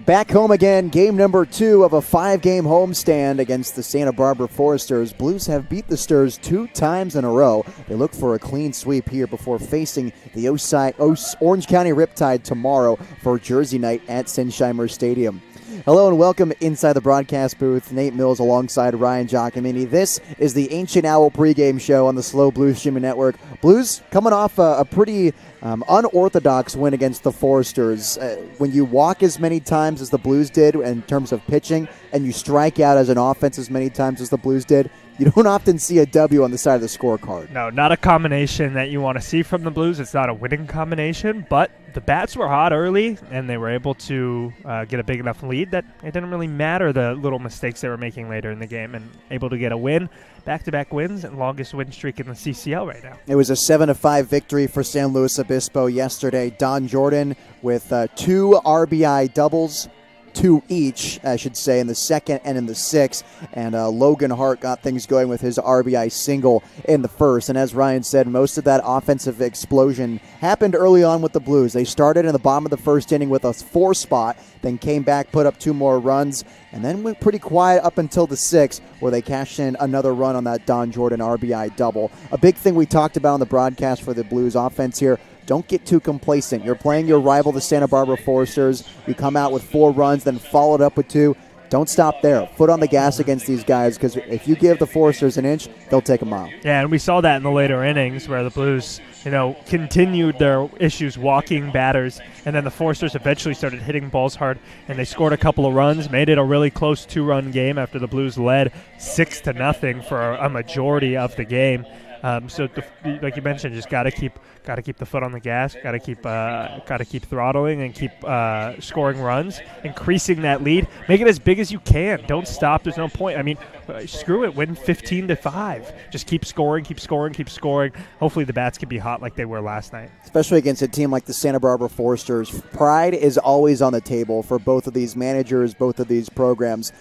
Back home again, game number 2 of a 5-game homestand against the Santa Barbara Foresters. Blues have beat the Stars 2 times in a row. They look for a clean sweep here before facing the Orange County Riptide tomorrow for Jersey night at Sinsheimer Stadium. Hello and welcome inside the broadcast booth. Nate Mills alongside Ryan Giacomini. This is the Ancient Owl pregame show on the SLO Blues Streaming Network. Blues coming off a pretty unorthodox win against the Foresters. When you walk as many times as the Blues did in terms of pitching, and you strike out as an offense as many times as the Blues did, you don't often see a W on the side of the scorecard. No, not a combination that you want to see from the Blues. It's not a winning combination, but the bats were hot early, and they were able to get a big enough lead that it didn't really matter the little mistakes they were making later in the game, and able to get a win, back-to-back wins, and longest win streak in the CCL right now. It was a 7-5 victory for San Luis Obispo yesterday. Don Jordan with 2 RBI doubles, 2 each, I should say, in the second and in the sixth. And Logan Hart got things going with his RBI single in the first. And as Ryan said, most of that offensive explosion happened early on with the Blues. They started in the bottom of the first inning with a 4 spot, then came back, put up 2 more runs, and then went pretty quiet up until the 6th, where they cashed in another run on that Don Jordan RBI double. A big thing we talked about on the broadcast for the Blues offense here: don't get too complacent. You're playing your rival, the Santa Barbara Foresters. You come out with 4 runs, then followed up with 2. Don't stop there. Foot on the gas against these guys, because if you give the Foresters an inch, they'll take a mile. Yeah, and we saw that in the later innings where the Blues, continued their issues walking batters, and then the Foresters eventually started hitting balls hard, and they scored a couple of runs, made it a really close 2-run game after the Blues led 6-0 for a majority of the game. Like you mentioned, just got to keep the foot on the gas, got to keep throttling and keep scoring runs, increasing that lead, make it as big as you can. Don't stop. There's no point. I mean, screw it. Win 15-5. Just keep scoring. Hopefully the bats can be hot like they were last night. Especially against a team like the Santa Barbara Foresters. Pride is always on the table for both of these managers, both of these programs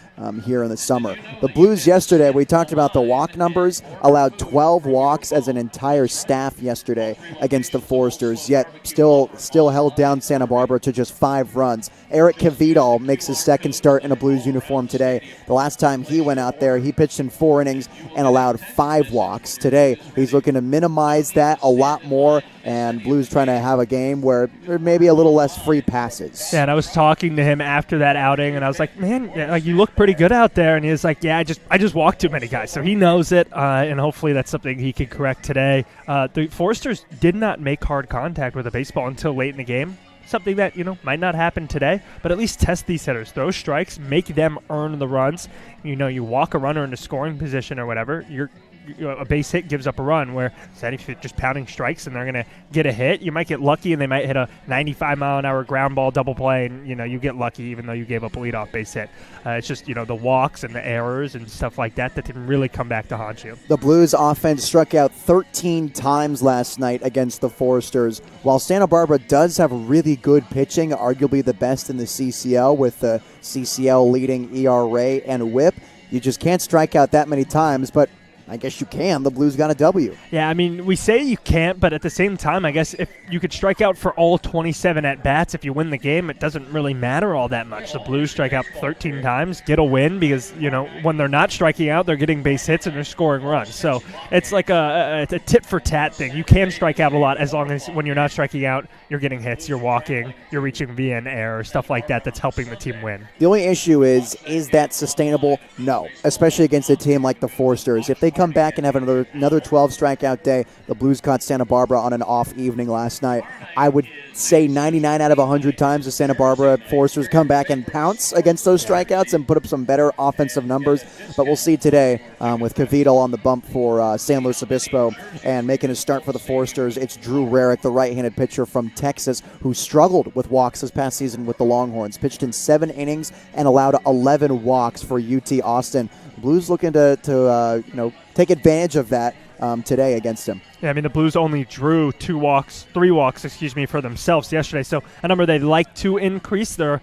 here in the summer. The Blues yesterday, we talked about the walk numbers, allowed 12 walks as an entire staff yesterday against the Foresters, yet still held down Santa Barbara to just 5 runs. Eric Kvidal makes his second start in a Blues uniform today. The last time he went out there, he pitched in 4 innings and allowed 5 walks. Today, he's looking to minimize that a lot more, and Blues trying to have a game where there may be a little less free passes. Yeah, and I was talking to him after that outing, and I was like, man, you look pretty good out there. And he was like, yeah, I just walked too many guys. So he knows it, and hopefully that's something he can correct today. The Foresters did not make hard contact with the baseball until late in the game. Something that, might not happen today, but at least test these hitters. Throw strikes, make them earn the runs. You walk a runner into scoring position or whatever, a base hit gives up a run, where instead if you're just pounding strikes and they're going to get a hit, you might get lucky and they might hit a 95-mile-an-hour ground ball double play, and you get lucky even though you gave up a leadoff base hit. It's just the walks and the errors and stuff like that can really come back to haunt you. The Blues offense struck out 13 times last night against the Foresters. While Santa Barbara does have really good pitching, arguably the best in the CCL, with the CCL leading ERA and WHIP, you just can't strike out that many times, but I guess you can. The Blues got a W. Yeah, I mean, we say you can't, but at the same time, I guess if you could strike out for all 27 at-bats, if you win the game, it doesn't really matter all that much. The Blues strike out 13 times, get a win, because, when they're not striking out, they're getting base hits and they're scoring runs. So it's like a tit-for-tat thing. You can strike out a lot as long as when you're not striking out, you're getting hits, you're walking, you're reaching via an error, stuff like that that's helping the team win. The only issue is that sustainable? No, especially against a team like the Foresters. If they come back and have another 12 strikeout day, the Blues caught Santa Barbara on an off evening last night. I would say 99 out of 100 times the Santa Barbara Foresters come back and pounce against those strikeouts and put up some better offensive numbers. But we'll see today with Kvidal on the bump for San Luis Obispo, and making a start for the Foresters, it's Drew Rarick, the right-handed pitcher from Texas, who struggled with walks this past season with the Longhorns. Pitched in 7 innings and allowed 11 walks for UT Austin. Blues looking to take advantage of that today against him. Yeah, I mean, the Blues only drew 3 walks, for themselves yesterday. So a number they'd like to increase. They're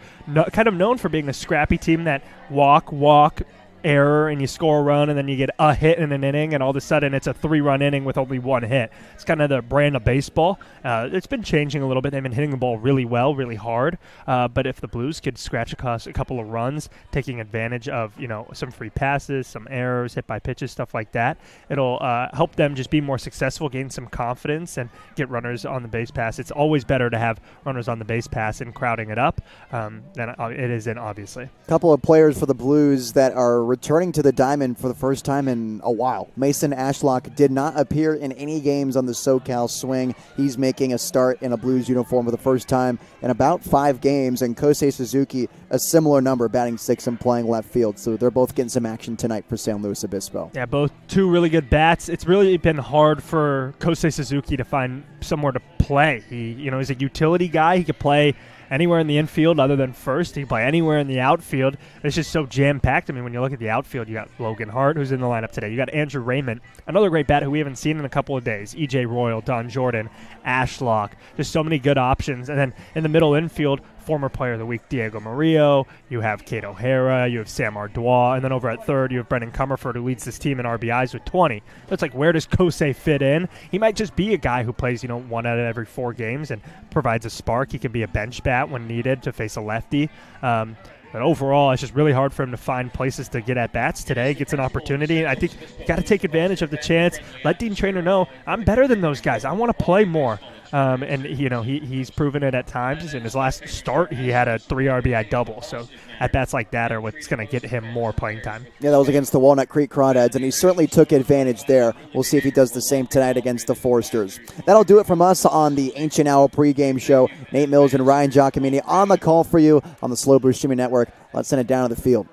kind of known for being a scrappy team that walk, error and you score a run and then you get a hit in an inning and all of a sudden it's a 3-run inning with only 1 hit. It's kind of the brand of baseball. It's been changing a little bit. They've been hitting the ball really well, really hard. But if the Blues could scratch across a couple of runs, taking advantage of some free passes, some errors, hit by pitches, stuff like that, it'll help them just be more successful, gain some confidence, and get runners on the base pass. It's always better to have runners on the base pass and crowding it up than it is in, obviously. A couple of players for the Blues that are returning to the diamond for the first time in a while. Mason Ashlock did not appear in any games on the SoCal swing. He's making a start in a Blues uniform for the first time in about 5 games, and Kosei Suzuki a similar number, batting 6 and playing left field. So they're both getting some action tonight for San Luis Obispo. Yeah, both 2 really good bats. It's really been hard for Kosei Suzuki to find somewhere to play. He's a utility guy. He could play anywhere in the infield other than first. He can play anywhere in the outfield. It's just so jam-packed. I mean, when you look at the outfield, you got Logan Hart, who's in the lineup today. You got Andrew Raymond, another great bat who we haven't seen in a couple of days. E.J. Royal, Don Jordan, Ashlock. Just so many good options. And then in the middle infield, former player of the week, Diego Murillo. You have Kate O'Hara. You have Sam Ardois. And then over at third, you have Brendan Comerford, who leads this team in RBIs with 20. So it's like, where does Kosei fit in? He might just be a guy who plays, 1 out of every 4 games and provides a spark. He can be a bench bat when needed to face a lefty. But overall, it's just really hard for him to find places to get at bats today. Gets an opportunity. I think you got to take advantage of the chance. Let Dean Traynor know, I'm better than those guys. I want to play more. And he's proven it at times. In his last start, he had a 3 RBI double. So at bats like that are what's going to get him more playing time. Yeah, that was against the Walnut Creek Crawdads, and he certainly took advantage there. We'll see if he does the same tonight against the Forsters. That'll do it from us on the Ancient Owl pregame show. Nate Mills and Ryan Giacomini on the call for you on the Slow Brew Streaming Network. Let's send it down to the field.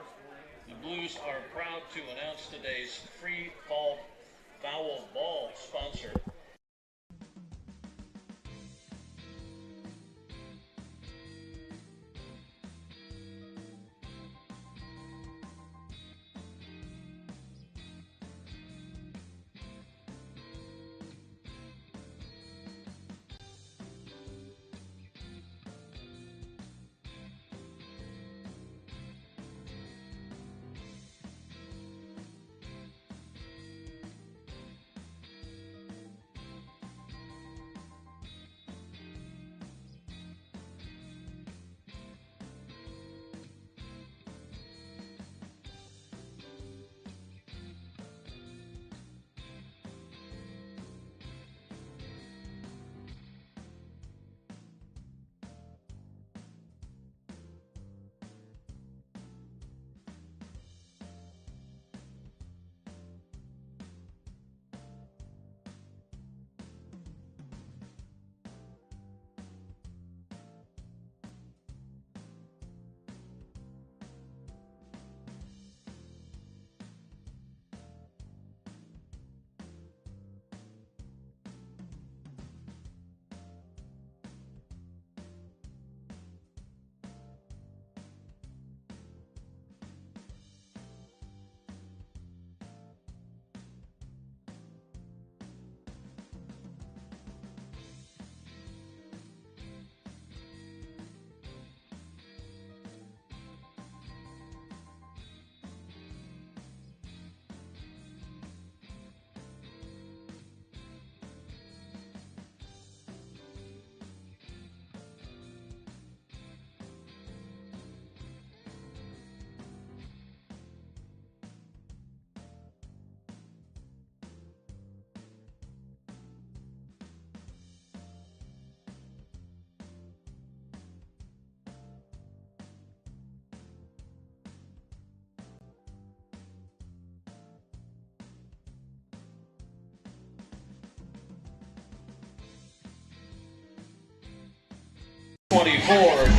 The Blues are proud to announce today's free fall foul ball sponsor.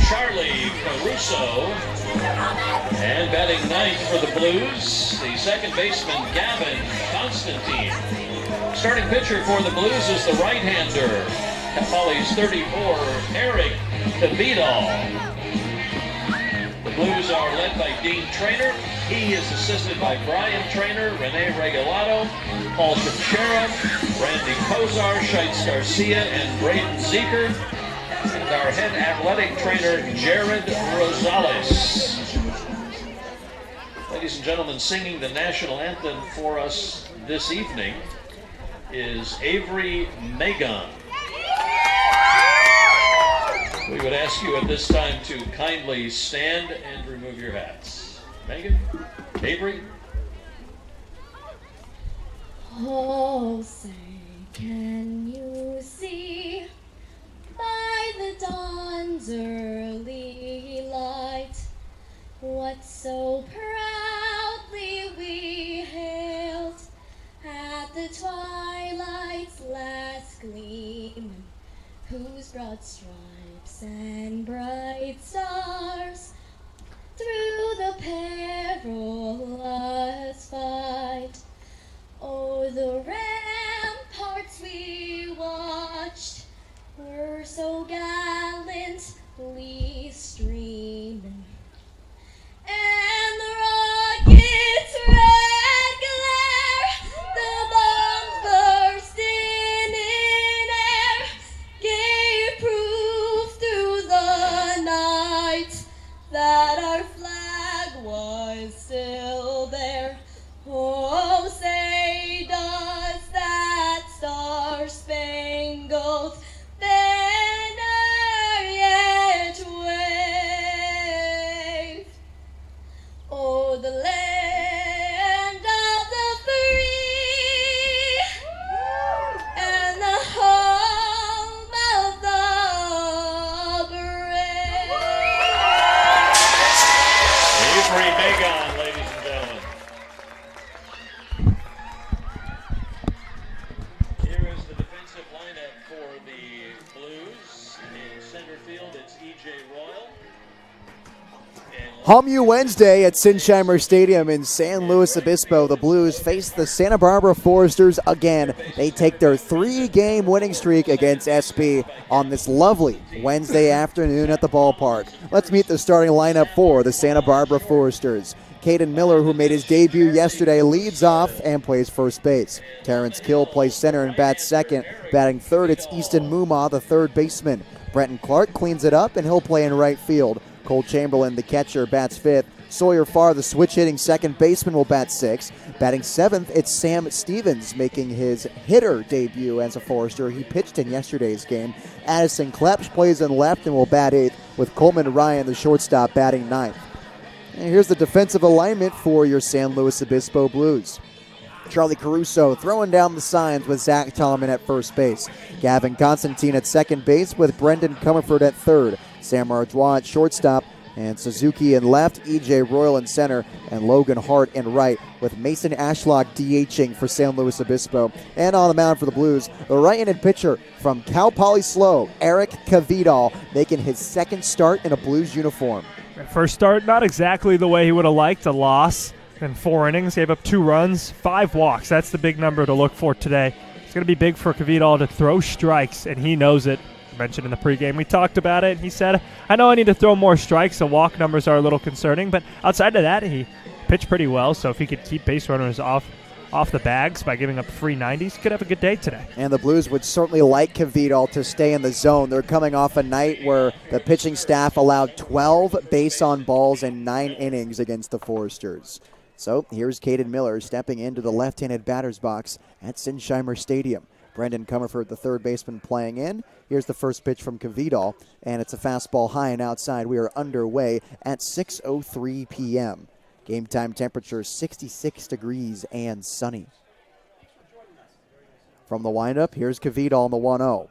Charlie Caruso. And batting 9th for the Blues, the second baseman Gavin Constantine. Starting pitcher for the Blues is the right-hander, Cal Poly's 34, Eric Davidal. The Blues are led by Dean Traynor. He is assisted by Brian Traynor, Rene Regalado, Paul Trinchera, Randy Kozar, Scheitz Garcia, and Braden Zeker. And our head athletic trainer, Jared Rosales. ladies and gentlemen, singing the national anthem for us this evening is Avery Magon. We would ask you at this time to kindly stand and remove your hats. Megan? Avery? Oh, say, can you see by the dawn's early light what so proudly we hailed at the twilight's last gleam, whose broad stripes and bright stars through the perilous fight o'er the ramparts we watched were so gallantly streaming, and the rocket's red glare, the bombs bursting in air, gave proof through the night that our flag was still there. Oh, say does that star-spangled banner yet wave? Oh, the land of the free and the home of the brave. Avery Magon, ladies and gentlemen. Here is the defensive lineup for the Blues. In center field, it's E.J. Royal. HOMU Wednesday at Sinsheimer Stadium in San Luis Obispo. The Blues face the Santa Barbara Foresters again. They take their 3-game winning streak against SB on this lovely Wednesday afternoon at the ballpark. Let's meet the starting lineup for the Santa Barbara Foresters. Caden Miller, who made his debut yesterday, leads off and plays first base. Terrence Kill plays center and bats second. Batting third, it's Easton Mumma, the third baseman. Brenton Clark cleans it up, and he'll play in right field. Cole Chamberlain, the catcher, bats fifth. Sawyer Farr, the switch-hitting second baseman, will bat sixth. Batting seventh, it's Sam Stevens making his hitter debut as a Forester. He pitched in yesterday's game. Addison Klepsch plays in left and will bat eighth, with Coleman Ryan, the shortstop, batting ninth. And here's the defensive alignment for your San Luis Obispo Blues. Charlie Caruso throwing down the signs with Zach Tollerman at first base. Gavin Constantine at second base with Brendan Comerford at third. Sam Ardois at shortstop, and Suzuki in left, E.J. Royal in center, and Logan Hart in right, with Mason Ashlock DHing for San Luis Obispo. And on the mound for the Blues, the right-handed pitcher from Cal Poly SLO, Eric Cavidal, making his second start in a Blues uniform. First start, not exactly the way he would have liked. A loss in 4 innings, gave up 2 runs, 5 walks. That's the big number to look for today. It's going to be big for Cavidal to throw strikes, and he knows it. Mentioned in the pregame, we talked about it. He said, I know I need to throw more strikes. The walk numbers are a little concerning, but outside of that, he pitched pretty well. So if he could keep base runners off the bags by giving up free 90s, could have a good day today. And the Blues would certainly like Cavidal to stay in the zone. They're coming off a night where the pitching staff allowed 12 base on balls in 9 innings against the Foresters. So here's Caden Miller stepping into the left-handed batter's box at Sinsheimer Stadium. Brendan Comerford, the third baseman, playing in. Here's the first pitch from Cavidal, and it's a fastball high and outside. We are underway at 6:03 p.m. Game time temperature 66 degrees and sunny. From the windup, here's Cavidal on the 1-0.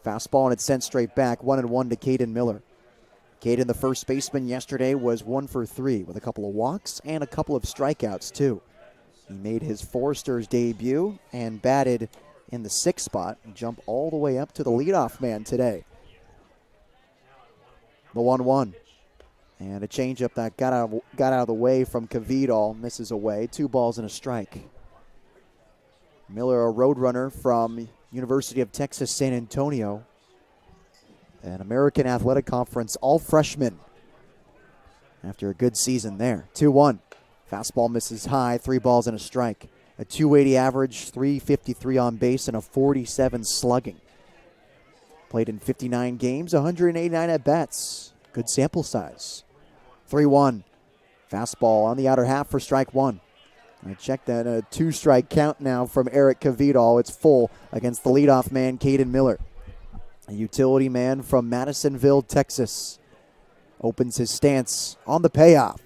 Fastball, and it's sent straight back, 1-1 to Caden Miller. Caden, the first baseman yesterday, was 1 for 3 with a couple of walks and a couple of strikeouts, too. He made his Foresters debut and batted in the 6th spot and jump all the way up to the leadoff man today. The 1-1. And a changeup that got out of the way from Cavidal. Misses away. 2 balls and a strike. Miller, a roadrunner from University of Texas San Antonio. An American Athletic Conference all-freshman. After a good season there. 2-1. Fastball misses high. 3 balls and a strike. A 280 average, 353 on base, and a 47 slugging. Played in 59 games, 189 at-bats. Good sample size. 3-1. Fastball on the outer half for strike one. I checked that, a 2-strike count now from Eric Cavidal. It's full against the leadoff man, Caden Miller. A utility man from Madisonville, Texas. Opens his stance on the payoff.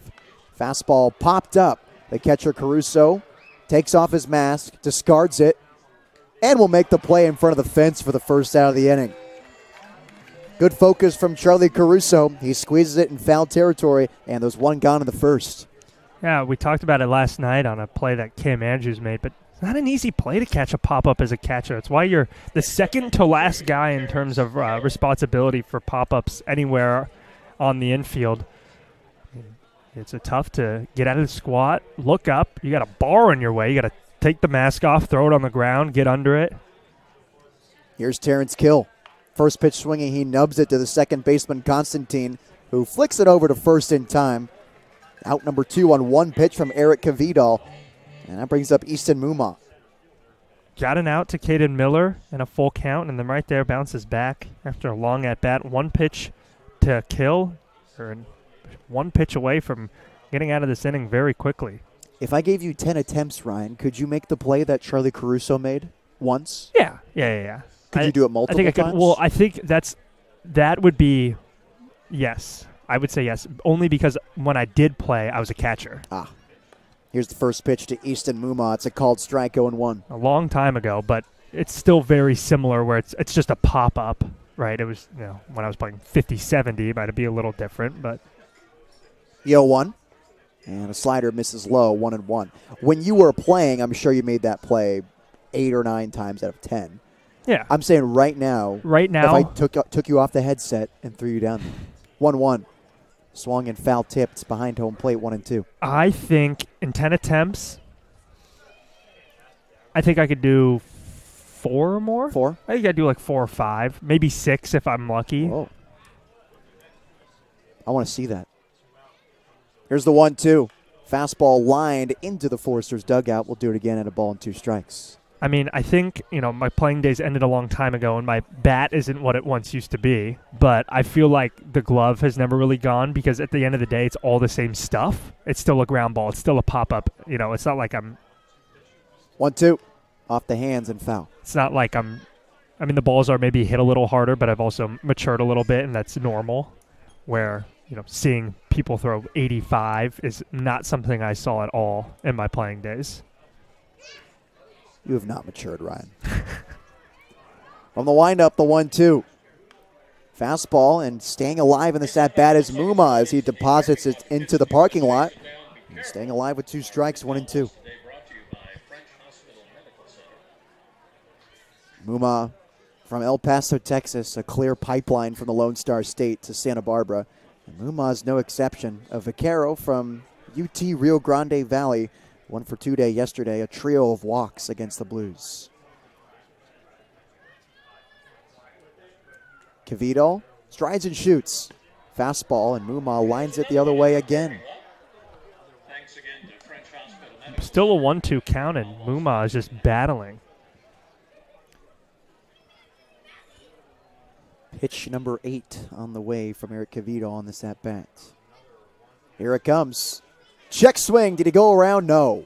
Fastball popped up. The catcher, Caruso, takes off his mask, discards it, and will make the play in front of the fence for the first out of the inning. Good focus from Charlie Caruso. He squeezes it in foul territory, and there's one gone in the first. Yeah, we talked about it last night on a play that Cam Andrews made, but it's not an easy play to catch a pop-up as a catcher. It's why you're the second to last guy in terms of responsibility for pop-ups anywhere on the infield. It's tough to get out of the squat, look up. You got a bar in your way. You got to take the mask off, throw it on the ground, get under it. Here's Terrence Kill. First pitch swinging, he nubs it to the second baseman, Constantine, who flicks it over to first in time. Out number 2 on one pitch from Eric Cavidal. And that brings up Easton Muma. Got an out to Caden Miller and a full count, and then right there bounces back after a long at-bat. One pitch to Kill, or one pitch away from getting out of this inning very quickly. If I gave you 10 attempts, Ryan, could you make the play that Charlie Caruso made once? Yeah. Could you do it multiple times? Well, I think that would be yes. I would say yes, only because when I did play, I was a catcher. Here's the first pitch to Easton Muma. It's a called strike, 0-1. A long time ago, but it's still very similar where it's just a pop-up, right? It was, when I was playing 50-70, it might be a little different, but. 0-1. And a slider misses low, 1-1. When you were playing, I'm sure you made that play 8 or 9 times out of 10. Yeah. I'm saying right now. If I took you off the headset and threw you down, 1-1. Swung and foul tipped behind home plate, 1-2. I think in 10 attempts, I think I could do 4 or more. 4? I think I'd do like 4 or 5, maybe 6 if I'm lucky. Whoa. I want to see that. Here's the 1-2. Fastball lined into the Foresters' dugout. We'll do it again at a ball and 2 strikes. I mean, I think, my playing days ended a long time ago, and my bat isn't what it once used to be. But I feel like the glove has never really gone because at the end of the day, it's all the same stuff. It's still a ground ball. It's still a pop-up. It's not like I'm... 1-2. Off the hands and foul. It's not like the balls are maybe hit a little harder, but I've also matured a little bit, and that's normal. Where, seeing people throw 85 is not something I saw at all in my playing days. You have not matured, Ryan. From the windup, the 1-2. Fastball and staying alive in this at-bat is Muma as he deposits it into the parking lot. And staying alive with 2 strikes, 1-2. Muma from El Paso, Texas, a clear pipeline from the Lone Star State to Santa Barbara. And Muma is no exception. A Vaquero from UT Rio Grande Valley. 1 for 2 day yesterday, a trio of walks against the Blues. Cavidal strides and shoots. Fastball, and Muma lines it the other way again. Still a 1-2 count, and Muma is just battling. Pitch number 8 on the way from Eric Cavidal on this at-bat. Here it comes. Check swing. Did he go around? No.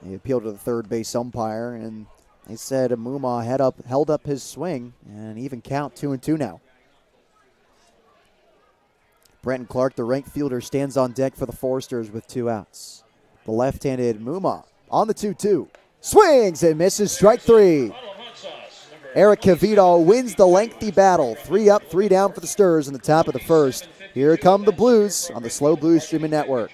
He appealed to the third base umpire, and they said Muma held up his swing, and even count 2-2 now. Brenton Clark, the ranked fielder, stands on deck for the Foresters with 2 outs. The left-handed Muma on the 2-2. Swings and misses, strike 3. Eric Cavidal wins the lengthy battle. 3 up, 3 down for the Sturs in the top of the first. Here come the Blues on the SLO Blues Streaming Network.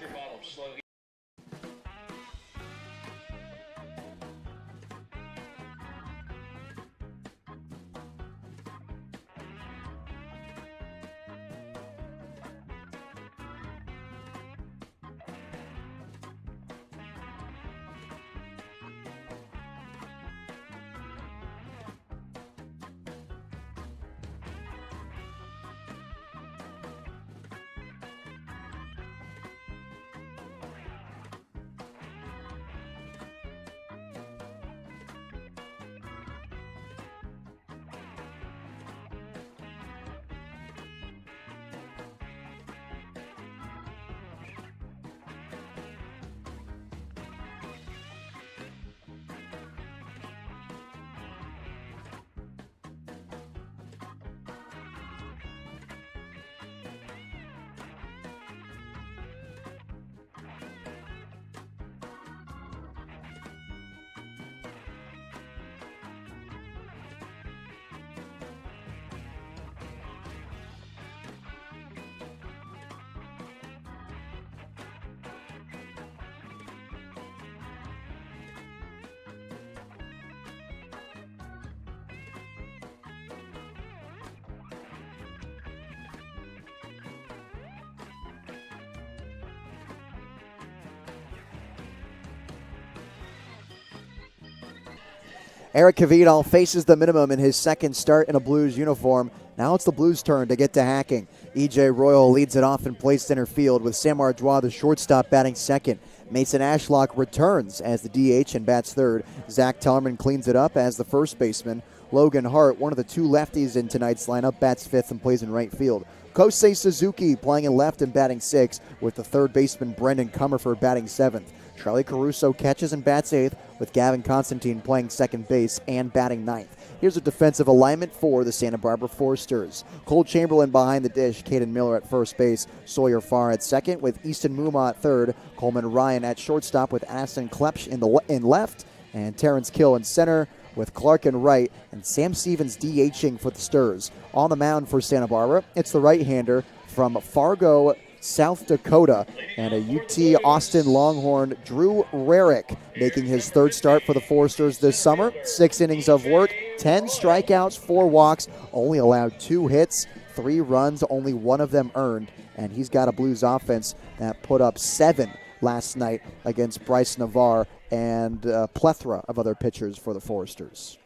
Eric Kvidal faces the minimum in his second start in a Blues uniform. Now it's the Blues' turn to get to hacking. E.J. Royal leads it off and plays center field with Sam Ardois, the shortstop, batting second. Mason Ashlock returns as the DH and bats third. Zach Tellerman cleans it up as the first baseman. Logan Hart, one of the two lefties in tonight's lineup, bats fifth and plays in right field. Kosei Suzuki playing in left and batting sixth, with the third baseman Brendan Comerford batting seventh. Charlie Caruso catches and bats eighth, with Gavin Constantine playing second base and batting ninth. Here's a defensive alignment for the Santa Barbara Foresters. Cole Chamberlain behind the dish, Caden Miller at first base, Sawyer Farr at second, with Easton Muma at third, Coleman Ryan at shortstop with Aston Klepsch in left, and Terrence Kill in center, with Clark in right, and Sam Stevens DHing for the Sturs. On the mound for Santa Barbara, it's the right-hander from Fargo, South Dakota, and a UT Austin Longhorn, Drew Rarick, making his third start for the Foresters this summer. 6 innings of work, 10 strikeouts, 4 walks, only allowed 2 hits, 3 runs, only 1 of them earned, and he's got a Blues offense that put up 7 last night against Bryce Navarre and a plethora of other pitchers for the Foresters.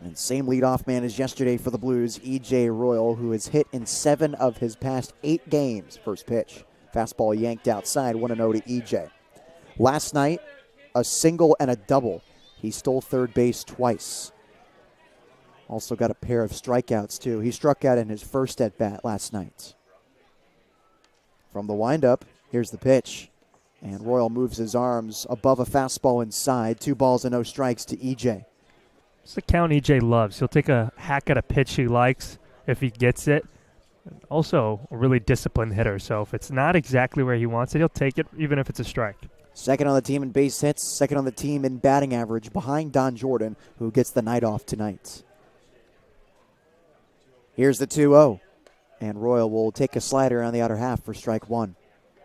And same leadoff man as yesterday for the Blues, E.J. Royal, who has hit in 7 of his past 8 games. First pitch, fastball yanked outside, 1-0 to E.J. Last night, a single and a double. He stole third base twice. Also got a pair of strikeouts, too. He struck out in his first at-bat last night. From the windup, here's the pitch. And Royal moves his arms above a fastball inside. 2 balls and no strikes to E.J. It's the count EJ loves. He'll take a hack at a pitch he likes if he gets it. Also, a really disciplined hitter, so if it's not exactly where he wants it, he'll take it even if it's a strike. Second on the team in base hits, second on the team in batting average, behind Don Jordan, who gets the night off tonight. Here's the 2-0, and Royal will take a slider on the outer half for strike 1.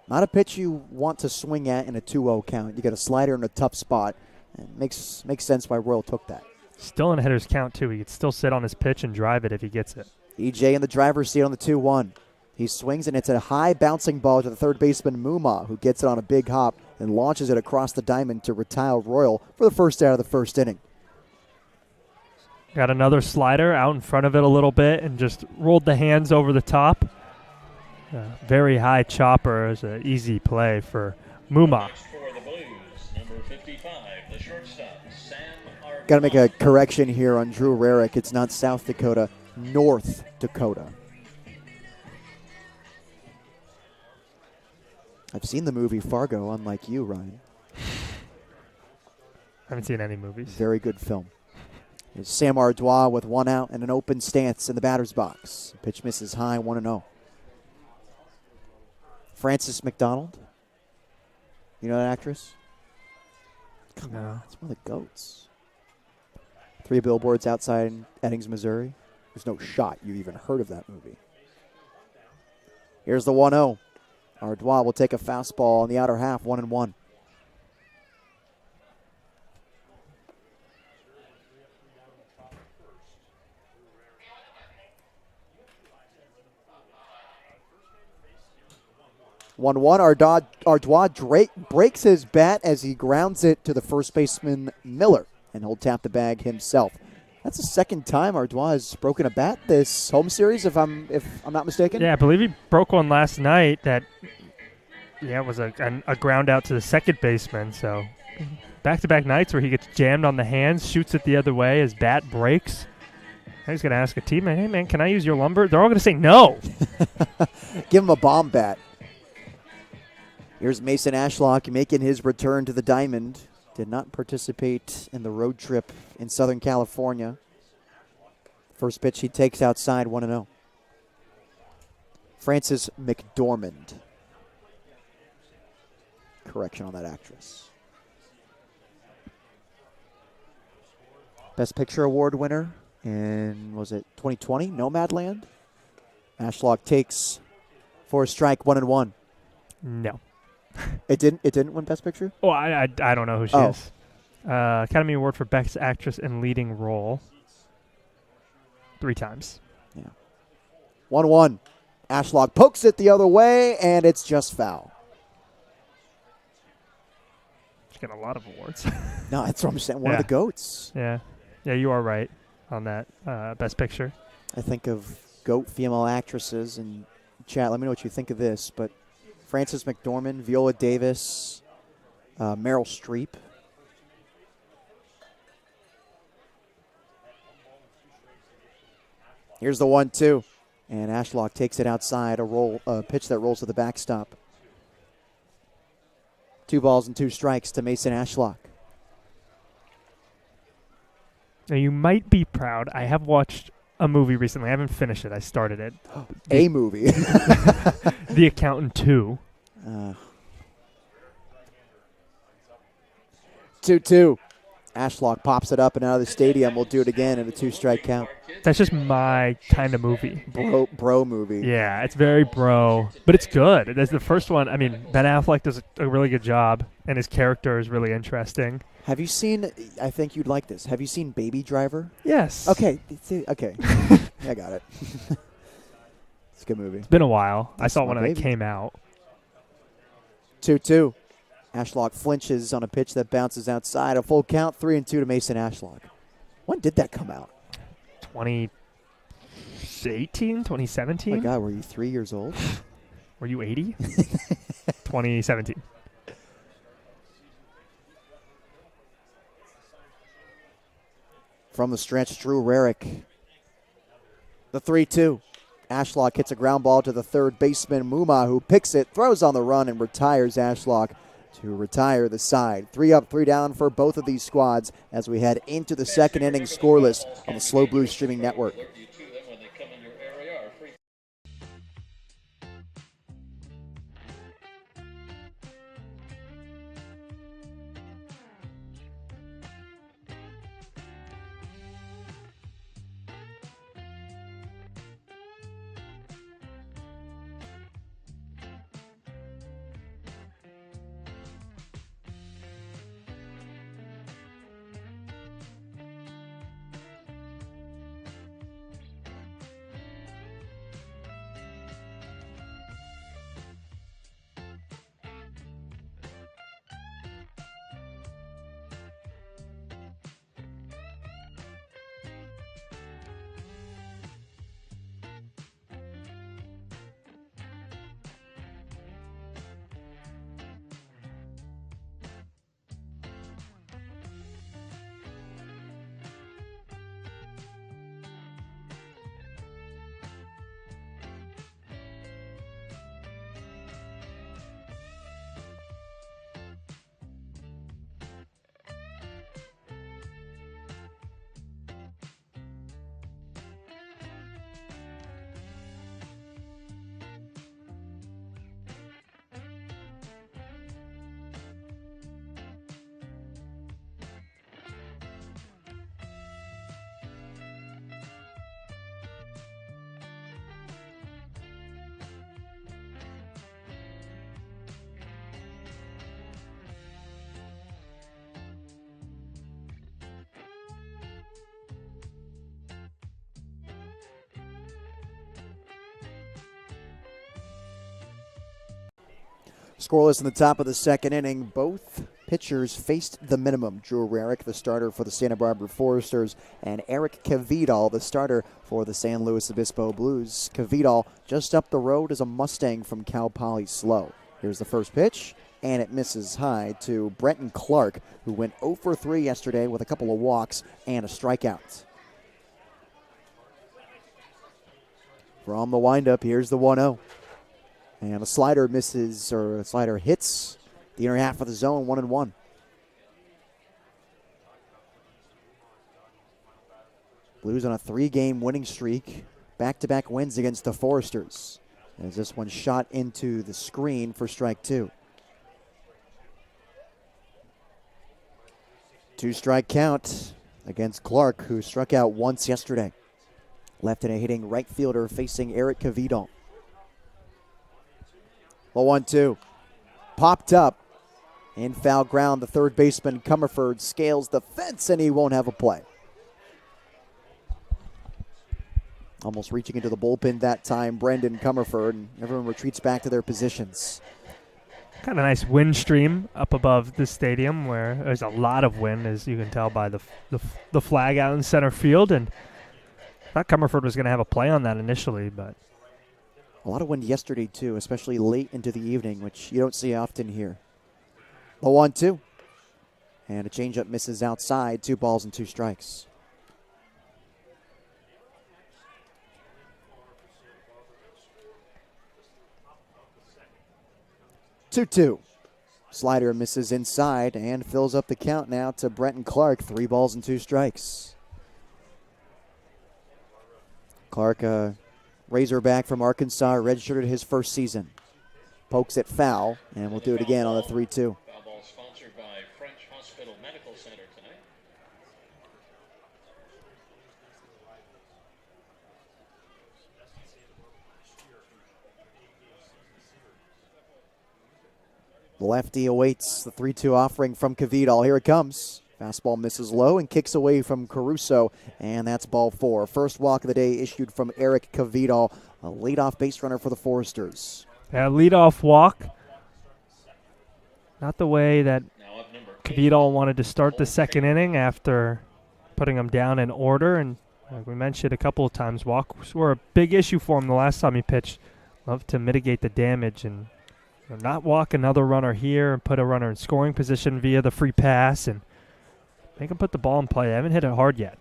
Not a pitch you want to swing at in a 2-0 count. You get a slider in a tough spot. It makes sense why Royal took that. Still in a hitter's count, too. He could still sit on his pitch and drive it if he gets it. EJ in the driver's seat on the 2-1. He swings, and it's a high bouncing ball to the third baseman, Muma, who gets it on a big hop and launches it across the diamond to retire Royal for the first out of the first inning. Got another slider out in front of it a little bit and just rolled the hands over the top. Very high chopper is an easy play for Muma. Got to make a correction here on Drew Rarick. It's not South Dakota, North Dakota. I've seen the movie Fargo, unlike you, Ryan. I haven't seen any movies. Very good film. Here's Sam Ardois with 1 out and an open stance in the batter's box. Pitch misses high, 1-0. Frances McDonald. You know that actress? Come on, it's one of the GOATs. 3 billboards outside Eddings, Missouri. There's no shot you even heard of that movie. Here's the 1-0. Ardois will take a fastball on the outer half, 1-1. Ardois breaks his bat as he grounds it to the first baseman Miller, and he'll tap the bag himself. That's the second time Ardois has broken a bat this home series, if I'm not mistaken. Yeah, I believe he broke one last night. That was a ground out to the second baseman. So back-to-back nights where he gets jammed on the hands, shoots it the other way, his bat breaks. He's going to ask a teammate, "Hey man, can I use your lumber?" They're all going to say no. Give him a bomb bat. Here's Mason Ashlock making his return to the diamond. Did not participate in the road trip in Southern California. First pitch he takes outside, 1-0. Frances McDormand. Correction on that actress. Best Picture Award winner in, was it 2020, Nomadland? Ashlock takes for a strike, 1-1. No. It didn't win Best Picture? Oh, I don't know who she is. Academy Award for Best Actress in Leading Role. 3 times. Yeah. 1-1. Ashlock pokes it the other way, and it's just foul. She's got a lot of awards. No, that's what I'm saying. One of Yeah. the GOATs. Yeah, you are right on that. Best Picture. I think of GOAT female actresses, and chat, let me know what you think of this, but Frances McDormand, Viola Davis, Meryl Streep. Here's the 1-2, and Ashlock takes it outside, a pitch that rolls to the backstop. 2 balls and 2 strikes to Mason Ashlock. Now, you might be proud. I have watched a movie recently. I haven't finished it. I started it. A movie. The Accountant 2. 2-2. Ashlock pops it up and out of the stadium. We'll do it again in a 2-strike count. That's just my kind of movie. Bro movie. Yeah, it's very bro, but it's good. That's the first one. I mean, Ben Affleck does a really good job, and his character is really interesting. Have you seen, I think you'd like this, have you seen Baby Driver? Yes. Okay. I got it. It's a good movie. It's been a while. I That's saw it my when it baby. came out. 2-2. Ashlock flinches on a pitch that bounces outside. A full count, 3-2 to Mason Ashlock. When did that come out? 2018, 2017? Oh my God, were you 3 years old? Were you 80? 2017. From the stretch, Drew Rarick. The 3-2. Ashlock hits a ground ball to the third baseman, Muma, who picks it, throws on the run, and retires Ashlock to retire the side. 3 up, 3 down for both of these squads as we head into the second inning scoreless on the Slow Blues streaming network. Scoreless in the top of the second inning. Both pitchers faced the minimum. Drew Rarick, the starter for the Santa Barbara Foresters, and Eric Kvidal, the starter for the San Luis Obispo Blues. Kvidal just up the road is a Mustang from Cal Poly SLO. Here's the first pitch, and it misses high to Brenton Clark, who went 0 for 3 yesterday with a couple of walks and a strikeout. From the windup, here's the 1-0. And a slider misses, or a slider hits the inner half of the zone, 1-1. Blues on a 3-game winning streak. Back-to-back wins against the Foresters. As this one shot into the screen for strike 2. 2-strike count against Clark, who struck out once yesterday. Left-handed hitting right fielder facing Eric Kvidal. The 1-2. Popped up. In foul ground, the third baseman, Comerford, scales the fence, and he won't have a play. Almost reaching into the bullpen that time, Brendan Comerford, and everyone retreats back to their positions. got a nice wind stream up above the stadium where there's a lot of wind, as you can tell by the flag out in center field. And I thought Comerford was going to have a play on that initially, but a lot of wind yesterday, too, especially late into the evening, which you don't see often here. The 1-2. And a changeup misses outside. 2 balls and 2 strikes. 2-2. Slider misses inside and fills up the count now to Brenton Clark. 3 balls and 2 strikes. Clark, Razorback from Arkansas, redshirted his first season. Pokes it foul, and we'll do it again on the 3-2. Foul ball sponsored by French Hospital Medical Center tonight. The lefty awaits the 3-2 offering from Kvidal. Here it comes. Fastball misses low and kicks away from Caruso, and that's ball 4. First walk of the day issued from Eric Kvidal, a leadoff base runner for the Foresters. Yeah, leadoff walk. Not the way that Kvidal wanted to start the second inning after putting him down in order. And like we mentioned a couple of times, walks were a big issue for him the last time he pitched. Love to mitigate the damage and not walk another runner here and put a runner in scoring position via the free pass and make him put the ball in play. I haven't hit it hard yet.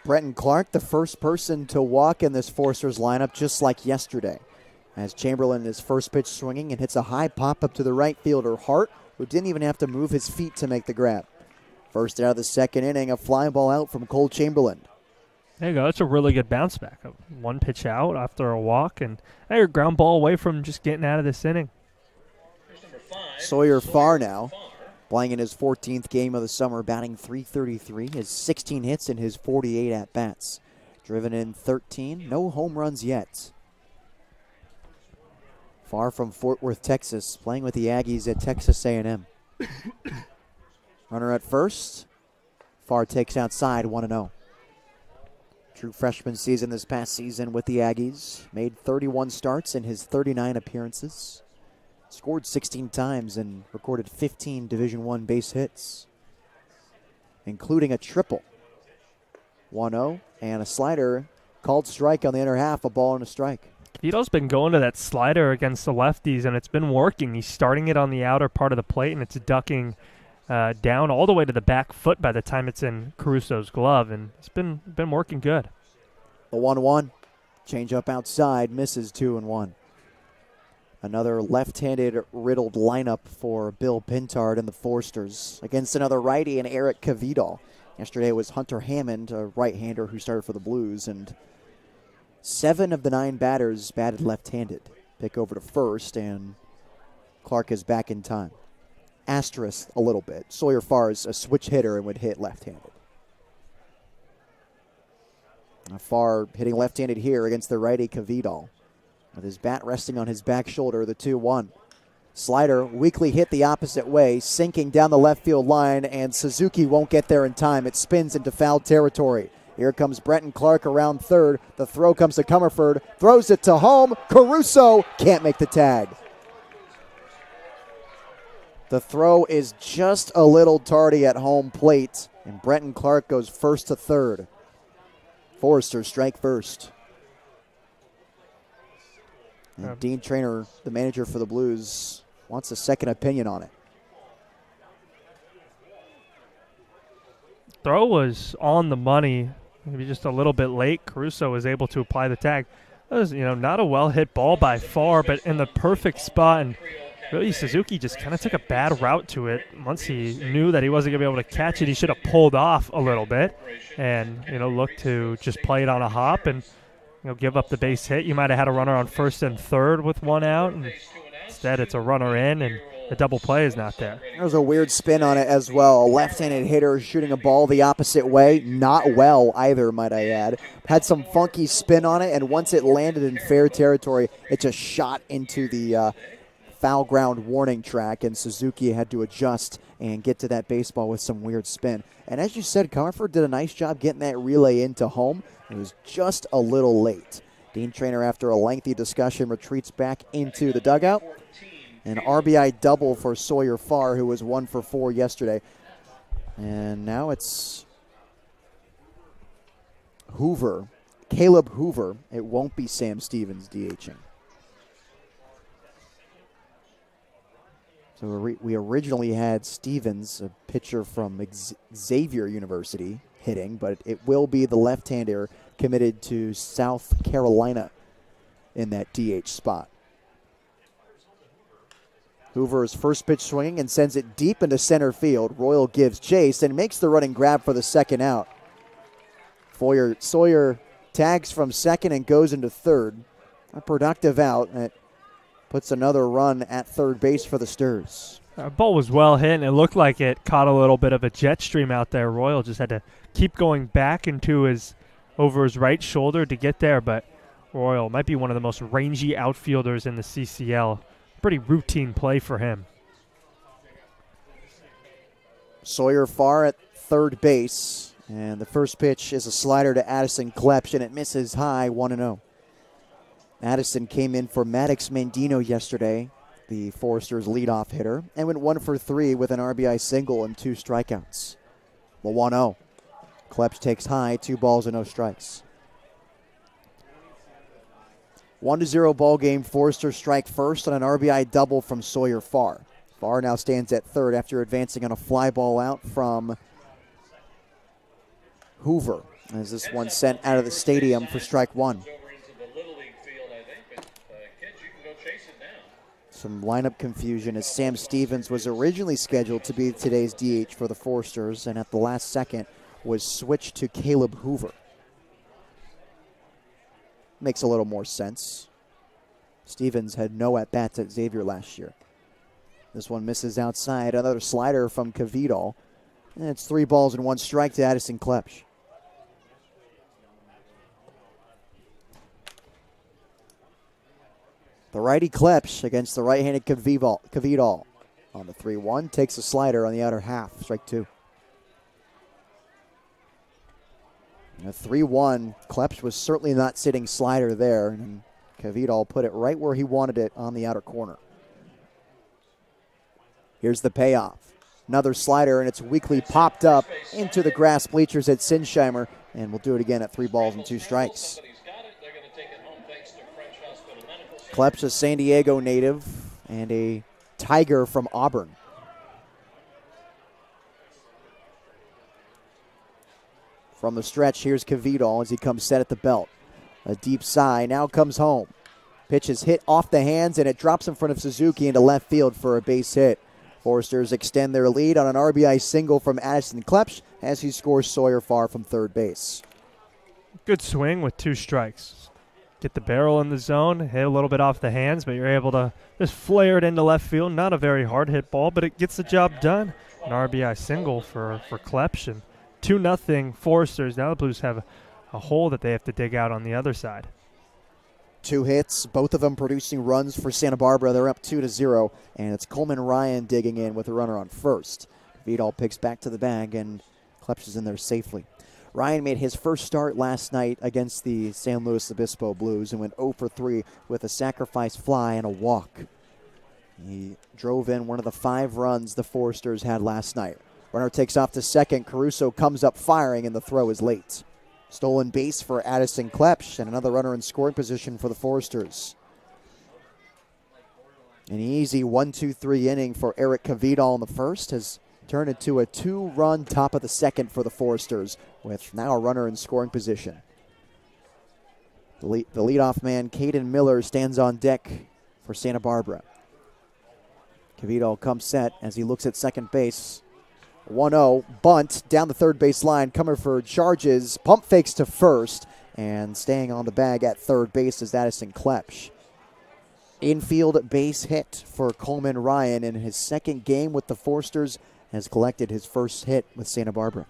Brenton Clark, the first person to walk in this Foresters lineup, just like yesterday. As Chamberlain is first pitch swinging and hits a high pop up to the right fielder Hart, who didn't even have to move his feet to make the grab. First out of the second inning, a fly ball out from Cole Chamberlain. There you go. That's a really good bounce back. One pitch out after a walk, and a ground ball away from just getting out of this inning. Sawyer Farr now, playing in his 14th game of the summer, batting .333, has 16 hits in his 48 at-bats. Driven in 13, no home runs yet. Farr from Fort Worth, Texas, playing with the Aggies at Texas A&M. Runner at first. Farr takes outside, 1-0. True freshman season this past season with the Aggies. Made 31 starts in his 39 appearances. Scored 16 times and recorded 15 Division I base hits, including a triple. 1-0 and a slider called strike on the inner half, a ball and a strike. Vito's been going to that slider against the lefties, and it's been working. He's starting it on the outer part of the plate, and it's ducking down all the way to the back foot by the time it's in Caruso's glove, and it's been working good. The 1-1. Change up outside, misses 2-1. Another left-handed riddled lineup for Bill Pintard and the Foresters against another righty and Eric Kvidal. Yesterday was Hunter Hammond, a right-hander who started for the Blues, and 7 of the 9 batters batted left-handed. Pick over to first, and Clark is back in time. Asterisk a little bit. Sawyer Farr is a switch hitter and would hit left-handed. Farr hitting left-handed here against the righty Kvidal. With his bat resting on his back shoulder, the 2-1. Slider weakly hit the opposite way, sinking down the left field line, and Suzuki won't get there in time. It spins into foul territory. Here comes Brenton Clark around third. The throw comes to Comerford. Throws it to home. Caruso can't make the tag. The throw is just a little tardy at home plate, and Brenton Clark goes first to third. Forrester strike first. And Dean Traynor, the manager for the Blues, wants a second opinion on it. Throw was on the money, maybe just a little bit late. Caruso was able to apply the tag. That was, not a well-hit ball by far, but in the perfect spot. And really, Suzuki just kind of took a bad route to it. Once he knew that he wasn't going to be able to catch it, he should have pulled off a little bit and, looked to just play it on a hop and, give up the base hit. You might have had a runner on first and third with one out, and instead it's a runner in, and the double play is not there. There's a weird spin on it as well. A left-handed hitter shooting a ball the opposite way. Not well either, might I add. Had some funky spin on it, and once it landed in fair territory, it just shot into the foul ground warning track, and Suzuki had to adjust and get to that baseball with some weird spin. And as you said, Comerford did a nice job getting that relay into home. It was just a little late. Dean Traynor, after a lengthy discussion, retreats back into the dugout. An RBI double for Sawyer Farr, who was 1 for 4 yesterday. And now it's Hoover, Caleb Hoover. It won't be Sam Stevens DHing. So we originally had Stevens, a pitcher from Xavier University, hitting, but it will be the left-hander committed to South Carolina in that DH spot. Hoover's first pitch swinging and sends it deep into center field. Royal gives chase and makes the running grab for the second out. Sawyer tags from second and goes into third. A productive out that puts another run at third base for the Sturs. Ball was well hit, and it looked like it caught a little bit of a jet stream out there. Royal just had to keep going back over his right shoulder to get there, but Royal might be one of the most rangy outfielders in the CCL. Pretty routine play for him. Sawyer Farr at third base, and the first pitch is a slider to Addison Klepsch, and it misses high, 1-0. Addison came in for Maddox Mandino yesterday, the Foresters' leadoff hitter, and went 1 for 3 with an RBI single and 2 strikeouts. The 1-0. Klepsch takes high, 2 balls and no strikes. 1-0 ball game. Foresters strike first on an RBI double from Sawyer Farr. Farr now stands at third after advancing on a fly ball out from Hoover, as this one sent out of the stadium for strike 1. Some lineup confusion as Sam Stevens was originally scheduled to be today's DH for the Foresters, and at the last second was switched to Caleb Hoover. Makes a little more sense. Stevens had no at-bats at Xavier last year. This one misses outside. Another slider from Kvidal. And it's 3 balls and 1 strike to Addison Klepsch. The righty Klepsch against the right-handed Kvidal. On the 3-1, takes a slider on the outer half, strike 2. And a 3-1, Klepsch was certainly not sitting slider there, and Kvidal put it right where he wanted it on the outer corner. Here's the payoff. Another slider, and it's weakly popped up into the grass bleachers at Sinsheimer, and we'll do it again at 3 balls and 2 strikes. Klepsch, a San Diego native and a Tiger from Auburn. From the stretch, here's Kvidal as he comes set at the belt. A deep sigh, now comes home. Pitch is hit off the hands, and it drops in front of Suzuki into left field for a base hit. Foresters extend their lead on an RBI single from Addison Klepsch as he scores Sawyer Farr from third base. Good swing with 2 strikes. Get the barrel in the zone, hit a little bit off the hands, but you're able to just flare it into left field. Not a very hard hit ball, but it gets the job done. An RBI single for Klepsch, and 2-0 Foresters. Now the Blues have a hole that they have to dig out on the other side. 2 hits, both of them producing runs for Santa Barbara. They're up 2-0, and it's Coleman Ryan digging in with a runner on first. Vidal picks back to the bag, and Klepsch is in there safely. Ryan made his first start last night against the San Luis Obispo Blues and went 0 for 3 with a sacrifice fly and a walk. He drove in one of the 5 runs the Foresters had last night. Runner takes off to second. Caruso comes up firing, and the throw is late. Stolen base for Addison Klepsch, and another runner in scoring position for the Foresters. An easy 1-2-3 inning for Eric Kvidal in the first has turned into a 2-run top of the second for the Foresters, with now a runner in scoring position. The leadoff man, Caden Miller, stands on deck for Santa Barbara. Kvidal comes set as he looks at second base. 1-0, bunt down the third base line. Comerford charges, pump fakes to first, and staying on the bag at third base is Addison Klepsch. Infield base hit for Coleman Ryan in his second game with the Foresters, has collected his first hit with Santa Barbara.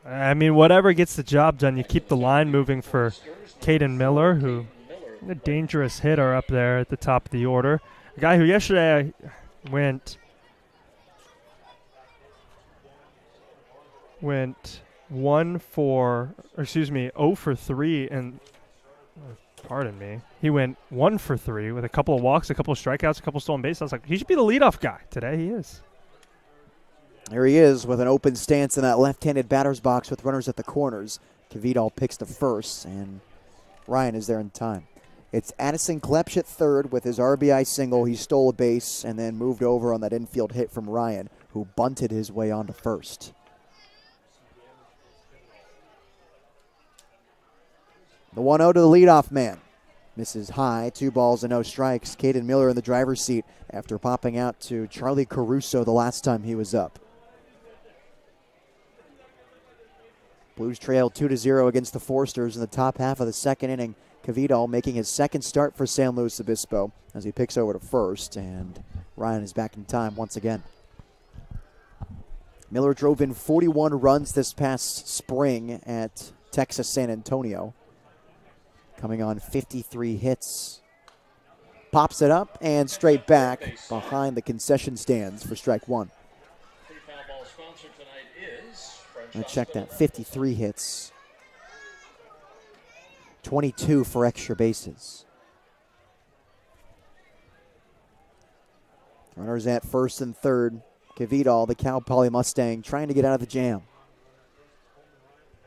I mean, whatever gets the job done, you keep the line moving for Caden Miller, who a dangerous hitter up there at the top of the order. A guy who yesterday went 0 for 3 and pardon me, he went 1 for 3 with a couple of walks, a couple of strikeouts, a couple of stolen bases. I was like, he should be the leadoff guy. Today he is. There he is with an open stance in that left-handed batter's box with runners at the corners. Kvidal picks to first, and Ryan is there in time. It's Addison Klepsch at third with his RBI single. He stole a base and then moved over on that infield hit from Ryan, who bunted his way onto first. The 1-0 to the leadoff man. Misses high, 2 balls and no strikes. Caden Miller in the driver's seat after popping out to Charlie Caruso the last time he was up. Blues trail 2-0 against the Forsters in the top half of the second inning. Kvidal making his second start for San Luis Obispo as he picks over to first, and Ryan is back in time once again. Miller drove in 41 runs this past spring at Texas San Antonio, coming on 53 hits. Pops it up and straight back behind the concession stands for strike one. Let's check that. 53 hits. 22 for extra bases. Runners at first and third. Kvidal, the Cal Poly Mustang, trying to get out of the jam.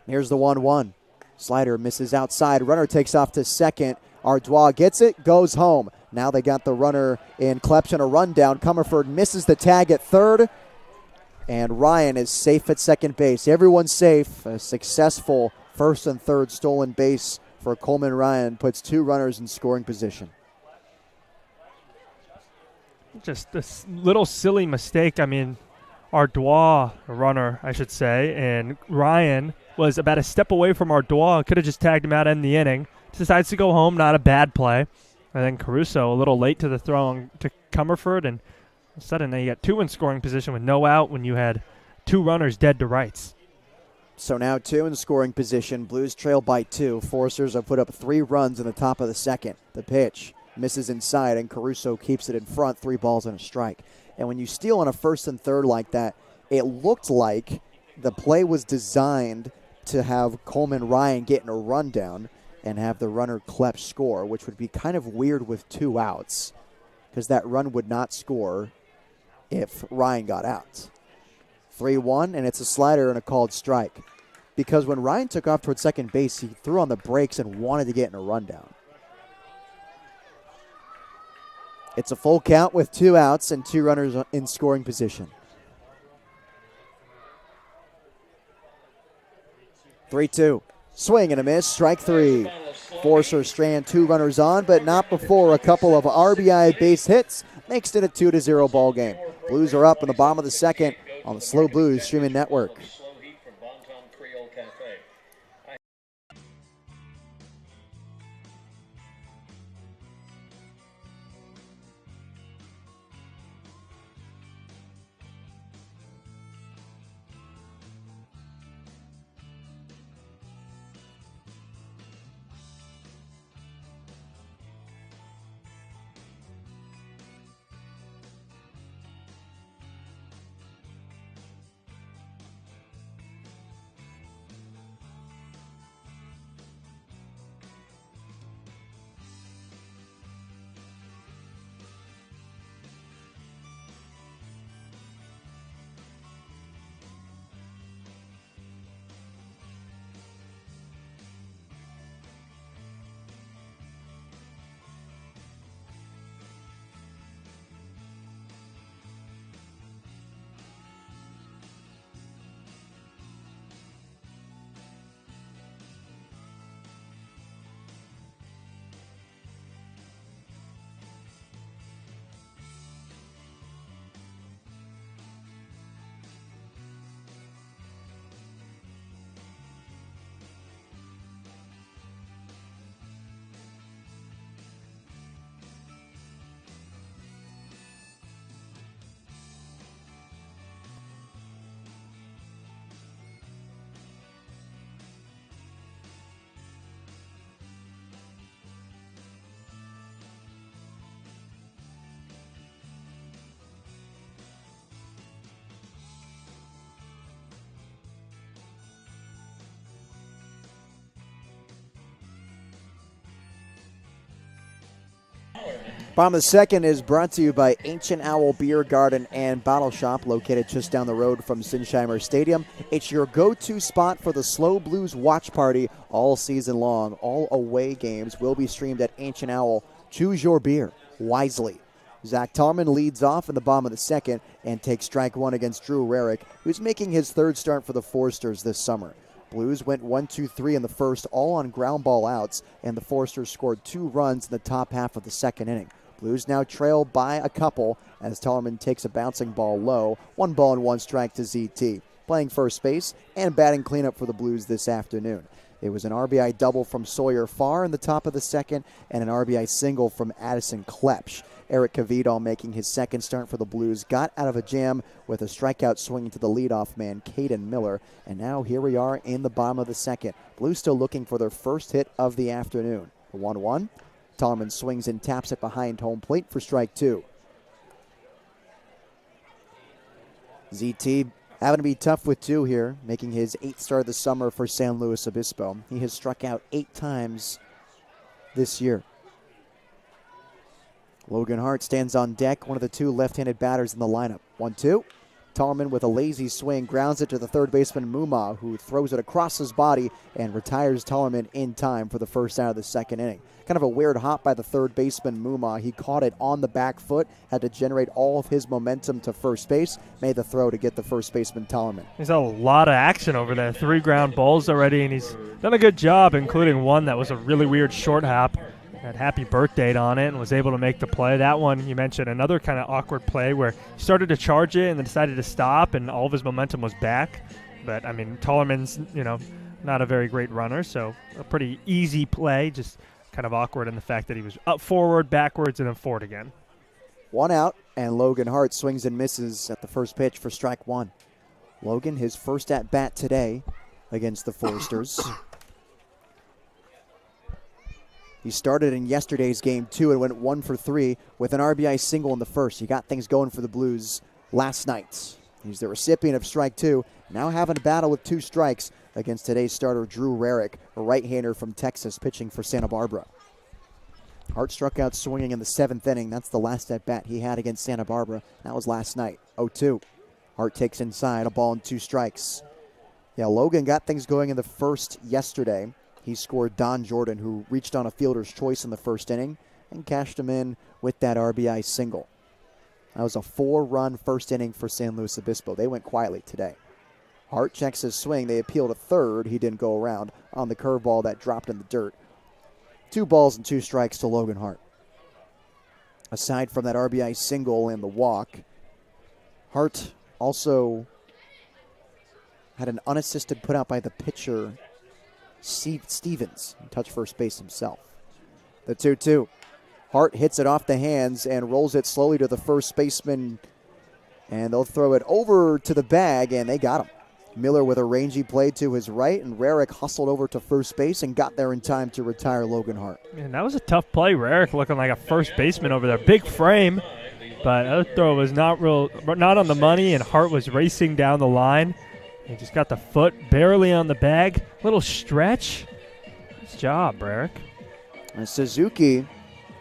Here's the 1-1. Slider misses outside. Runner takes off to second. Ardois gets it, goes home. Now they got the runner in Klepsch on a rundown. Comerford misses the tag at third. And Ryan is safe at second base. Everyone's safe. A successful first and third stolen base for Coleman Ryan puts 2 runners in scoring position. Just this little silly mistake. I mean, Ardois, a runner, I should say, and Ryan was about a step away from Ardois. Could have just tagged him out in the inning. Decides to go home. Not a bad play. And then Caruso a little late to the throw to Comerford, and all of a sudden you got 2 in scoring position with no out when you had 2 runners dead to rights. So now 2 in scoring position. Blues trail by 2. Forsters have put up 3 runs in the top of the second. The pitch misses inside, and Caruso keeps it in front. 3 balls and a strike. And when you steal on a first and third like that, it looked like the play was designed to have Coleman Ryan get in a rundown and have the runner Klepsch score, which would be kind of weird with 2 outs because that run would not score if Ryan got out. 3-1, and it's a slider and a called strike. Because when Ryan took off towards second base, he threw on the brakes and wanted to get in a rundown. It's a full count with 2 outs and 2 runners in scoring position. 3-2. Swing and a miss, strike 3. Forster strand 2 runners on, but not before a couple of RBI base hits makes it a 2-0 ball game. Blues are up in the bottom of the second on the SLO Blues streaming network. Bottom of the second is brought to you by Ancient Owl Beer Garden and Bottle Shop, located just down the road from Sinsheimer Stadium. It's your go-to spot for the SLO Blues watch party all season long. All away games will be streamed at Ancient Owl. Choose your beer wisely. Zach Tarman leads off in the bottom of the second and takes strike one against Drew Rarick, who's making his third start for the Foresters this summer. Blues went 1-2-3 in the first, all on ground ball outs, and the Foresters scored 2 runs in the top half of the second inning. Blues now trail by a couple as Tellerman takes a bouncing ball low. 1 ball and 1 strike to ZT, playing first base and batting cleanup for the Blues this afternoon. It was an RBI double from Sawyer Farr in the top of the second and an RBI single from Addison Klepsch. Eric Cavidal, making his second start for the Blues, got out of a jam with a strikeout swinging to the leadoff man, Caden Miller. And now here we are in the bottom of the second. Blues still looking for their first hit of the afternoon. 1-1. Tolman swings and taps it behind home plate for strike 2. ZT having to be tough with 2 here, making his 8th start of the summer for San Luis Obispo. He has struck out 8 times this year. Logan Hart stands on deck, one of the 2 left-handed batters in the lineup. 1-2. Tolman with a lazy swing grounds it to the third baseman Muma, who throws it across his body and retires Tolman in time for the first out of the second inning. Kind of a weird hop by the third baseman Muma. He caught it on the back foot, had to generate all of his momentum to first base, made the throw to get the first baseman Tolman. He's had a lot of action over there. 3 ground balls already, and he's done a good job, including one that was a really weird short hop. Had happy birthday on it and was able to make the play. That one, you mentioned, another kind of awkward play where he started to charge it and then decided to stop, and all of his momentum was back. But, I mean, Tollerman's, not a very great runner, so a pretty easy play, just kind of awkward in the fact that he was up forward, backwards, and then forward again. 1 out, and Logan Hart swings and misses at the first pitch for strike 1. Logan, his first at-bat today against the Foresters. He started in yesterday's game 2 and went 1 for 3 with an RBI single in the first. He got things going for the Blues last night. He's the recipient of strike 2, now having a battle with 2 strikes against today's starter Drew Rarick, a right-hander from Texas pitching for Santa Barbara. Hart struck out swinging in the 7th inning. That's the last at-bat he had against Santa Barbara. That was last night. 0-2. Hart takes inside, a ball and 2 strikes. Yeah, Logan got things going in the first yesterday. He scored Don Jordan, who reached on a fielder's choice in the first inning, and cashed him in with that RBI single. That was a 4-run first inning for San Luis Obispo. They went quietly today. Hart checks his swing. They appeal to third. He didn't go around on the curveball that dropped in the dirt. 2 balls and 2 strikes to Logan Hart. Aside from that RBI single and the walk, Hart also had an unassisted put out by the pitcher, Stevens, touched first base himself. The 2-2. Hart hits it off the hands and rolls it slowly to the first baseman, and they'll throw it over to the bag, and they got him. Miller with a rangy play to his right, and Rarick hustled over to first base and got there in time to retire Logan Hart. Man, that was a tough play. Rarick looking like a first baseman over there. Big frame, but that throw was not on the money, and Hart was racing down the line. He just got the foot barely on the bag. Little stretch. Nice job, Rarick. And Suzuki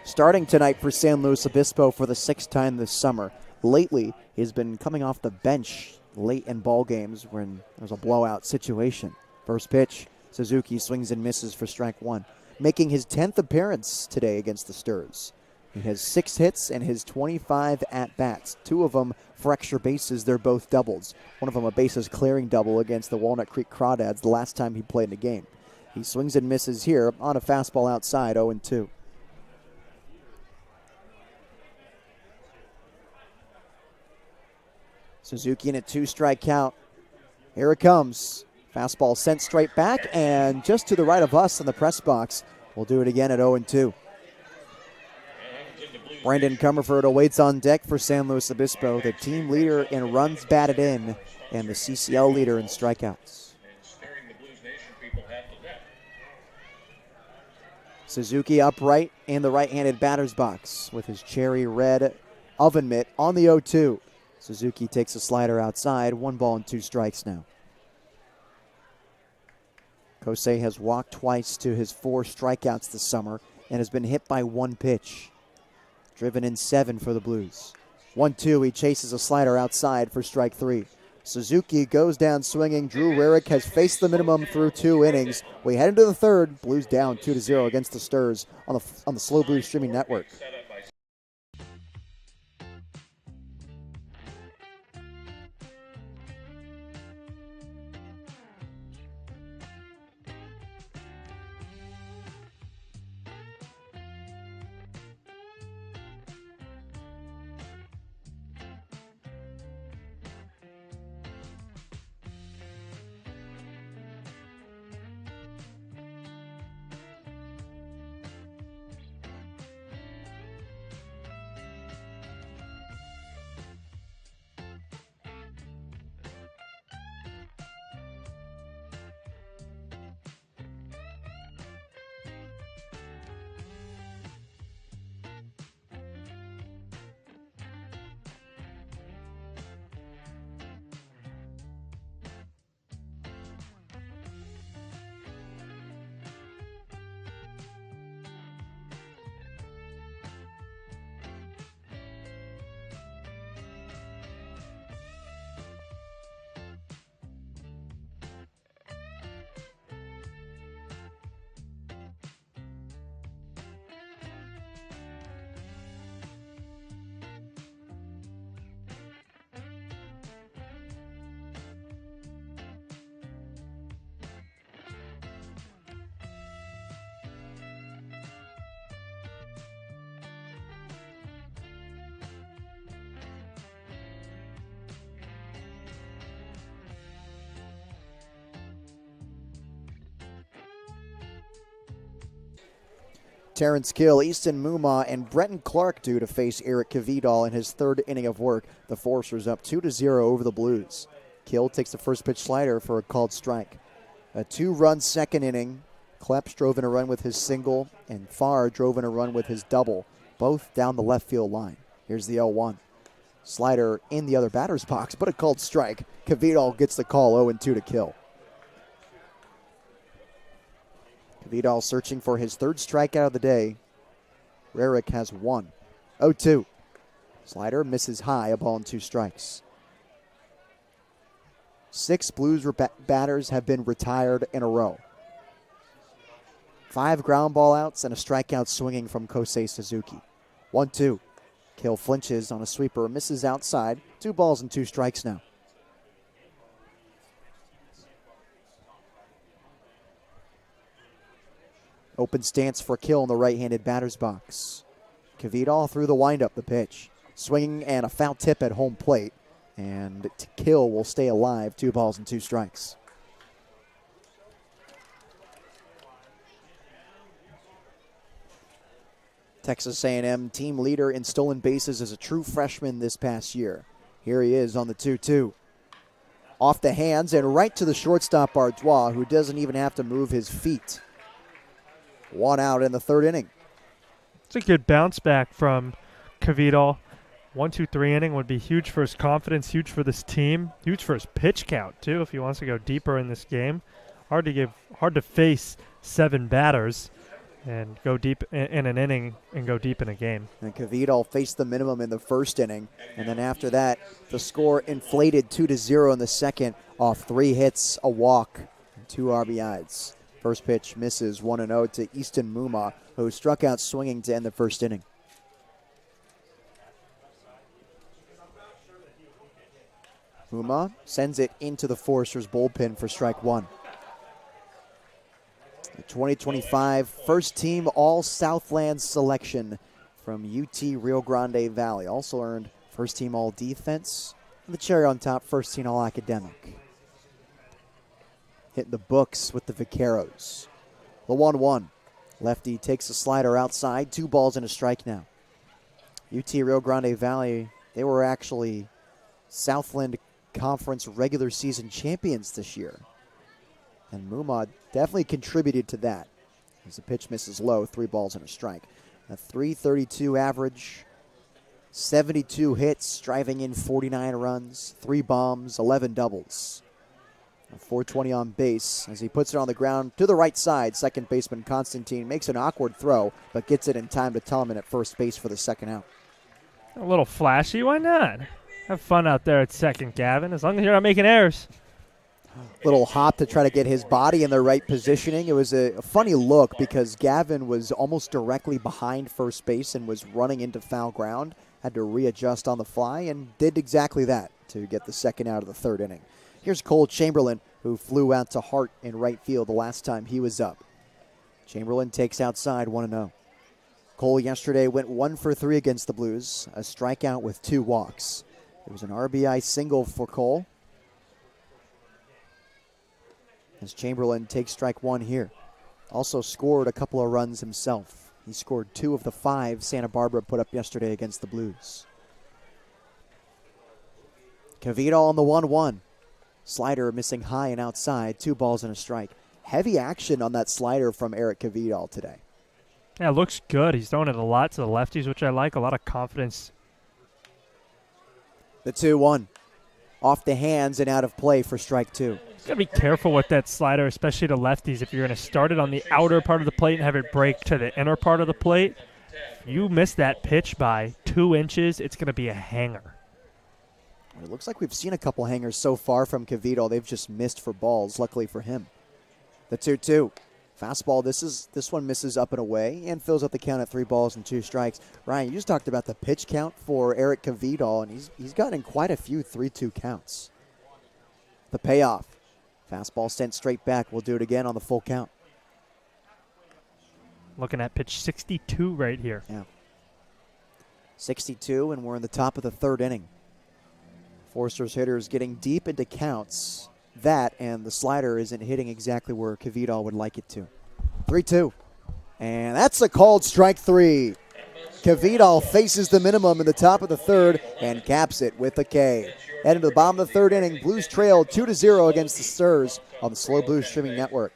starting tonight for San Luis Obispo for the 6th time this summer. Lately, he's been coming off the bench late in ball games when there's a blowout situation. First pitch, Suzuki swings and misses for strike 1, making his 10th appearance today against the Sturs. He has 6 hits and his 25 at-bats, 2 of them for extra bases. They're both doubles. One of them a bases clearing double against the Walnut Creek Crawdads the last time he played in a game. He swings and misses here on a fastball outside, 0-2. Suzuki in a 2-strike count. Here it comes. Fastball sent straight back and just to the right of us in the press box. We'll do it again at 0-2. Brandon Comerford awaits on deck for San Luis Obispo, the team leader in runs batted in and the CCL leader in strikeouts. Suzuki upright in the right-handed batter's box with his cherry red oven mitt on the 0-2. Suzuki takes a slider outside, 1 ball and 2 strikes now. Kosei has walked twice to his 4 strikeouts this summer and has been hit by 1 pitch. Driven in 7 for the Blues. 1-2, he chases a slider outside for strike 3. Suzuki goes down swinging. Drew Rarick has faced the minimum through 2 innings. We head into the third. Blues down 2-0 against the Sturs on the SLO Blues streaming network. Terrence Kill, Easton Muma, and Brenton Clark due to face Eric Kvidal in his 3rd inning of work. The Foresters up 2-0 over the Blues. Kill takes the first pitch slider for a called strike. A 2-run 2nd inning. Kleps drove in a run with his single, and Farr drove in a run with his double, both down the left field line. Here's the 0-1. Slider in the other batter's box, but a called strike. Kvidal gets the call, 0-2 to Kill. Kvidal searching for his 3rd strikeout of the day. Rarick has 1. 0-2. Slider misses high, a ball and 2 strikes. 6 Blues batters have been retired in a row. 5 ground ball outs and a strikeout swinging from Kosei Suzuki. 1-2. Kill flinches on a sweeper, misses outside. 2 balls and 2 strikes now. Open stance for Kill in the right-handed batter's box. Kvidal through the windup, the pitch. Swinging and a foul tip at home plate. And Kill will stay alive, 2 balls and 2 strikes. Texas A&M team leader in stolen bases as a true freshman this past year. Here he is on the 2-2. Off the hands and right to the shortstop Artois, who doesn't even have to move his feet. 1 out in the 3rd inning. It's a good bounce back from Kvidal. 1-2-3 inning would be huge for his confidence, huge for this team, huge for his pitch count too if he wants to go deeper in this game. Hard to face 7 batters and go deep in an inning and go deep in a game. And Kvidal faced the minimum in the 1st inning, and then after that, the score inflated 2-0 in the 2nd off 3 hits, a walk, and 2 RBIs. First pitch misses 1-0 to Easton Muma, who struck out swinging to end the 1st inning. Muma sends it into the Foresters' bullpen for strike 1. The 2025 first team All-Southland selection from UT Rio Grande Valley. Also earned first team All-Defense. And the cherry on top, first team All-Academic. Hitting the books with the Vaqueros. The 1-1. Lefty takes a slider outside. 2 balls and a strike now. UT Rio Grande Valley, they were actually Southland Conference regular season champions this year. And Muma definitely contributed to that. As the pitch misses low, 3 balls and a strike. A .332 average, 72 hits, driving in 49 runs, 3 bombs, 11 doubles. 420 on base as he puts it on the ground to the right side. Second baseman Constantine makes an awkward throw, but gets it in time to Tillman at first base for the second out. A little flashy, why not? Have fun out there at second, Gavin, as long as you're not making errors. Little hop to try to get his body in the right positioning. It was a funny look because Gavin was almost directly behind first base and was running into foul ground. Had to readjust on the fly and did exactly that to get the second out of the third inning. Here's Cole Chamberlain, who flew out to Hart in right field the last time he was up. Chamberlain takes outside 1-0. Cole yesterday went 1 for 3 against the Blues, a strikeout with 2 walks. It was an RBI single for Cole, as Chamberlain takes strike 1 here. Also scored a couple of runs himself. He scored 2 of the 5 Santa Barbara put up yesterday against the Blues. Cavito on the 1-1. Slider missing high and outside, 2 balls and a strike. Heavy action on that slider from Eric Cavito today. Yeah, it looks good. He's throwing it a lot to the lefties, which I like. A lot of confidence. The 2-1. Off the hands and out of play for strike 2. Got to be careful with that slider, especially to lefties. If you're going to start it on the outer part of the plate and have it break to the inner part of the plate, if you miss that pitch by 2 inches, it's going to be a hanger. It looks like we've seen a couple hangers so far from Cavito. They've just missed for balls, luckily for him. The 2-2. Fastball, this one misses up and away and fills up the count at 3 balls and 2 strikes. Ryan, you just talked about the pitch count for Eric Cavito, and he's gotten quite a few 3-2 counts. The payoff. Fastball sent straight back. We'll do it again on the full count. Looking at pitch 62 right here. Yeah. 62, and we're in the top of the third inning. Forster's hitters getting deep into counts. That and the slider isn't hitting exactly where Cavito would like it to. 3-2. And that's a called strike 3. Cavito faces the minimum in the top of the third and caps it with a K. Heading to the bottom of the third inning, Blues trailed 2-0 against the Stars on the SLO Blues streaming network.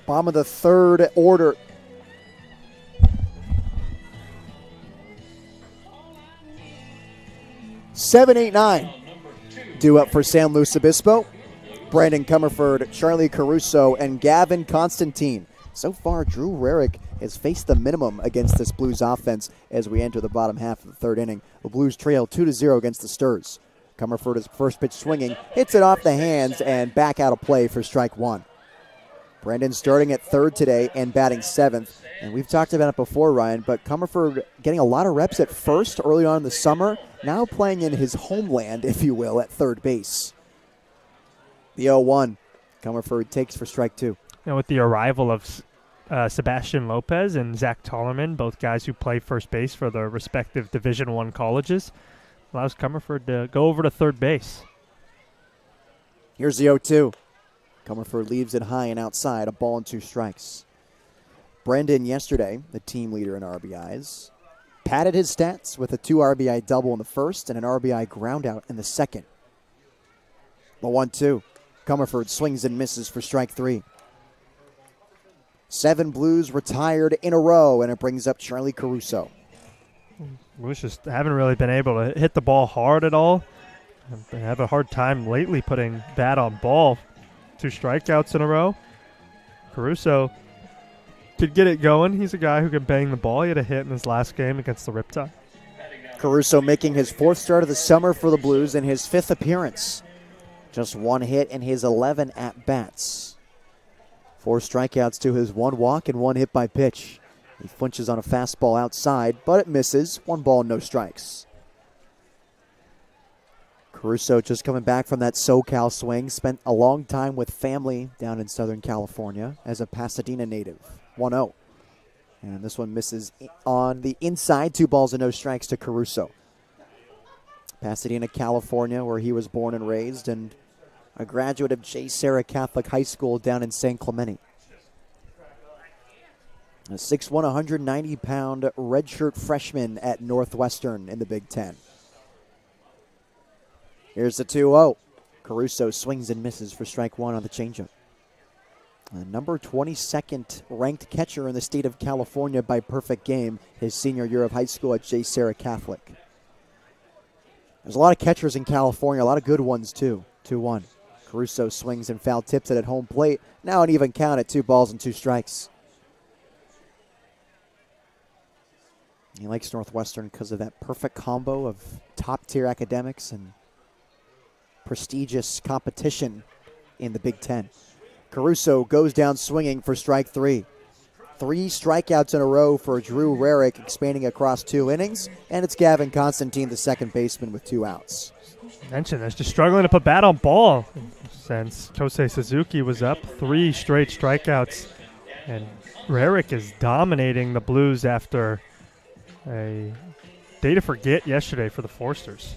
Bottom of the third order. Seven, 8, 9. Due up for San Luis Obispo. Brandon Comerford, Charlie Caruso, and Gavin Constantine. So far, Drew Rarick has faced the minimum against this Blues offense as we enter the bottom half of the third inning. The Blues trail 2-0 against the Stars. Comerford is first pitch swinging, hits it off the hands and back out of play for strike 1. Brandon starting at third today and batting seventh. And we've talked about it before, Ryan, but Comerford getting a lot of reps at first early on in the summer, now playing in his homeland, if you will, at third base. The 0-1. Comerford takes for strike two. With the arrival of Sebastian Lopez and Zach Tollerman, both guys who play first base for their respective Division I colleges, allows Comerford to go over to third base. Here's the 0-2. Comerford leaves it high and outside, a ball and two strikes. Brendan yesterday, the team leader in RBIs, padded his stats with a 2 RBI double in the first and an RBI groundout in the second. The 1-2. Comerford swings and misses for strike three. 7 Blues retired in a row, and it brings up Charlie Caruso. Blues just haven't really been able to hit the ball hard at all. They have a hard time lately putting bat on ball. 2 strikeouts in a row. Caruso could get it going. He's a guy who can bang the ball. He had a hit in his last game against the Riptide. Caruso making his 4th start of the summer for the Blues and his 5th appearance. Just 1 hit in his 11 at-bats. 4 strikeouts to his 1 walk and 1 hit by pitch. He flinches on a fastball outside, but it misses. 1 ball, no strikes. Caruso just coming back from that SoCal swing. Spent a long time with family down in Southern California as a Pasadena native. 1-0. And this one misses on the inside. 2 balls and no strikes to Caruso. Pasadena, California, where he was born and raised, and a graduate of J. Sarah Catholic High School down in San Clemente. A 6'1", 190-pound redshirt freshman at Northwestern in the Big Ten. Here's the 2-0. Caruso swings and misses for strike one on the changeup. Number 22nd ranked catcher in the state of California by perfect game his senior year of high school at J. Sarah Catholic. There's a lot of catchers in California, a lot of good ones too. 2-1. Caruso swings and foul tips it at home plate. Now an even count at 2 balls and 2 strikes. He likes Northwestern because of that perfect combo of top-tier academics and prestigious competition in the Big Ten. Caruso goes down swinging for strike 3. 3 strikeouts in a row for Drew Rarick, expanding across 2 innings, and it's Gavin Constantine, the second baseman, with 2 outs. Mentioned this, just struggling to put bat on ball since Kosei Suzuki was up. 3 straight strikeouts, and Rarick is dominating the Blues after a day to forget yesterday for the Forsters.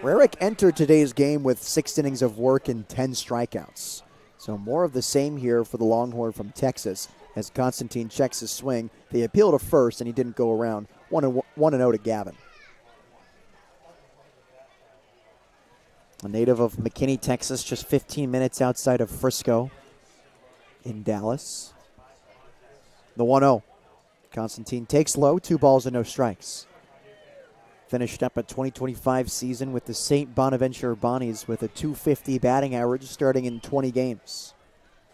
Rarick entered today's game with 6 innings of work and 10 strikeouts. So more of the same here for the Longhorn from Texas. As Constantine checks his swing, they appeal to first, and he didn't go around. 1-0 to Gavin. A native of McKinney, Texas, just 15 minutes outside of Frisco in Dallas. The 1-0. Constantine takes low, 2 balls and no strikes. Finished up a 2025 season with the St. Bonaventure Bonnies with a .250 batting average starting in 20 games.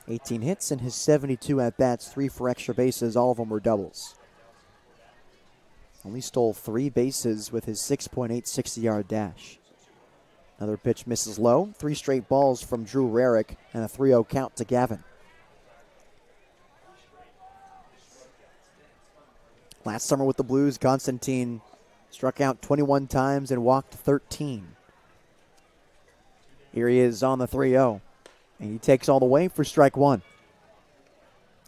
18 hits in his 72 at-bats, 3 for extra bases, all of them were doubles. Only stole 3 bases with his 6.860-yard dash. Another pitch misses low, 3 straight balls from Drew Rarick, and a 3-0 count to Gavin. Last summer with the Blues, Constantine struck out 21 times and walked 13. Here he is on the 3-0, and he takes all the way for strike 1.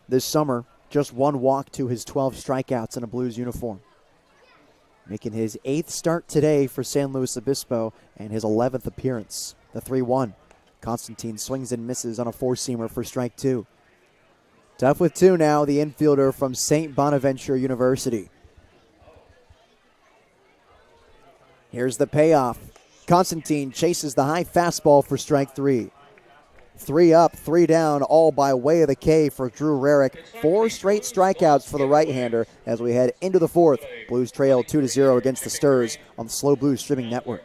This summer, just 1 walk to his 12 strikeouts in a Blues uniform. Making his 8th start today for San Luis Obispo and his 11th appearance. The 3-1. Constantine swings and misses on a 4-seamer for strike 2. Tough with 2 now, the infielder from St. Bonaventure University. Here's the payoff. Constantine chases the high fastball for strike 3. 3 up, 3 down, all by way of the K for Drew Rarick. 4 straight strikeouts for the right-hander as we head into the 4th. Blues trail 2-0 against the Sturs on the Slow Blues streaming network.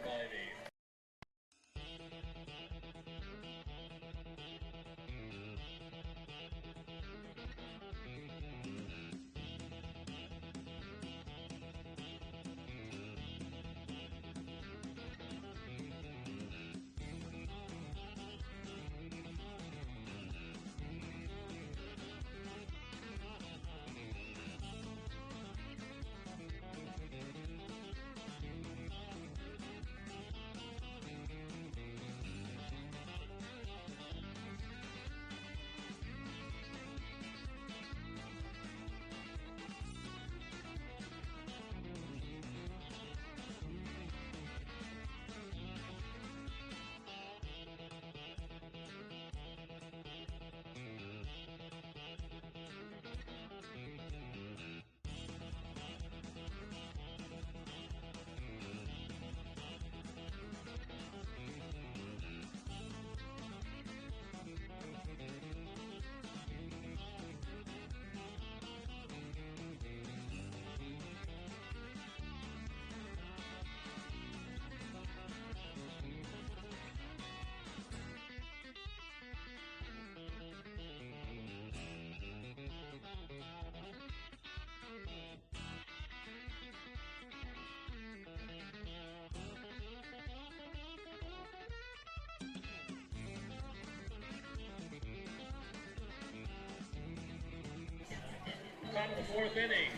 Fourth inning.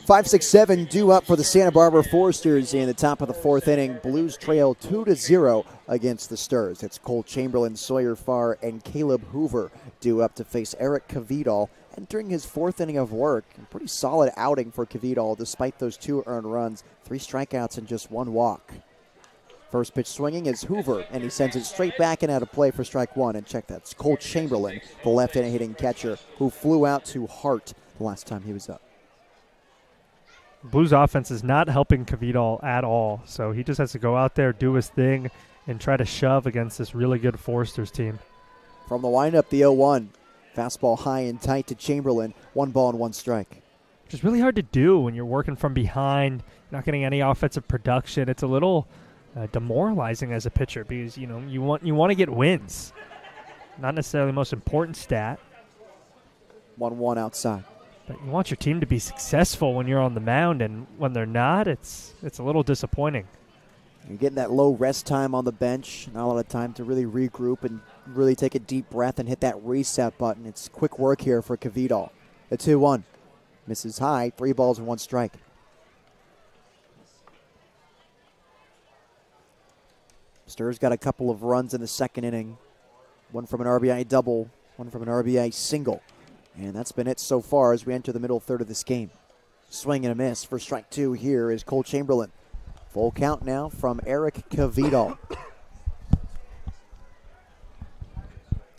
5-6-7 due up for the Santa Barbara Foresters in the top of the fourth inning. Blues trail 2-0 against the Stars. It's Cole Chamberlain, Sawyer Farr, and Caleb Hoover due up to face Eric Kvidal entering his fourth inning of work. A pretty solid outing for Kvidal despite those 2 earned runs, 3 strikeouts and just 1 walk. First pitch swinging is Hoover, and he sends it straight back and out of play for strike 1. And check that, it's Cole Chamberlain, the left-handed hitting catcher, who flew out to Hart the last time he was up. Blues offense is not helping Kvidal at all, so he just has to go out there, do his thing, and try to shove against this really good Foresters team. From the windup, the 0-1. Fastball high and tight to Chamberlain. 1 ball and 1 strike. Which is really hard to do when you're working from behind, not getting any offensive production. It's a little demoralizing as a pitcher because you want to get wins, not necessarily the most important stat. 1-1 outside. But you want your team to be successful when you're on the mound, and when they're not, it's a little disappointing. You're getting that low rest time on the bench, not a lot of time to really regroup and really take a deep breath and hit that reset button. It's quick work here for Kvidal. The 2-1. Misses high, 3 balls and 1 strike. Stars got a couple of runs in the second inning. One from an RBI double, one from an RBI single. And that's been it so far as we enter the middle third of this game. Swing and a miss for strike 2 here is Cole Chamberlain. Full count now from Eric Kvidal.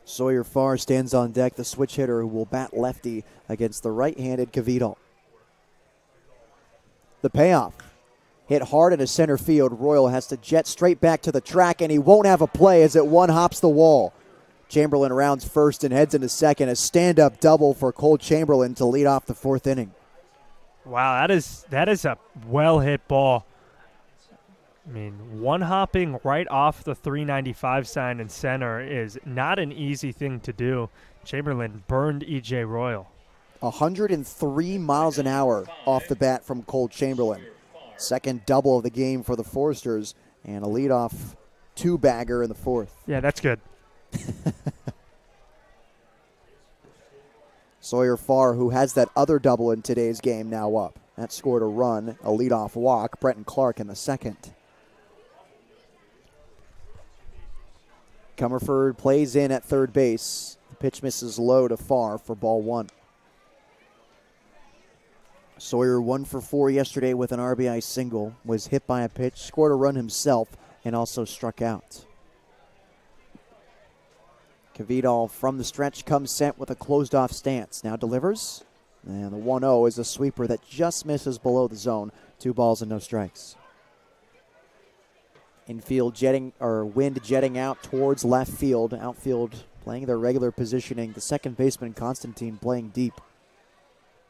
Sawyer Farr stands on deck, the switch hitter who will bat lefty against the right-handed Kvidal. The payoff. Hit hard into center field. Royal has to jet straight back to the track, and he won't have a play as it one-hops the wall. Chamberlain rounds first and heads into second. A stand-up double for Cole Chamberlain to lead off the fourth inning. Wow, that is a well-hit ball. I mean, one-hopping right off the 395 sign in center is not an easy thing to do. Chamberlain burned E.J. Royal. 103 miles an hour off the bat from Cole Chamberlain. Second double of the game for the Foresters, and a leadoff 2-bagger in the fourth. Yeah, that's good. Sawyer Farr, who has that other double in today's game, now up. That scored a run, a leadoff walk. Brenton Clark in the second. Comerford plays in at third base. The pitch misses low to Farr for ball 1. Sawyer 1 for 4 yesterday with an RBI single, was hit by a pitch, scored a run himself, and also struck out. Kvidal from the stretch comes set with a closed-off stance. Now delivers, and the 1-0 is a sweeper that just misses below the zone. 2 balls and no strikes. Infield jetting, or wind jetting out towards left field. Outfield playing their regular positioning. The second baseman, Constantine, playing deep.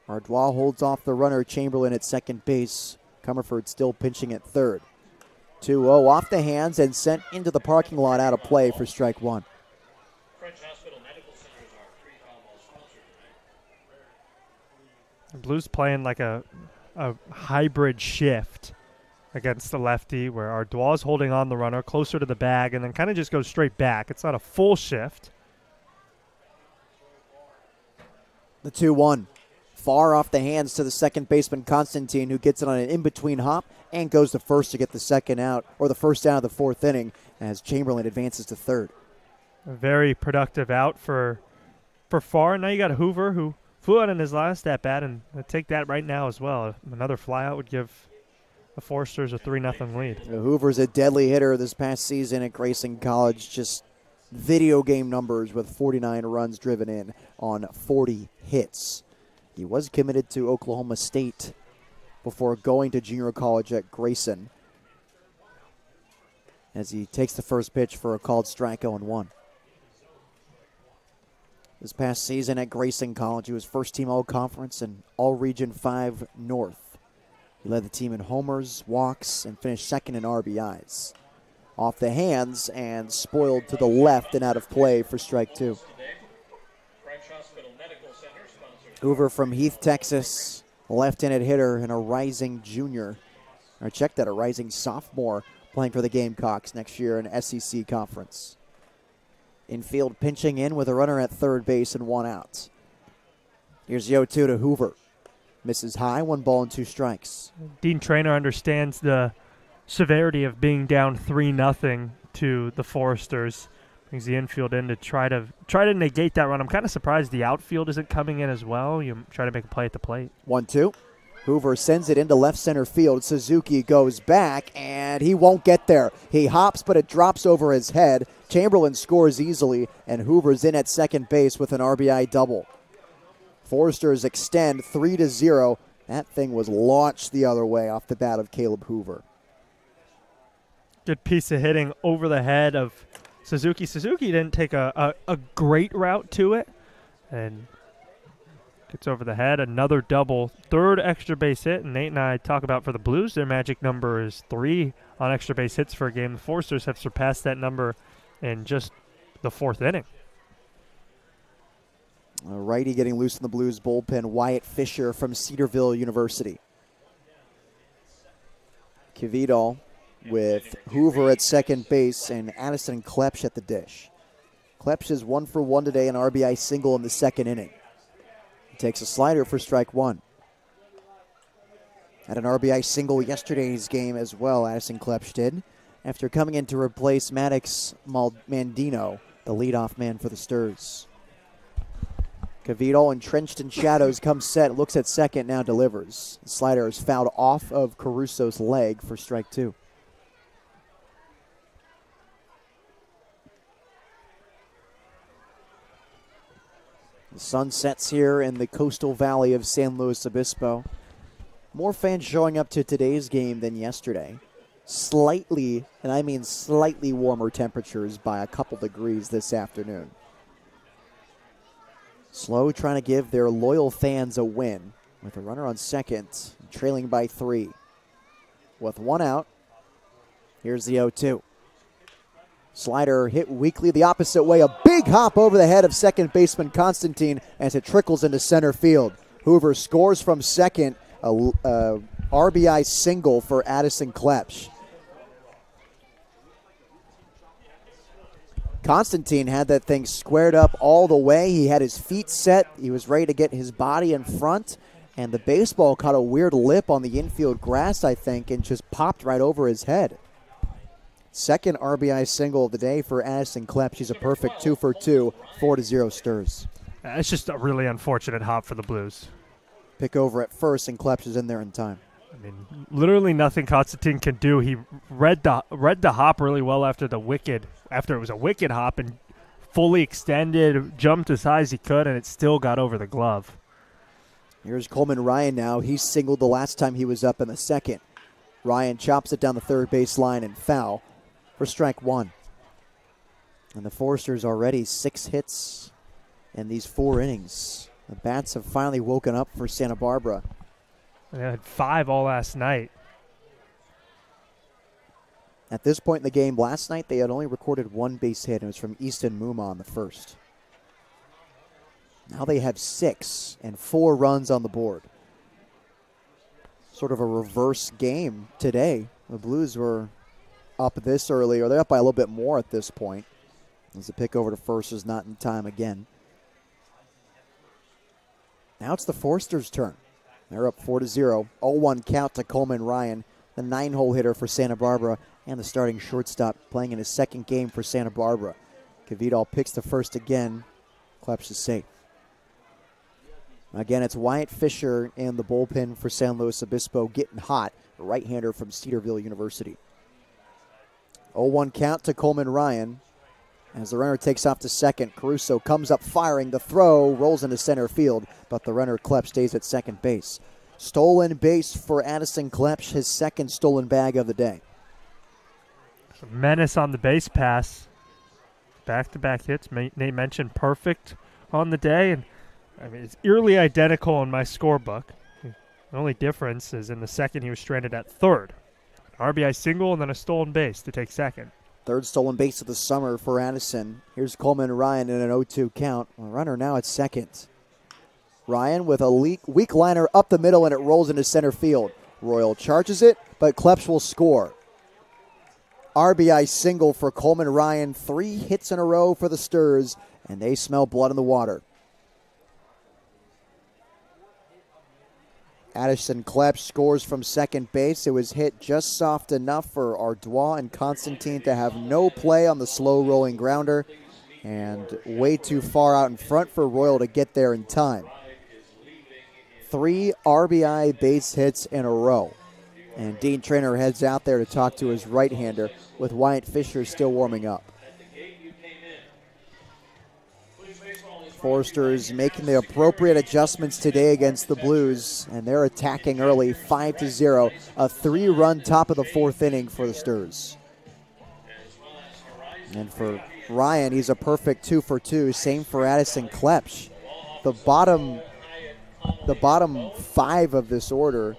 Ardois holds off the runner, Chamberlain at second base. Comerford still pinching at third. 2-0 off the hands and sent into the parking lot out of play for strike 1. Blues playing like a hybrid shift against the lefty where Ardois is holding on the runner closer to the bag and then kind of just goes straight back. It's not a full shift. The 2-1. Far off the hands to the second baseman, Constantine, who gets it on an in-between hop and goes to first to get the second out, or the first out of the fourth inning as Chamberlain advances to third. A very productive out for Farr. Now you got Hoover, who flew out in his last at-bat, and take that right now as well. Another flyout would give the Foresters a 3-0 lead. Hoover's a deadly hitter this past season at Grayson College. Just video game numbers with 49 runs driven in on 40 hits. He was committed to Oklahoma State before going to junior college at Grayson, as he takes the first pitch for a called strike 0-1. This past season at Grayson College, he was first-team All-Conference and All-Region 5 North. He led the team in homers, walks, and finished second in RBIs. Off the hands and spoiled to the left and out of play for strike 2. Hoover from Heath, Texas, a left-handed hitter and a rising junior. Or check that, a rising sophomore playing for the Gamecocks next year in SEC Conference. Infield pinching in with a runner at third base and 1 out. Here's the 0-2 to Hoover. Misses high, 1 ball and 2 strikes. Dean Traynor understands the severity of being down 3-0 to the Foresters. Brings the infield in to try to negate that run. I'm kind of surprised the outfield isn't coming in as well. You try to make a play at the plate. 1-2. Hoover sends it into left center field. Suzuki goes back, and he won't get there. He hops, but it drops over his head. Chamberlain scores easily, and Hoover's in at second base with an RBI double. Foresters extend 3-0. That thing was launched the other way off the bat of Caleb Hoover. Good piece of hitting over the head of Suzuki. Suzuki didn't take a great route to it, and gets over the head. Another double, 3rd extra base hit. And Nate and I talk about for the Blues, their magic number is 3 on extra base hits for a game. The Foresters have surpassed that number in just the 4th inning. A righty getting loose in the Blues bullpen, Wyatt Fisher from Cedarville University. Kvidal with Hoover at second base and Addison Klepsch at the dish. Klepsch is 1 for 1 today, an RBI single in the 2nd inning. He takes a slider for strike 1. Had an RBI single yesterday's game as well, Addison Klepsch did, after coming in to replace Maddox Mandino, the leadoff man for the Sturs. Kvidal, entrenched in shadows, comes set, looks at second, now delivers. The slider is fouled off of Caruso's leg for strike 2. The sun sets here in the coastal valley of San Luis Obispo. More fans showing up to today's game than yesterday. Slightly, and I mean slightly warmer temperatures by a couple degrees this afternoon. SLO trying to give their loyal fans a win with a runner on second, trailing by 3. With 1 out, here's the 0-2. Slider hit weakly the opposite way. A big hop over the head of second baseman Constantine as it trickles into center field. Hoover scores from second, a RBI single for Addison Klepsch. Constantine had that thing squared up all the way. He had his feet set. He was ready to get his body in front. And the baseball caught a weird lip on the infield grass, I think, and just popped right over his head. Second RBI single of the day for Addison Klepsch. He's a perfect 2 for 2, 4-0 Sturs. It's just a really unfortunate hop for the Blues. Pick over at first, and Klepsch is in there in time. I mean, literally nothing Constantine can do. He read the hop really well after it was a wicked hop, and fully extended, jumped as high as he could, and it still got over the glove. Here's Coleman Ryan now. He singled the last time he was up in the second. Ryan chops it down the third base line and foul for strike 1. And the Foresters already 6 hits in these 4 innings. The bats have finally woken up for Santa Barbara. They had 5 all last night. At this point in the game, last night they had only recorded 1 base hit, and it was from Easton Muma on the first. Now they have 6 and 4 runs on the board. Sort of a reverse game today. The Blues were up this early, or they're up by a little bit more at this point, as the pick over to first is not in time again. Now it's the Foresters' turn. They're up 4-0. 0-1 count to Coleman Ryan, the 9-hole hitter for Santa Barbara, and the starting shortstop playing in his second game for Santa Barbara. Kvidal picks the first again. Klepsch is safe. Again, it's Wyatt Fisher in the bullpen for San Luis Obispo getting hot, a right-hander from Cedarville University. 0-1 count to Coleman Ryan. As the runner takes off to second, Caruso comes up firing. The throw rolls into center field, but the runner Klepsch stays at second base. Stolen base for Addison Klepsch, his second stolen bag of the day. Menace on the base pass. Back-to-back hits. Nate mentioned perfect on the day, and I mean it's eerily identical in my scorebook. The only difference is in the second he was stranded at third. RBI single and then a stolen base to take second. Third stolen base of the summer for Addison. Here's Coleman Ryan in an 0-2 count. A runner now at second. Ryan with a weak liner up the middle, and it rolls into center field. Royal charges it, but Klepsch will score. RBI single for Coleman Ryan. 3 hits in a row for the Sturs, and they smell blood in the water. Addison Klepsch scores from second base. It was hit just soft enough for Ardois and Constantine to have no play on the slow rolling grounder, and way too far out in front for Royal to get there in time. 3 RBI base hits in a row. And Dean Traynor heads out there to talk to his right-hander with Wyatt Fisher still warming up. Foresters making the appropriate adjustments today against the Blues, and they're attacking early, 5-0, a 3-run top of the 4th inning for the Sturs. And for Ryan, he's a perfect 2 for 2. Same for Addison Klepsch. The bottom 5 of this order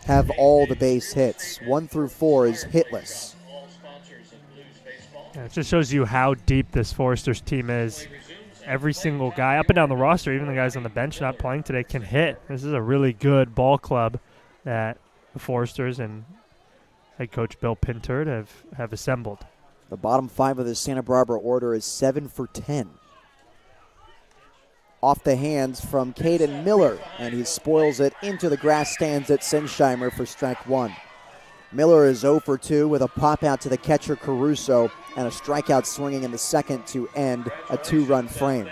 have all the base hits. 1 through 4 is hitless. Yeah, it just shows you how deep this Foresters team is. Every single guy up and down the roster, even the guys on the bench not playing today, can hit. This is a really good ball club that the Foresters and head coach Bill Pintard have assembled. The bottom 5 of the Santa Barbara order is 7 for 10. Off the hands from Caden Miller, and he spoils it into the grass stands at Sinsheimer for strike 1. Miller is 0 for 2 with a pop out to the catcher Caruso and a strikeout swinging in the second to end a 2-run frame.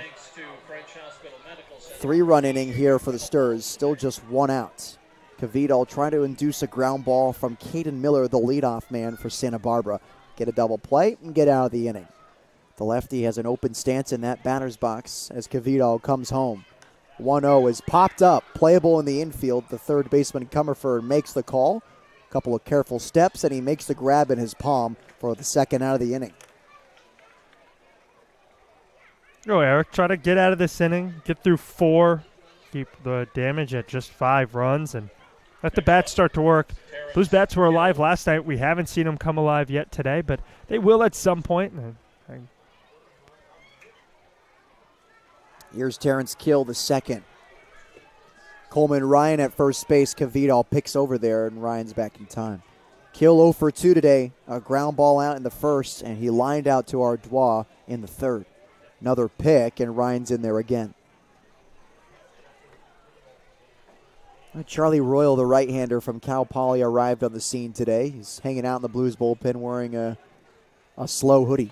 3-run inning here for the Sturs, still just 1 out. Kvidal trying to induce a ground ball from Caden Miller, the leadoff man for Santa Barbara. Get a double play and get out of the inning. The lefty has an open stance in that batter's box as Kvidal comes home. 1-0 is popped up, playable in the infield. The third baseman Comerford makes the call. Couple of careful steps, and he makes the grab in his palm for the second out of the inning. Go, Eric. Try to get out of this inning, get through 4, keep the damage at just 5 runs, and let the bats start to work. Blues bats were alive last night. We haven't seen them come alive yet today, but they will at some point. Here's Terrence Kill, the second. Coleman Ryan at first base. Kvidal picks over there, and Ryan's back in time. Kill 0 for 2 today. A ground ball out in the first, and he lined out to Ardois in the third. Another pick, and Ryan's in there again. Charlie Royal, the right-hander from Cal Poly, arrived on the scene today. He's hanging out in the Blues bullpen wearing a slow hoodie.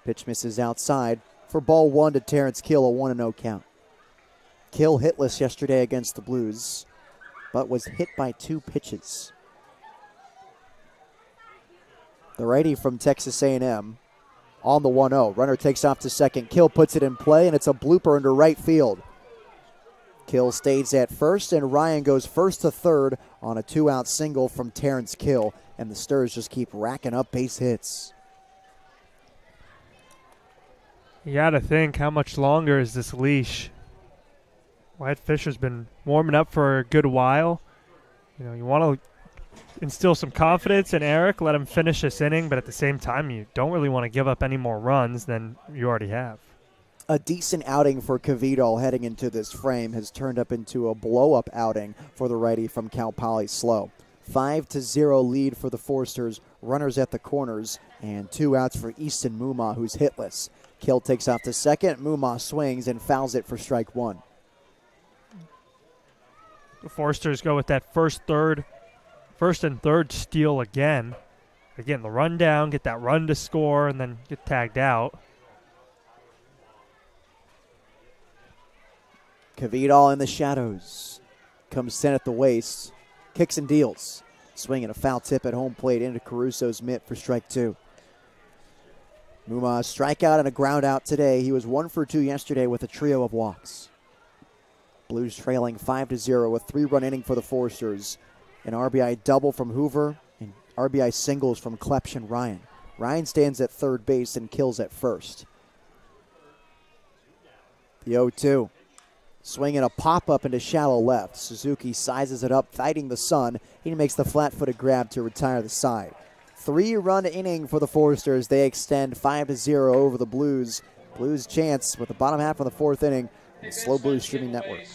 Pitch misses outside for ball 1 to Terrence Kill, a 1-0 count. Kill hitless yesterday against the Blues, but was hit by 2 pitches. The righty from Texas A&M on the 1-0. Runner takes off to second. Kill puts it in play, and it's a blooper into right field. Kill stays at first, and Ryan goes first to third on a 2-out single from Terrence Kill, and the Sturs just keep racking up base hits. You got to think, how much longer is this leash? Wyatt Fisher's been warming up for a good while. You know, you want to instill some confidence in Eric, let him finish this inning, but at the same time, you don't really want to give up any more runs than you already have. A decent outing for Kvidal heading into this frame has turned up into a blow-up outing for the righty from Cal Poly SLO. 5-0 lead for the Foresters, runners at the corners, and 2 outs for Easton Mumma, who's hitless. Kill takes off to second. Mumma swings and fouls it for strike 1. The Foresters go with that first and third steal again. Again, the run down, get that run to score, and then get tagged out. Kvidal in the shadows. Comes sent at the waist. Kicks and deals. Swinging a foul tip at home plate into Caruso's mitt for strike 2. Mumma, strikeout and a ground out today. He was 1 for 2 yesterday with a trio of walks. Blues trailing 5-0, a 3-run inning for the Foresters. An RBI double from Hoover and RBI singles from Klepsch and Ryan. Ryan stands at third base and Kills at first. The 0-2. Swinging a pop-up into shallow left. Suzuki sizes it up, fighting the sun. He makes the flat-footed grab to retire the side. 3-run inning for the Foresters. They extend 5-0 over the Blues. Blues chance with the bottom half of the 4th inning. Slow Blues Streaming Network.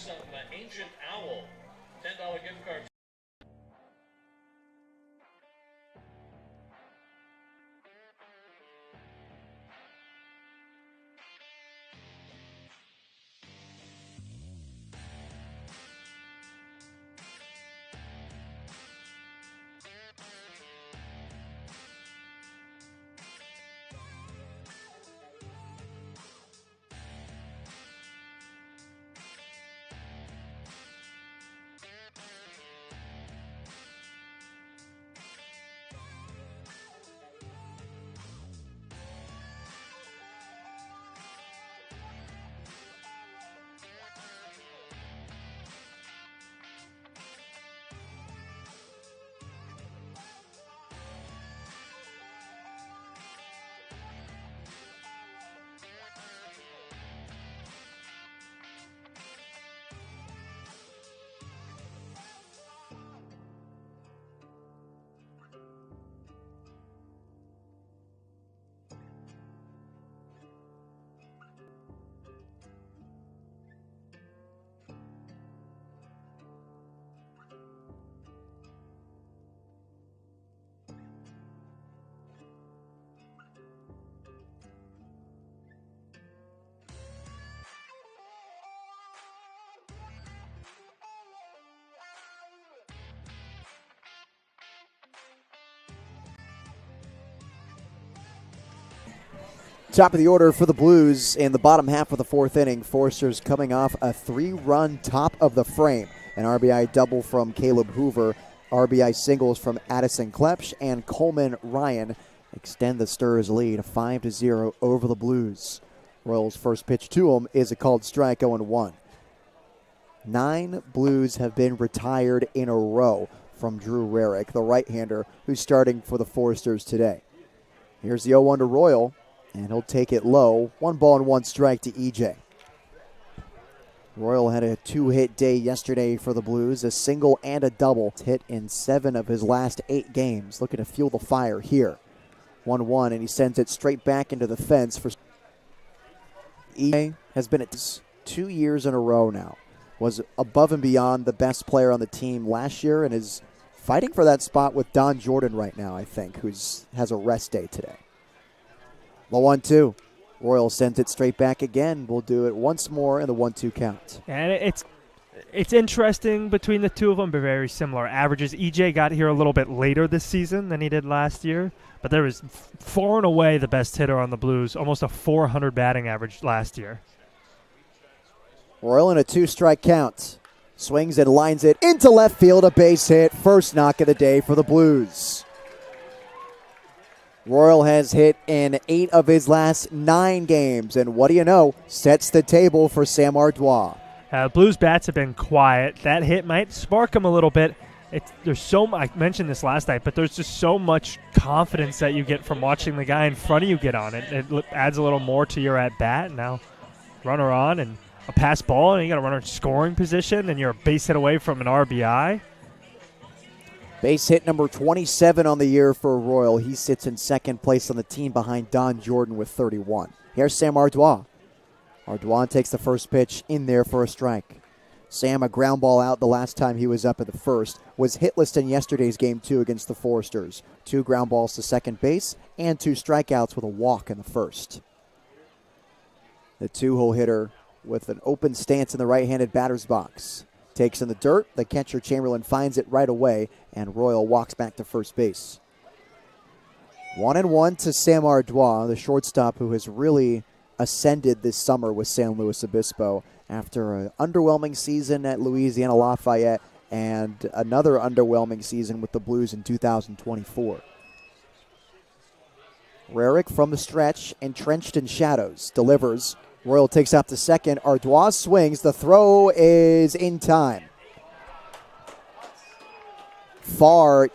Top of the order for the Blues in the bottom half of the fourth inning. Foresters coming off a 3-run top of the frame. An RBI double from Caleb Hoover. RBI singles from Addison Klepsch and Coleman Ryan extend the Stars lead 5-0 over the Blues. Royals' first pitch to him is a called strike, 0-1. 9 Blues have been retired in a row from Drew Rarick, the right-hander who's starting for the Foresters today. Here's the 0-1 to Royal, and he'll take it low. 1 ball and 1 strike to EJ. Royal had a 2-hit day yesterday for the Blues, a single and a double. Hit in 7 of his last 8 games. Looking to fuel the fire here. 1-1, and he sends it straight back into the fence. For EJ has been at 2 years in a row now. Was above and beyond the best player on the team last year and is fighting for that spot with Don Jordan right now, I think, who has a rest day today. The 1-2. Royal sends it straight back again. We'll do it once more in the 1-2 count. And it's interesting between the two of them, but very similar averages. EJ got here a little bit later this season than he did last year, but there was far and away the best hitter on the Blues, almost a 400 batting average last year. Royal in a 2-strike count. Swings and lines it into left field, a base hit. First knock of the day for the Blues. Royal has hit in 8 of his last 9 games, and what do you know, sets the table for Sam Ardois. Blues bats have been quiet. That hit might spark him a little bit. I mentioned this last night, but there's just so much confidence that you get from watching the guy in front of you get on it. It adds a little more to your at-bat. Now, runner on and a pass ball, and you got a runner in scoring position, and you're a base hit away from an RBI. Base hit number 27 on the year for Royal. He sits in second place on the team behind Don Jordan with 31. Here's Sam Ardois. Ardois takes the first pitch in there for a strike. Sam, a ground ball out the last time he was up at the first, was hitless in yesterday's game 2 against the Foresters. 2 ground balls to second base and 2 strikeouts with a walk in the first. The 2-hole hitter with an open stance in the right-handed batter's box. Takes in the dirt. The catcher, Chamberlain, finds it right away, and Royal walks back to first base. 1-1 to Sam Ardois, the shortstop who has really ascended this summer with San Luis Obispo after an underwhelming season at Louisiana Lafayette and another underwhelming season with the Blues in 2024. Rarick from the stretch, entrenched in shadows, delivers. Royal takes out to second. Ardois swings. The throw is in time. Farr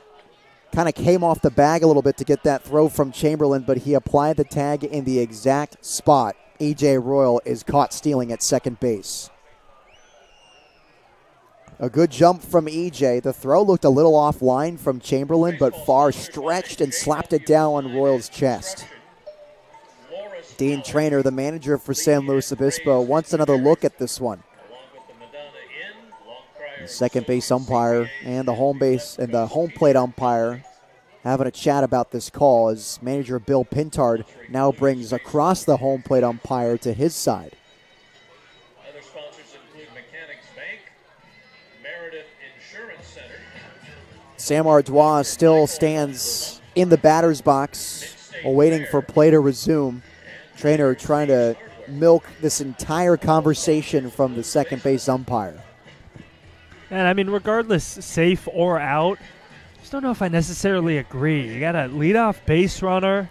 kind of came off the bag a little bit to get that throw from Chamberlain, but he applied the tag in the exact spot. E.J. Royal is caught stealing at second base. A good jump from E.J. The throw looked a little offline from Chamberlain, but Farr stretched and slapped it down on Royal's chest. Dean Traynor, the manager for San Luis Obispo, wants another look at this one. The second base umpire and the home plate umpire having a chat about this call as manager Bill Pintard now brings across the home plate umpire to his side. Other sponsors include Mechanics Bank, Meredith Insurance Center. Sam Ardois still stands in the batter's box, awaiting for play to resume. Trainer trying to milk this entire conversation from the second base umpire. And I mean, regardless, safe or out, I just don't know if I necessarily agree. You got a leadoff base runner.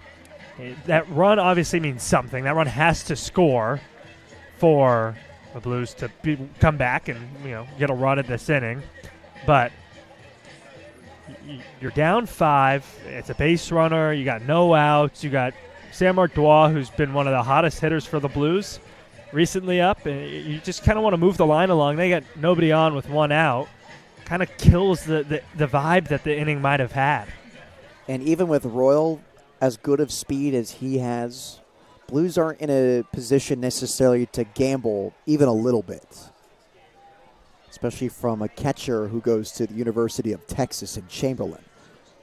That run obviously means something. That run has to score for the Blues to come back and get a run at this inning. But you're down 5. It's a base runner. You got no outs. You got Sam Ardois, who's been one of the hottest hitters for the Blues recently up. And you just kind of want to move the line along. They got nobody on with 1 out. Kind of kills the vibe that the inning might have had. And even with Royal as good of speed as he has, Blues aren't in a position necessarily to gamble even a little bit. Especially from a catcher who goes to the University of Texas in Chamberlain.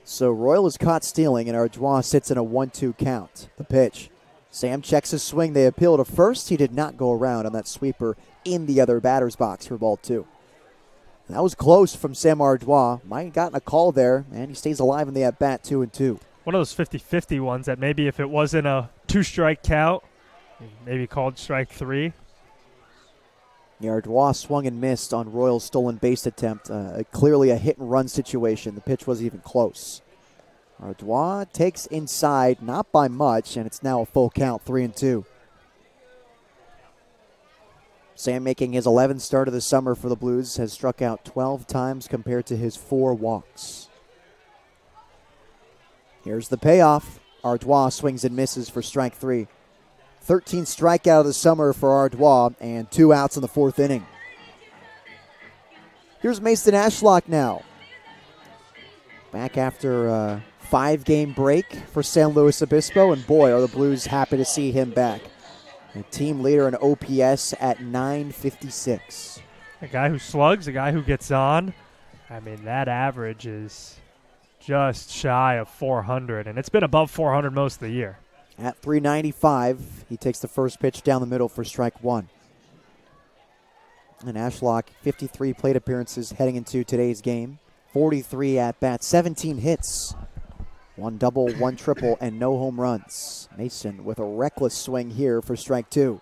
So Royal is caught stealing, and Ardois sits in a 1-2 count. The pitch. Sam checks his swing. They appeal to first. He did not go around on that sweeper in the other batter's box for ball 2. That was close from Sam Ardois. Might have gotten a call there, and he stays alive in the at-bat 2-2. One of those 50-50 ones that maybe if it wasn't a 2-strike count. Maybe called strike 3. Ardois swung and missed on Royal's stolen base attempt. Clearly a hit-and-run situation. The pitch wasn't even close. Ardois takes inside, not by much, and it's now a full count, 3-2. Sam, making his 11th start of the summer for the Blues, has struck out 12 times compared to his 4 walks. Here's the payoff. Ardois swings and misses for strike 3. 13th strikeout of the summer for Ardois, and 2 outs in the 4th inning. Here's Mason Ashlock now. Back after a 5-game break for San Luis Obispo, and boy, are the Blues happy to see him back. A team leader in OPS at .956. A guy who slugs, a guy who gets on. I mean, that average is just shy of 400, and it's been above 400 most of the year. At .395, he takes the first pitch down the middle for strike 1. And Ashlock, 53 plate appearances heading into today's game. 43 at-bats, 17 hits. 1 double, 1 triple, and no home runs. Mason with a reckless swing here for strike 2.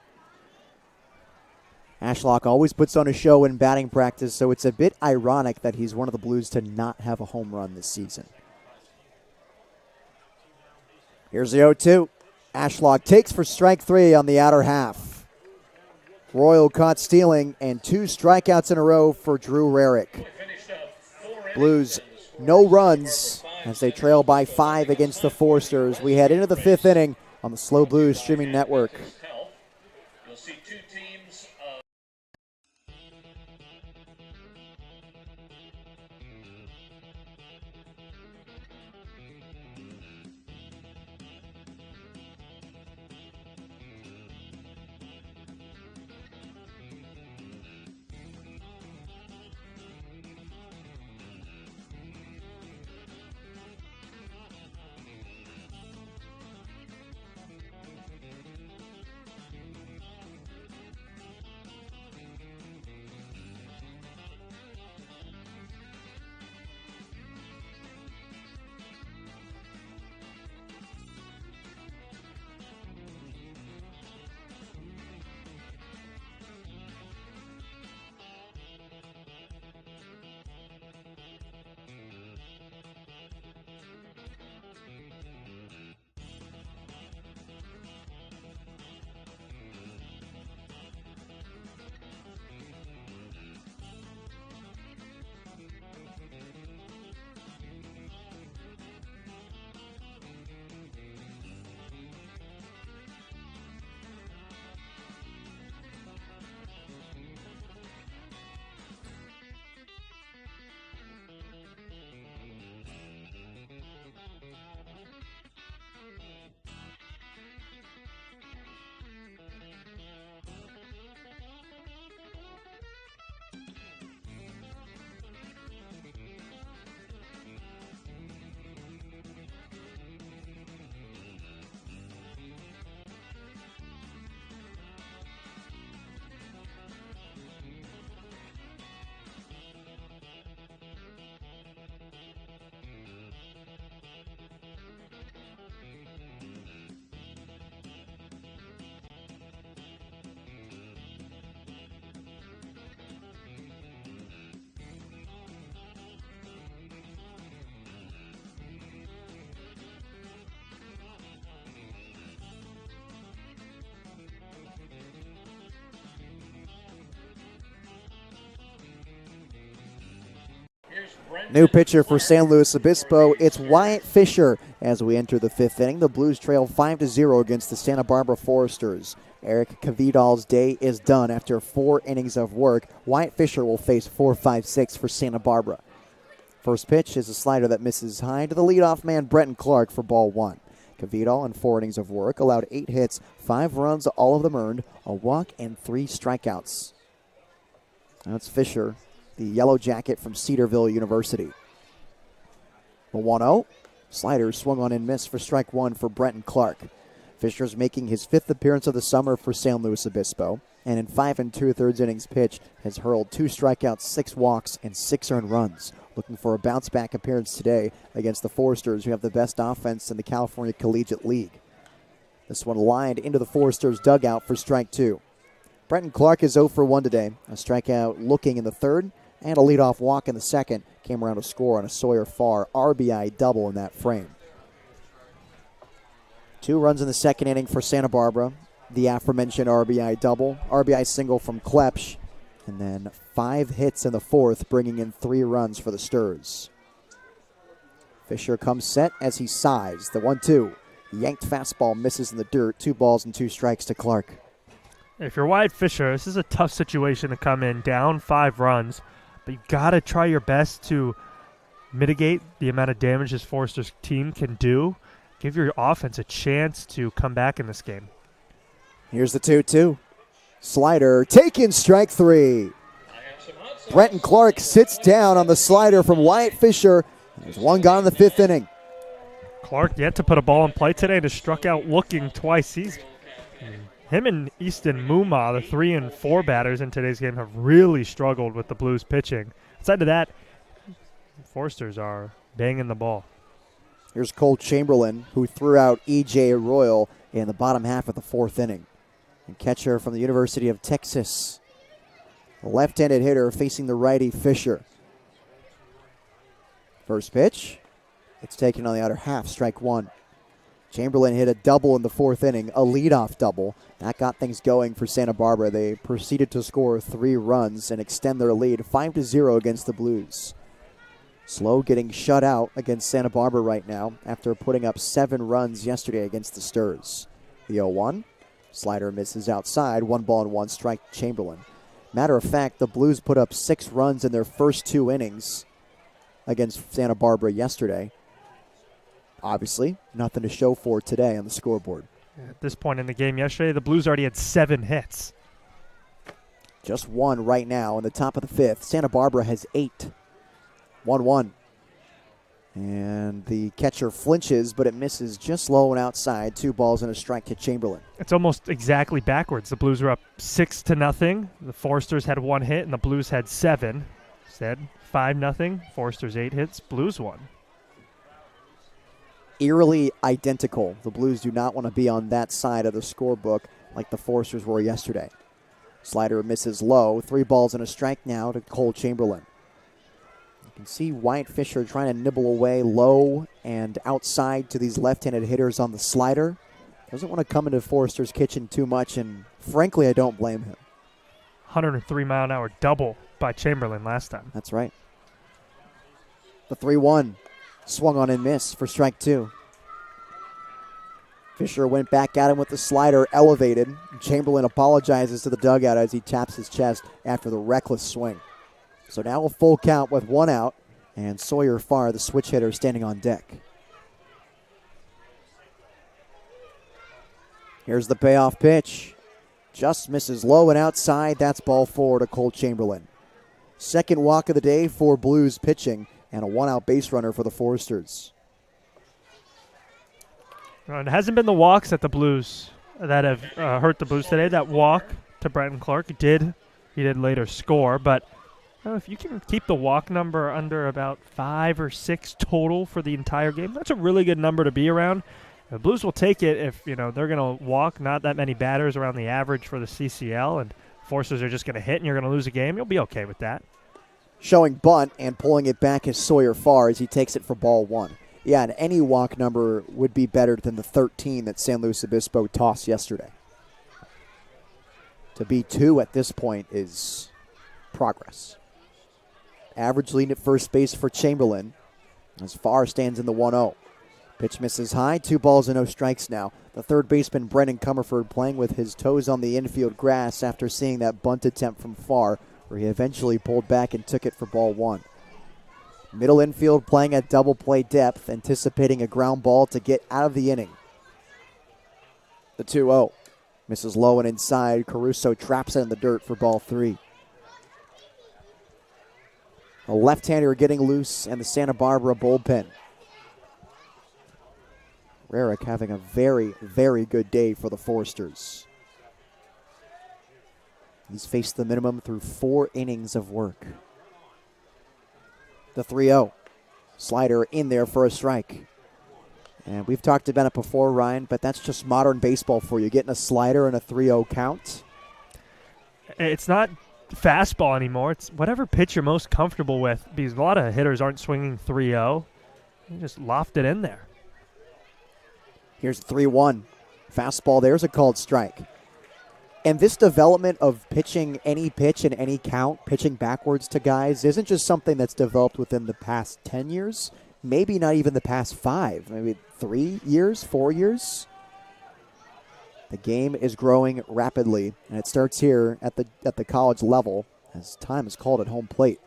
Ashlock always puts on a show in batting practice, so it's a bit ironic that he's one of the Blues to not have a home run this season. Here's the 0-2. Ashlock takes for strike 3 on the outer half. Royal caught stealing, and 2 strikeouts in a row for Drew Rarick. Blues, no runs as they trail by 5 against the Foresters. We head into the 5th inning on the SLO Blues streaming network. You'll see 2 teams. New pitcher for San Luis Obispo, it's Wyatt Fisher as we enter the 5th inning. The Blues trail 5-0 against the Santa Barbara Foresters. Eric Cavidal's day is done after 4 innings of work. Wyatt Fisher will face 4-5-6 for Santa Barbara. First pitch is a slider that misses high to the leadoff man, Brenton Clark, for ball 1. Cavidal, in 4 innings of work, allowed 8 hits, 5 runs, all of them earned, a walk, and 3 strikeouts. That's Fisher, the yellow jacket from Cedarville University. The 1-0. Slider swung on and missed for strike 1 for Brenton Clark. Fisher's making his 5th appearance of the summer for San Luis Obispo, and in 5 2/3 innings pitched has hurled 2 strikeouts, 6 walks, and 6 earned runs. Looking for a bounce-back appearance today against the Foresters, who have the best offense in the California Collegiate League. This one lined into the Foresters dugout for strike 2. Brenton Clark is 0 for 1 today. A strikeout looking in the third and a leadoff walk in the second. Came around to score on a Sawyer Farr RBI double in that frame. 2 runs in the second inning for Santa Barbara. The aforementioned RBI double, RBI single from Klepsch, and then 5 hits in the fourth, bringing in 3 runs for the Sturs. Fisher comes set as he sighs. The 1-2. Yanked fastball misses in the dirt. 2 balls and 2 strikes to Clark. If you're Wyatt Fisher, this is a tough situation to come in down 5 runs, but you got to try your best to mitigate the amount of damage this Foresters team can do. Give your offense a chance to come back in this game. Here's the 2-2. Slider taken, strike 3. Brenton Clark sits down on the slider from Wyatt Fisher. There's 1 gone in the 5th inning. Clark yet to put a ball in play today and has struck out looking twice. Him and Easton Muma, the 3 and 4 batters in today's game, have really struggled with the Blues pitching. Aside of that, Foresters are banging the ball. Here's Cole Chamberlain, who threw out E.J. Royal in the bottom half of the 4th inning. And catcher from the University of Texas. The left-handed hitter facing the righty Fisher. First pitch. It's taken on the outer half, strike 1. Chamberlain hit a double in the 4th inning, a leadoff double. That got things going for Santa Barbara. They proceeded to score 3 runs and extend their lead 5-0 against the Blues. SLO getting shut out against Santa Barbara right now after putting up 7 runs yesterday against the Sturs. The 0-1. Slider misses outside, 1 ball and 1 strike to Chamberlain. Matter of fact, the Blues put up 6 runs in their first 2 innings against Santa Barbara yesterday. Obviously, nothing to show for today on the scoreboard. At this point in the game yesterday, the Blues already had 7 hits. Just 1 right now in the top of the 5th. Santa Barbara has 8. 1-1. And the catcher flinches, but it misses just low and outside. 2 balls and a strike to Chamberlain. It's almost exactly backwards. The Blues were up 6-0. The Foresters had 1 hit, and the Blues had 7. Instead, 5-0. Foresters 8 hits. Blues 1. Eerily identical. The Blues do not want to be on that side of the scorebook like the Foresters were yesterday. Slider misses low. 3 balls and a strike now to Cole Chamberlain. You can see Wyatt Fisher trying to nibble away low and outside to these left-handed hitters on the slider. Doesn't want to come into Forrester's kitchen too much, and frankly, I don't blame him. 103-mile-an-hour double by Chamberlain last time. That's right. The 3-1. Swung on and missed for strike 2. Fisher went back at him with the slider elevated. Chamberlain apologizes to the dugout as he taps his chest after the reckless swing. So now a full count with 1 out, and Sawyer Farr, the switch hitter, standing on deck. Here's the payoff pitch. Just misses low and outside. That's ball 4 to Cole Chamberlain. Second walk of the day for Blues pitching, and a 1-out base runner for the Foresters. It hasn't been the walks at the Blues that have hurt the Blues today. That walk to Brenton Clark he did later score, but if you can keep the walk number under about 5 or 6 total for the entire game, that's a really good number to be around. The Blues will take it if they're going to walk not that many batters around the average for the CCL, and Foresters are just going to hit and you're going to lose a game. You'll be okay with that. Showing bunt and pulling it back is Sawyer Farr as he takes it for ball 1. Yeah, and any walk number would be better than the 13 that San Luis Obispo tossed yesterday. To be 2 at this point is progress. Average lead at first base for Chamberlain as Farr stands in the 1-0. Pitch misses high, 2 balls and no strikes now. The third baseman, Brendan Comerford, playing with his toes on the infield grass after seeing that bunt attempt from Farr, where he eventually pulled back and took it for ball 1. Middle infield playing at double play depth, anticipating a ground ball to get out of the inning. The 2-0. Misses low and inside. Caruso traps it in the dirt for ball 3. A left-hander getting loose, and the Santa Barbara bullpen. Rarick having a very, very good day for the Foresters. He's faced the minimum through 4 innings of work. The 3-0. Slider in there for a strike. And we've talked about it before, Ryan, but that's just modern baseball for you, getting a slider and a 3-0 count. It's not fastball anymore. It's whatever pitch you're most comfortable with, because a lot of hitters aren't swinging 3-0. You just loft it in there. Here's 3-1. Fastball, there's a called strike. And this development of pitching any pitch in any count, pitching backwards to guys, isn't just something that's developed within the past 10 years, maybe not even the past 5, maybe 3 years, 4 years. The game is growing rapidly, and it starts here at the college level as time is called at home plate.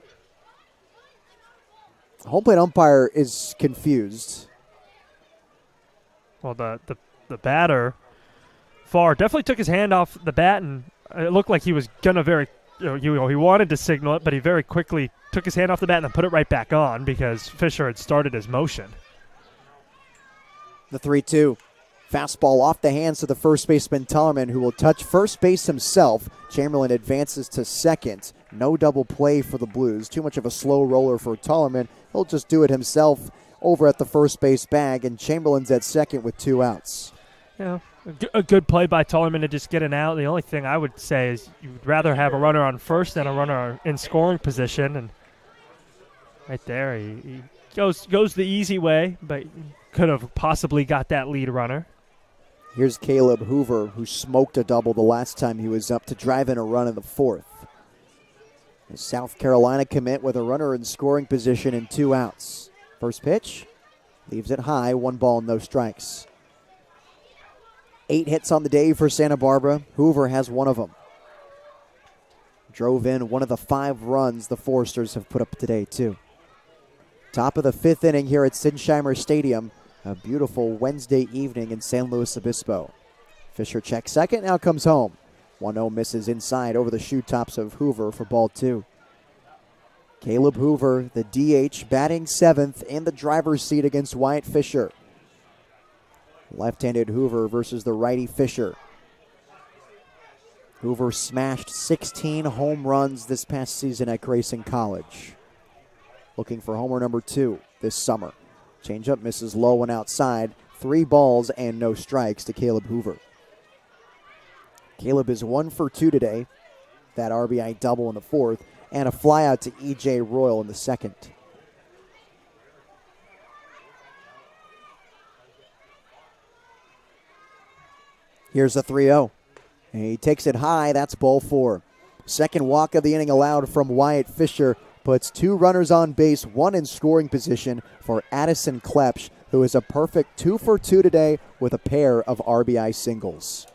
The home plate umpire is confused. Well, the batter, Farr, definitely took his hand off the bat, and it looked like he was going to he wanted to signal it, but he very quickly took his hand off the bat and then put it right back on because Fisher had started his motion. The 3-2. Fastball off the hands of the first baseman Tellerman, who will touch first base himself. Chamberlain advances to second. No double play for the Blues. Too much of a slow roller for Tellerman. He'll just do it himself over at the first base bag, and Chamberlain's at second with 2 outs. Yeah, a good play by Tellerman to just get an out. The only thing I would say is you'd rather have a runner on first than a runner in scoring position, and right there he goes the easy way, but could have possibly got that lead runner. Here's Caleb Hoover, who smoked a double the last time he was up to drive in a run in the 4th. The South Carolina commit with a runner in scoring position and 2 outs. First pitch, leaves it high, 1 ball, no strikes. 8 hits on the day for Santa Barbara. Hoover has 1 of them. Drove in 1 of the 5 runs the Foresters have put up today, too. Top of the 5th inning here at Sinsheimer Stadium. A beautiful Wednesday evening in San Luis Obispo. Fisher checks second, now comes home. 1-0 misses inside over the shoe tops of Hoover for ball 2. Caleb Hoover, the DH, batting 7th in the driver's seat against Wyatt Fisher. Left-handed Hoover versus the righty Fisher. Hoover smashed 16 home runs this past season at Grayson College. Looking for homer number 2 this summer. Changeup misses low and outside. 3 balls and no strikes to Caleb Hoover. Caleb is 1 for 2 today. That RBI double in the 4th. And a flyout to E.J. Royal in the 2nd. Here's a 3-0. And he takes it high. That's ball 4. Second walk of the inning allowed from Wyatt Fisher. Puts 2 runners on base, 1 in scoring position for Addison Klepsch, who is a perfect 2 for 2 today with a pair of RBI singles.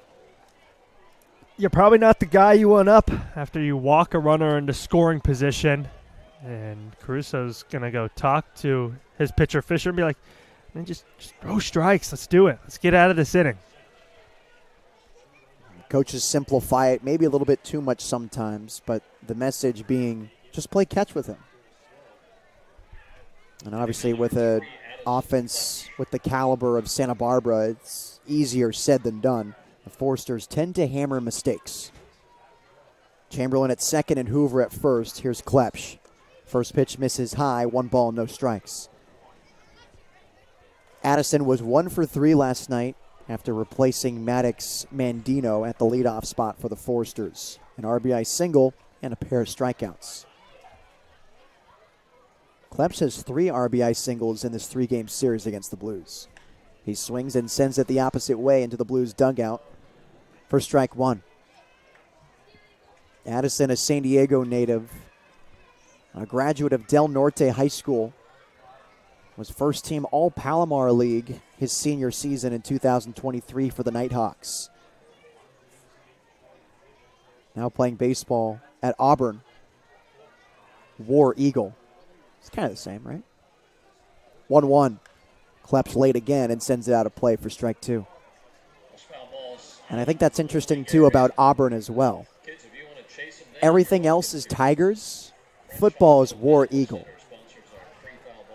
You're probably not the guy you want up after you walk a runner into scoring position. And Caruso's going to go talk to his pitcher Fisher and be like, man, just throw strikes. Let's do it. Let's get out of this inning. Coaches simplify it maybe a little bit too much sometimes, but the message being just play catch with him. And obviously with an offense with the caliber of Santa Barbara, it's easier said than done. The Foresters tend to hammer mistakes. Chamberlain at second and Hoover at first. Here's Klepsch. First pitch misses high, 1 ball, no strikes. Addison was 1 for 3 last night after replacing Maddox Mandino at the leadoff spot for the Foresters. An RBI single and a pair of strikeouts. Klepsch has 3 RBI singles in this 3-game series against the Blues. He swings and sends it the opposite way into the Blues dugout for strike 1. Addison, a San Diego native, a graduate of Del Norte High School, was first team All-Palomar League his senior season in 2023 for the Nighthawks. Now playing baseball at Auburn. War Eagle. It's kind of the same, right? 1-1. Klepsch late again and sends it out of play for strike 2. And I think that's interesting, too, about Auburn as well. Everything else is Tigers. Football is War Eagle.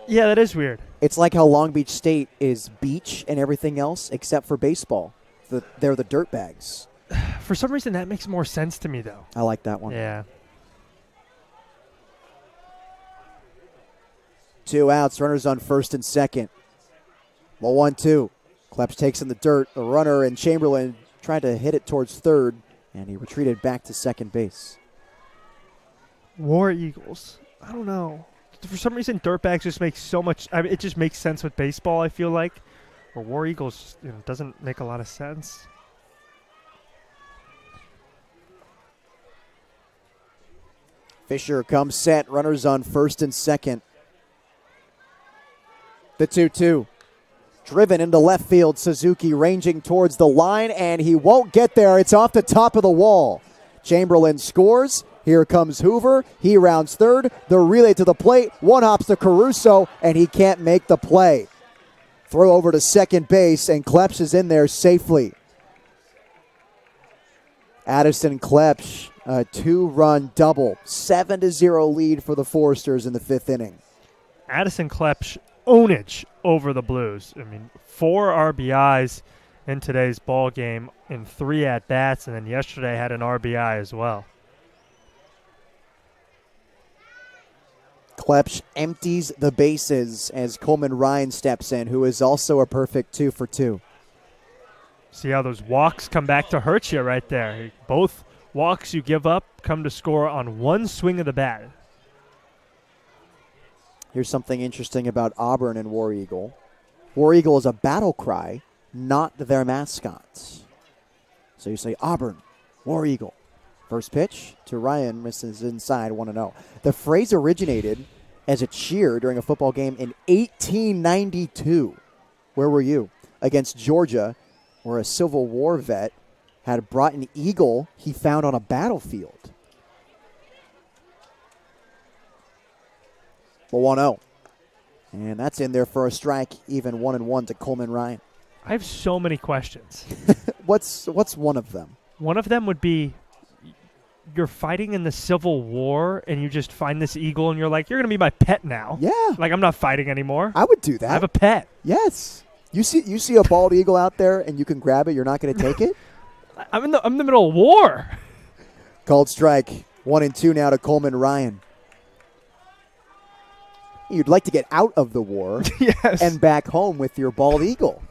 Yeah, that is weird. It's like how Long Beach State is beach and everything else except for baseball. They're the dirtbags. For some reason, that makes more sense to me, though. I like that one. Yeah. 2 outs, runners on first and second. Low 1-2. Kleps takes in the dirt. The runner and Chamberlain tried to hit it towards third, and he retreated back to second base. War Eagles. I don't know. For some reason, dirtbags just make so much. I mean, it just makes sense with baseball, I feel like. Or War Eagles, doesn't make a lot of sense. Fisher comes set. Runners on first and second. The 2-2. Driven into left field. Suzuki ranging towards the line, and he won't get there. It's off the top of the wall. Chamberlain scores. Here comes Hoover. He rounds third. The relay to the plate. One hops to Caruso, and he can't make the play. Throw over to second base, and Klepsch is in there safely. Addison Klepsch, a 2-run double. 7-0 lead for the Foresters in the fifth inning. Addison Klepsch, ownage over the Blues. I mean, 4 RBIs in today's ball game in 3 at-bats, and then yesterday had an RBI as well. Klepsch empties the bases as Coleman Ryan steps in, who is also a perfect 2 for 2. See how those walks come back to hurt you right there. Both walks you give up come to score on one swing of the bat. Here's something interesting about Auburn and War Eagle. War Eagle is a battle cry, not their mascots. So you say Auburn, War Eagle. First pitch to Ryan, misses inside, 1-0. The phrase originated as a cheer during a football game in 1892. Where were you? Against Georgia, where a Civil War vet had brought an eagle he found on a battlefield. 1-0. And that's in there for a strike, even 1-1 to Coleman Ryan. I have so many questions. What's one of them? One of them would be, you're fighting in the Civil War and you just find this eagle and you're like, you're going to be my pet now. Yeah. Like, I'm not fighting anymore. I would do that. I have a pet. Yes. You see a bald eagle out there and you can grab it, you're not going to take it? I'm in the middle of war. Called strike. 1-2 now to Coleman Ryan. You'd like to get out of the war Yes. and back home with your bald eagle.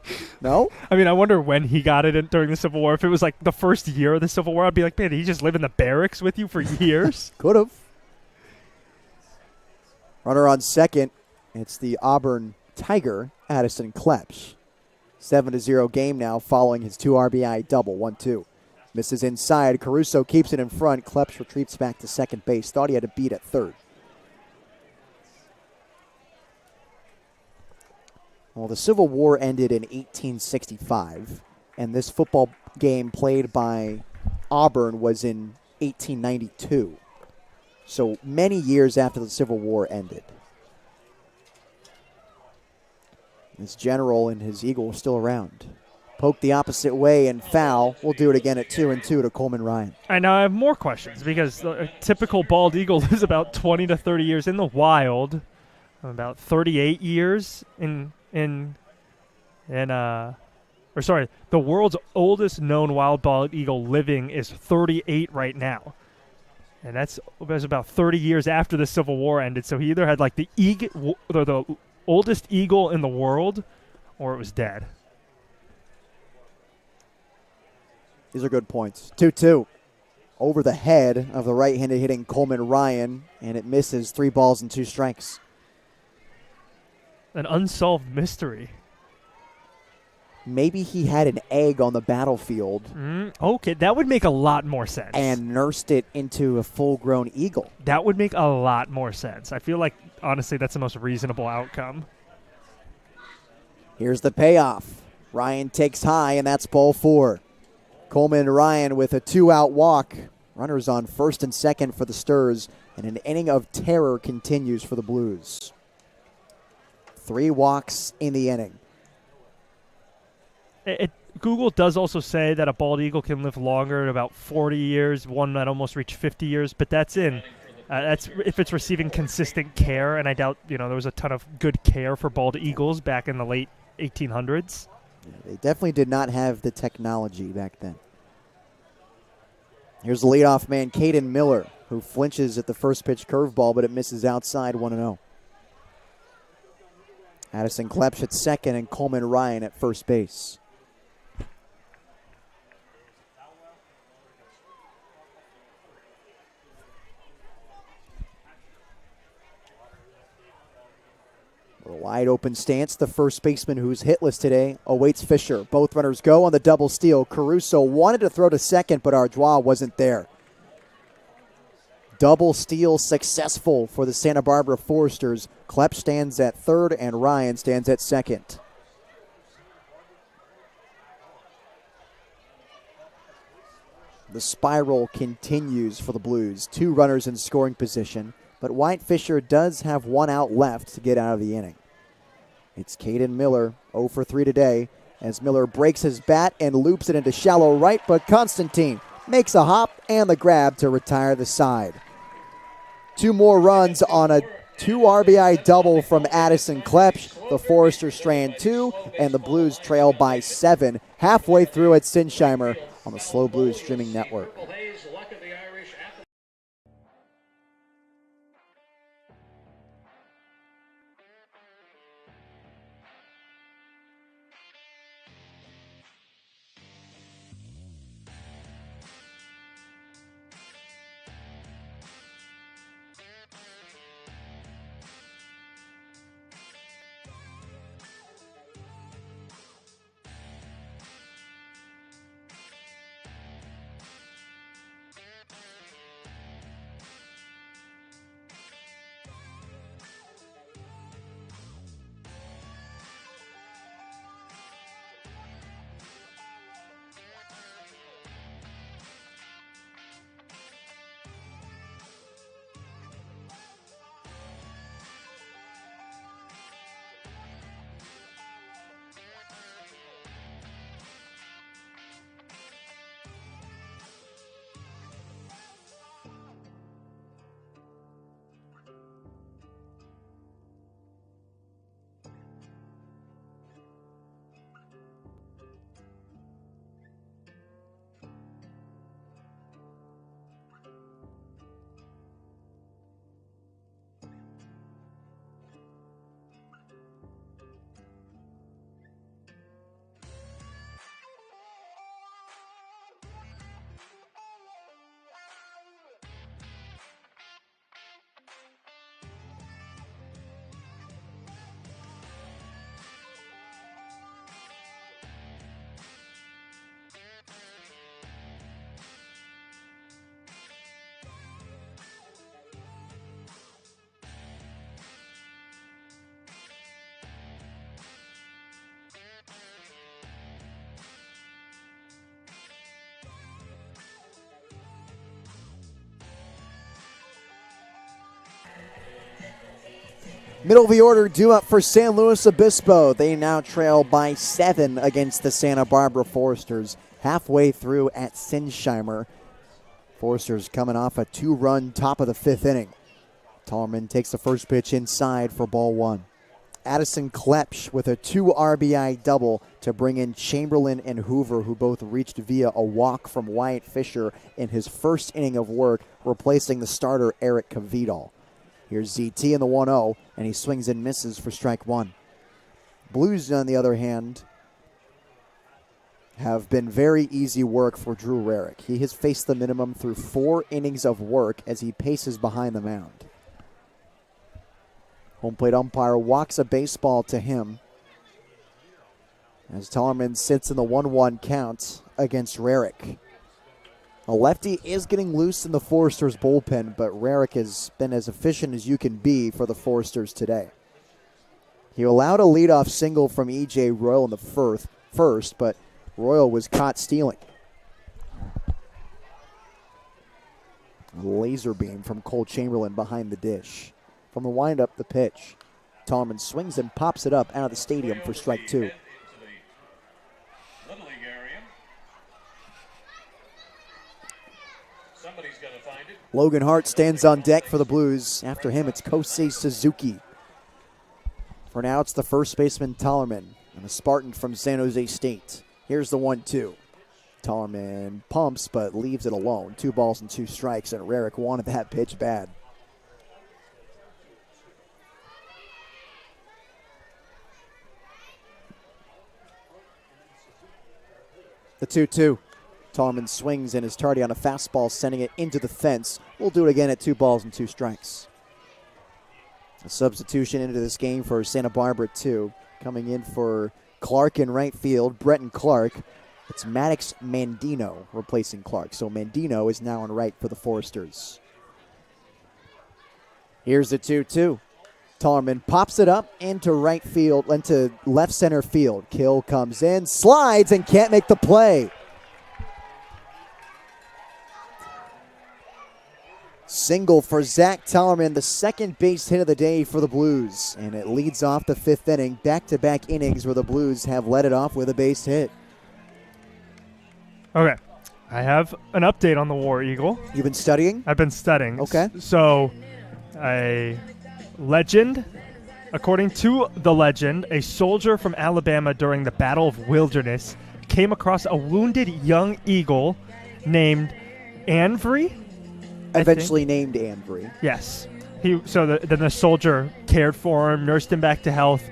No? I mean, I wonder when he got it during the Civil War. If it was like the first year of the Civil War, I'd be like, man, did he just live in the barracks with you for years? Could have. Runner on second. It's the Auburn Tiger, Addison Klepsch. 7-0 game now following his 2 RBI double. 1-2. Misses inside. Caruso keeps it in front. Klepsch retreats back to second base. Thought he had a beat at third. Well, the Civil War ended in 1865, and this football game played by Auburn was in 1892. So many years after the Civil War ended. This general and his eagle are still around. Poke the opposite way and foul. We'll do it again at 2-2 to Coleman Ryan. And now I have more questions because a typical bald eagle lives about 20 to 30 years in the wild, about 38 years the world's oldest known wild bald eagle living is 38 right now. And that was about 30 years after the Civil War ended. So he either had like the oldest eagle in the world or it was dead. These are good points. 2-2. Over the head of the right-handed hitting Coleman Ryan, and it misses. 3 balls and 2 strikes. An unsolved mystery. Maybe he had an egg on the battlefield. Okay, that would make a lot more sense. And nursed it into a full-grown eagle. That would make a lot more sense. I feel like, honestly, that's the most reasonable outcome. Here's the payoff. Ryan takes high, and that's ball 4. Coleman Ryan with a 2-out walk. Runners on first and second for the Sturs, and an inning of terror continues for the Blues. 3 walks in the inning. Google does also say that a bald eagle can live longer at about 40 years, one that almost reached 50 years, but that's if it's receiving consistent care, and I doubt there was a ton of good care for bald eagles back in the late 1800s. Yeah, they definitely did not have the technology back then. Here's the leadoff man, Caden Miller, who flinches at the first pitch curveball, but it misses outside. 1-0. Addison Klepsch at second and Coleman Ryan at first base. A wide open stance. The first baseman, who's hitless today, awaits Fisher. Both runners go on the double steal. Caruso wanted to throw to second, but Ardois wasn't there. Double steal successful for the Santa Barbara Foresters. Klepsch stands at third and Ryan stands at second. The spiral continues for the Blues. 2 runners in scoring position, but Wyatt Fisher does have 1 out left to get out of the inning. It's Caden Miller, 0 for 3 today, as Miller breaks his bat and loops it into shallow right, but Constantine makes a hop and the grab to retire the side. 2 more runs on a 2 RBI double from Addison Klepsch. The Foresters strand 2, and the Blues trail by 7 halfway through at Sinsheimer on the SLO Blues streaming network. Middle of the order due up for San Luis Obispo. They now trail by 7 against the Santa Barbara Foresters halfway through at Sinsheimer. Foresters coming off a 2-run top of the 5th inning. Tallerman takes the first pitch inside for ball 1. Addison Klepsch with a 2 RBI double to bring in Chamberlain and Hoover, who both reached via a walk from Wyatt Fisher in his first inning of work, replacing the starter Eric Kvidal. Here's ZT in the 1-0, and he swings and misses for strike 1. Blues, on the other hand, have been very easy work for Drew Rarick. He has faced the minimum through 4 innings of work as he paces behind the mound. Home plate umpire walks a baseball to him as Tallerman sits in the 1-1 count against Rarick. A lefty is getting loose in the Foresters bullpen, but Rarick has been as efficient as you can be for the Foresters today. He allowed a leadoff single from E.J. Royal in the first, but Royal was caught stealing. A laser beam from Cole Chamberlain behind the dish. From the windup, the pitch. Tallerman swings and pops it up out of the stadium for strike 2. Logan Hart stands on deck for the Blues. After him, it's Kosei Suzuki. For now, it's the first baseman, Tallerman, and a Spartan from San Jose State. Here's the 1-2. Tallerman pumps, but leaves it alone. 2 balls and 2 strikes, and Rarick wanted that pitch bad. The 2-2. Tallman swings and is tardy on a fastball, sending it into the fence. We'll do it again at 2 balls and 2 strikes. A substitution into this game for Santa Barbara, too. Coming in for Clark in right field, Bretton Clark. It's Maddox Mandino replacing Clark. So Mandino is now in right for the Foresters. Here's the 2-2. Tallerman pops it up into right field, into left center field. Kill comes in, slides, and can't make the play. Single for Zach Tallerman, the second base hit of the day for the Blues. And it leads off the 5th inning, back-to-back innings where the Blues have led it off with a base hit. Okay. I have an update on the War Eagle. You've been studying? I've been studying. Okay. So, a legend, according to the legend, a soldier from Alabama during the Battle of Wilderness came across a wounded young eagle named Anvry. Eventually named Anvry. Yes. Then the soldier cared for him, nursed him back to health.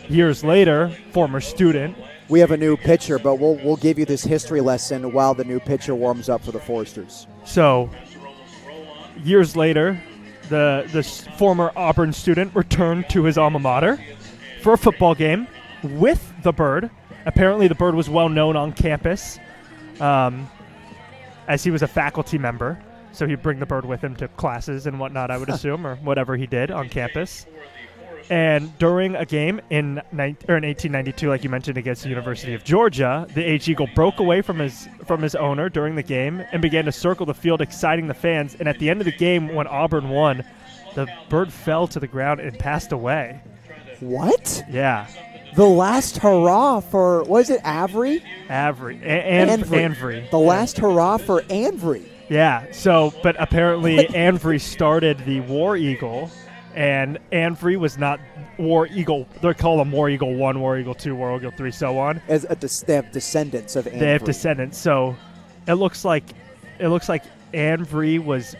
Years later, former student. We have a new pitcher, but we'll give you this history lesson while the new pitcher warms up for the Foresters. So, years later, the former Auburn student returned to his alma mater for a football game with the bird. Apparently, the bird was well known on campus, as he was a faculty member. So he'd bring the bird with him to classes and whatnot, I would assume, or whatever he did on campus. And during a game in 1892, like you mentioned, against the University of Georgia, the H-Eagle broke away from his owner during the game and began to circle the field, exciting the fans. And at the end of the game, when Auburn won, the bird fell to the ground and passed away. What? Yeah. The last hurrah for, what is it, Avery? Avery. Anvry. The last hurrah for Anvry. Yeah, so, but apparently Anvry started the War Eagle, and Anvry was not War Eagle. They call them War Eagle 1, War Eagle 2, War Eagle 3, so on. They have descendants of Anvry. They have descendants, so it looks like Anvry was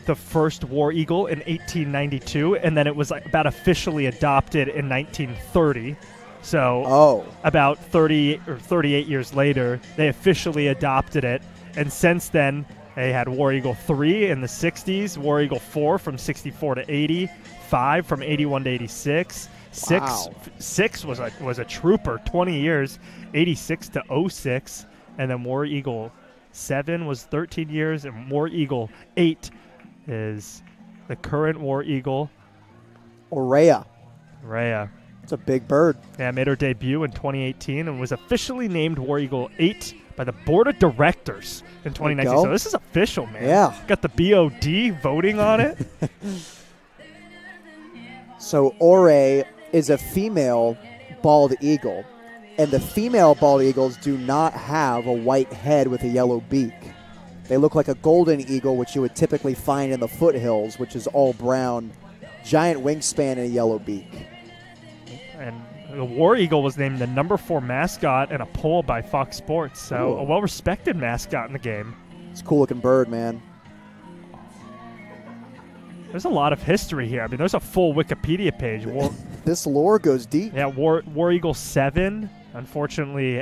the first War Eagle in 1892, and then it was about officially adopted in 1930. So about 30 or 38 years later, they officially adopted it, and since then, they had War Eagle 3 in the 60s, War Eagle 4 from 64 to 80, 5 from 81 to 86, 6 was a trooper, 20 years, 86 to 06, and then War Eagle 7 was 13 years, and War Eagle 8 is the current War Eagle. Orea. It's a big bird. Yeah, made her debut in 2018 and was officially named War Eagle 8 by the Board of Directors in 2019. So this is official, man. Yeah. Got the BOD voting on it. So Ore is a female bald eagle, and the female bald eagles do not have a white head with a yellow beak. They look like a golden eagle, which you would typically find in the foothills, which is all brown, giant wingspan, and a yellow beak. And the War Eagle was named the number 4 mascot in a poll by Fox Sports, so a well-respected mascot in the game. It's a cool-looking bird, man. There's a lot of history here. I mean, there's a full Wikipedia page. This lore goes deep. Yeah, War Eagle 7, unfortunately,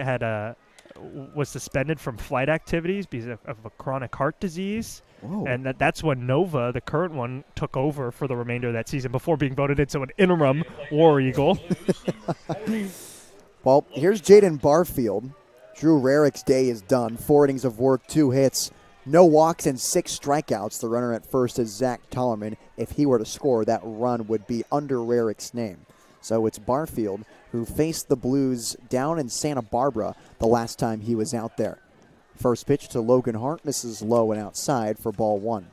was suspended from flight activities because of a chronic heart disease. Whoa. And that's when Nova, the current one, took over for the remainder of that season before being voted into an interim War Eagle. Well, here's Jaden Barfield. Drew Rarick's day is done. 4 innings of work, 2 hits, no walks, and 6 strikeouts. The runner at first is Zach Tallerman. If he were to score, that run would be under Rarick's name. So it's Barfield who faced the Blues down in Santa Barbara the last time he was out there. First pitch to Logan Hart, misses low and outside for ball 1.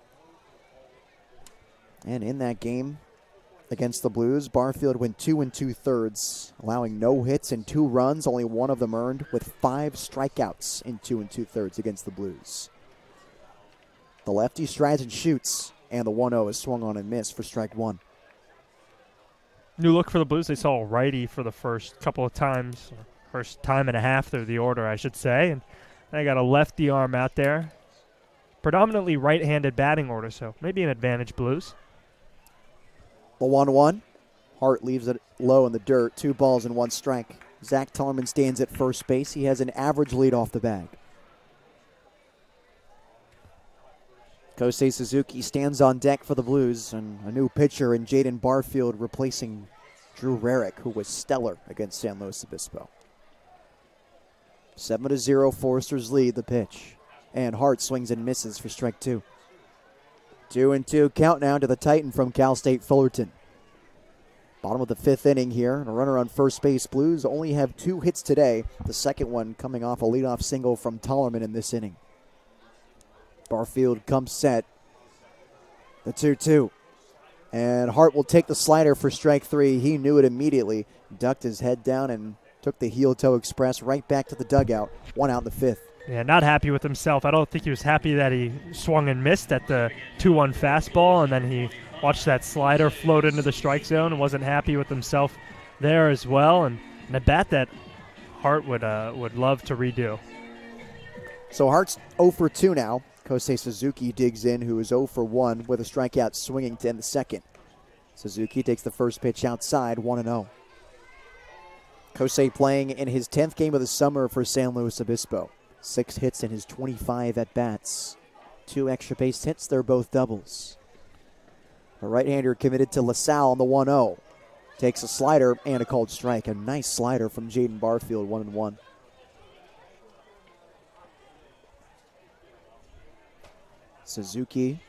And in that game against the Blues, Barfield went 2 2/3, allowing no hits and 2 runs, only one of them earned, with 5 strikeouts in 2 2/3 against the Blues. The lefty strides and shoots, and the 1-0 is swung on and missed for strike 1. New look for the Blues. They saw a righty for the first couple of times, first time and a half through the order, I should say, and they got a lefty arm out there. Predominantly right-handed batting order, so maybe an advantage, Blues. The 1-1. Hart leaves it low in the dirt. 2 balls and 1 strike. Zach Tarman stands at first base. He has an average lead off the bag. Kosei Suzuki stands on deck for the Blues, and a new pitcher in Jaden Barfield replacing Drew Rarick, who was stellar against San Luis Obispo. 7-0 Foresters lead the pitch. And Hart swings and misses for strike 2. 2-2 count now to the Titan from Cal State Fullerton. Bottom of the 5th inning here. And a runner on first base. Blues only have 2 hits today. The second one coming off a leadoff single from Tollerman in this inning. Barfield comes set. The 2-2. And Hart will take the slider for strike 3. He knew it immediately. Ducked his head down and took the heel-toe express right back to the dugout. 1 out in the 5th. Yeah, not happy with himself. I don't think he was happy that he swung and missed at the 2-1 fastball, and then he watched that slider float into the strike zone and wasn't happy with himself there as well. And a bat that Hart would love to redo. So Hart's 0 for 2 now. Kosei Suzuki digs in, who is 0 for 1 with a strikeout swinging to end the second. Suzuki takes the first pitch outside, 1-0. Kosei playing in his 10th game of the summer for San Luis Obispo. 6 hits in his 25 at-bats. 2 extra base hits, they're both doubles. The right-hander committed to LaSalle on the 1-0. Takes a slider and a called strike. A nice slider from Jaden Barfield, 1-1. Suzuki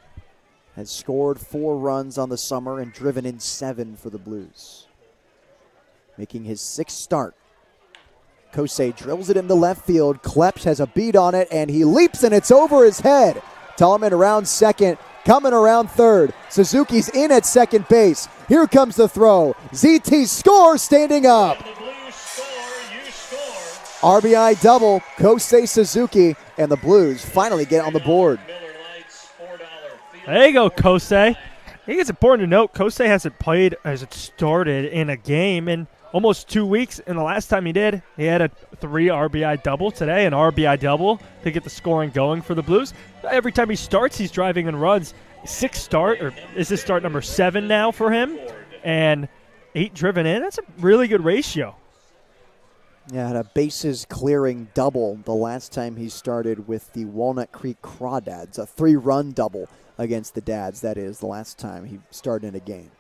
has scored 4 runs on the summer and driven in 7 for the Blues. Making his 6th start. Kosei drills it into left field. Klepsch has a beat on it, and he leaps, and it's over his head. Tolman around second, coming around third. Suzuki's in at second base. Here comes the throw. ZT scores standing up. RBI double, Kosei Suzuki, and the Blues finally get on the board. There you go, Kosei. I think it's important to note Kosei hasn't played as it started in a game in almost 2 weeks, and the last time he did, he had a 3 RBI double. Today, an RBI double to get the scoring going for the Blues. Every time he starts, he's driving and runs. 6 start, or is this start number 7 now for him? And 8 driven in. That's a really good ratio. Yeah, had a bases clearing double the last time he started with the Walnut Creek Crawdads. A 3-run double against the Dads, that is, the last time he started in a game.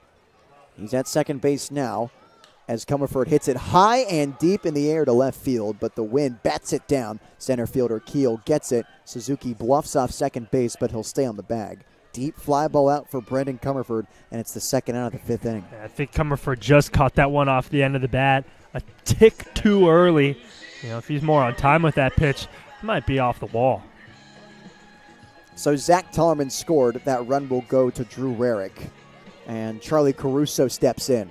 He's at second base now as Comerford hits it high and deep in the air to left field, but the wind bats it down. Center fielder Keel gets it. Suzuki bluffs off second base, but he'll stay on the bag. Deep fly ball out for Brendan Comerford, and it's the second out of the 5th inning. I think Comerford just caught that one off the end of the bat a tick too early. You know, if he's more on time with that pitch, he might be off the wall. So Zach Tollerman scored. That run will go to Drew Rarick, and Charlie Caruso steps in.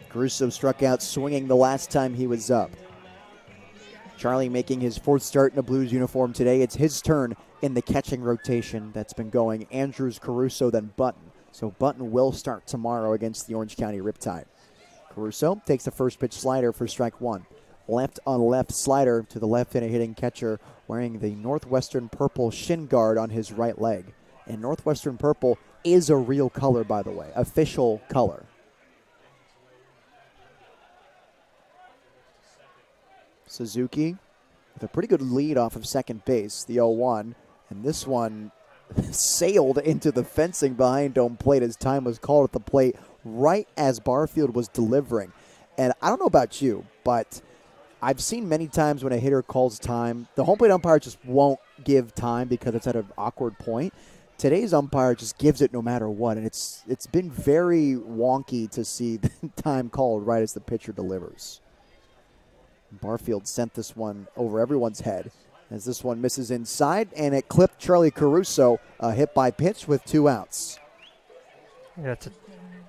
Caruso struck out swinging the last time he was up. Charlie making his 4th start in a Blues uniform today. It's his turn in the catching rotation that's been going. Andrews, Caruso, then Button. So Button will start tomorrow against the Orange County Riptide. Caruso takes the first pitch slider for strike 1. Left on left slider to the left-handed hitting catcher wearing the Northwestern purple shin guard on his right leg. And Northwestern purple is a real color, by the way, official color. Suzuki with a pretty good lead off of second base, the 0-1. And this one sailed into the fencing behind home plate as time was called at the plate right as Barfield was delivering. And I don't know about you, but I've seen many times when a hitter calls time, the home plate umpire just won't give time because it's at an awkward point. Today's umpire just gives it no matter what, and it's been very wonky to see the time called right as the pitcher delivers. Barfield sent this one over everyone's head as this one misses inside, and it clipped Charlie Caruso, a hit by pitch with 2 outs. Yeah, to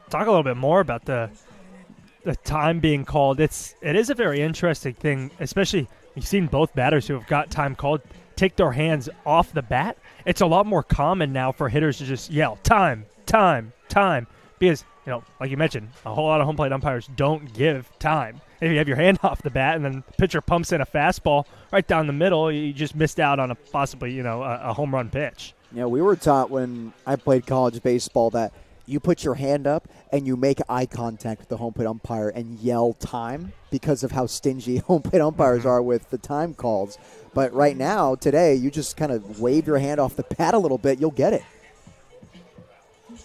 talk a little bit more about the time being called, it is a very interesting thing, especially you've seen both batters who have got time called take their hands off the bat. It's a lot more common now for hitters to just yell, time, time, time, because, you know, like you mentioned, a whole lot of home plate umpires don't give time. If you have your hand off the bat and then the pitcher pumps in a fastball right down the middle, you just missed out on a home run pitch. Yeah, we were taught when I played college baseball that you put your hand up and you make eye contact with the home plate umpire and yell time because of how stingy home plate umpires are with the time calls. But right now, today, you just kind of wave your hand off the pad a little bit, you'll get it.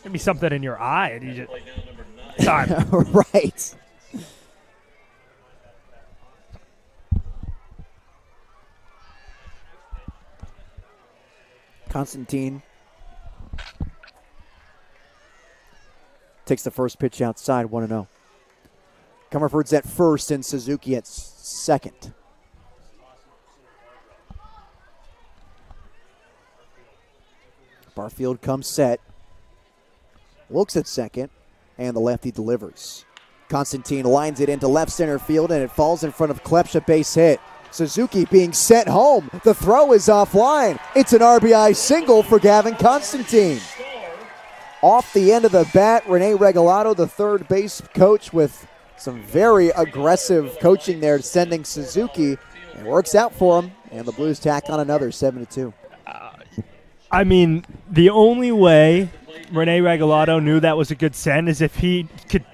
There'd be something in your eye, and you just time. Right. Constantine takes the first pitch outside, 1-0. Comerford's at first and Suzuki at second. Barfield comes set, looks at second, and the lefty delivers. Constantine lines it into left center field, and it falls in front of Klepsch, base hit. Suzuki being sent home. The throw is offline. It's an RBI single for Gavin Constantine. Off the end of the bat, Rene Regalado, the third base coach, with some very aggressive coaching there, sending Suzuki. It works out for him, and the Blues tack on another 7-2. I mean, the only way Rene Regalado knew that was a good send is if he could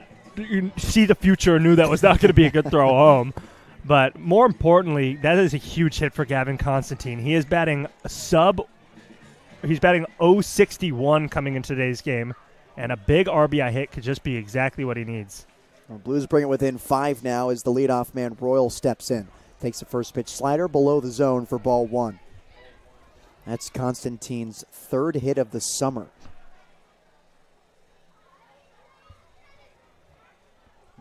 see the future and knew that was not going to be a good throw home. But more importantly, that is a huge hit for Gavin Constantine. He is batting he's batting .061 coming into today's game, and a big RBI hit could just be exactly what he needs. Well, Blues bring it within 5 now as the leadoff man Royal steps in. Takes the first pitch slider below the zone for ball 1. That's Constantine's third hit of the summer.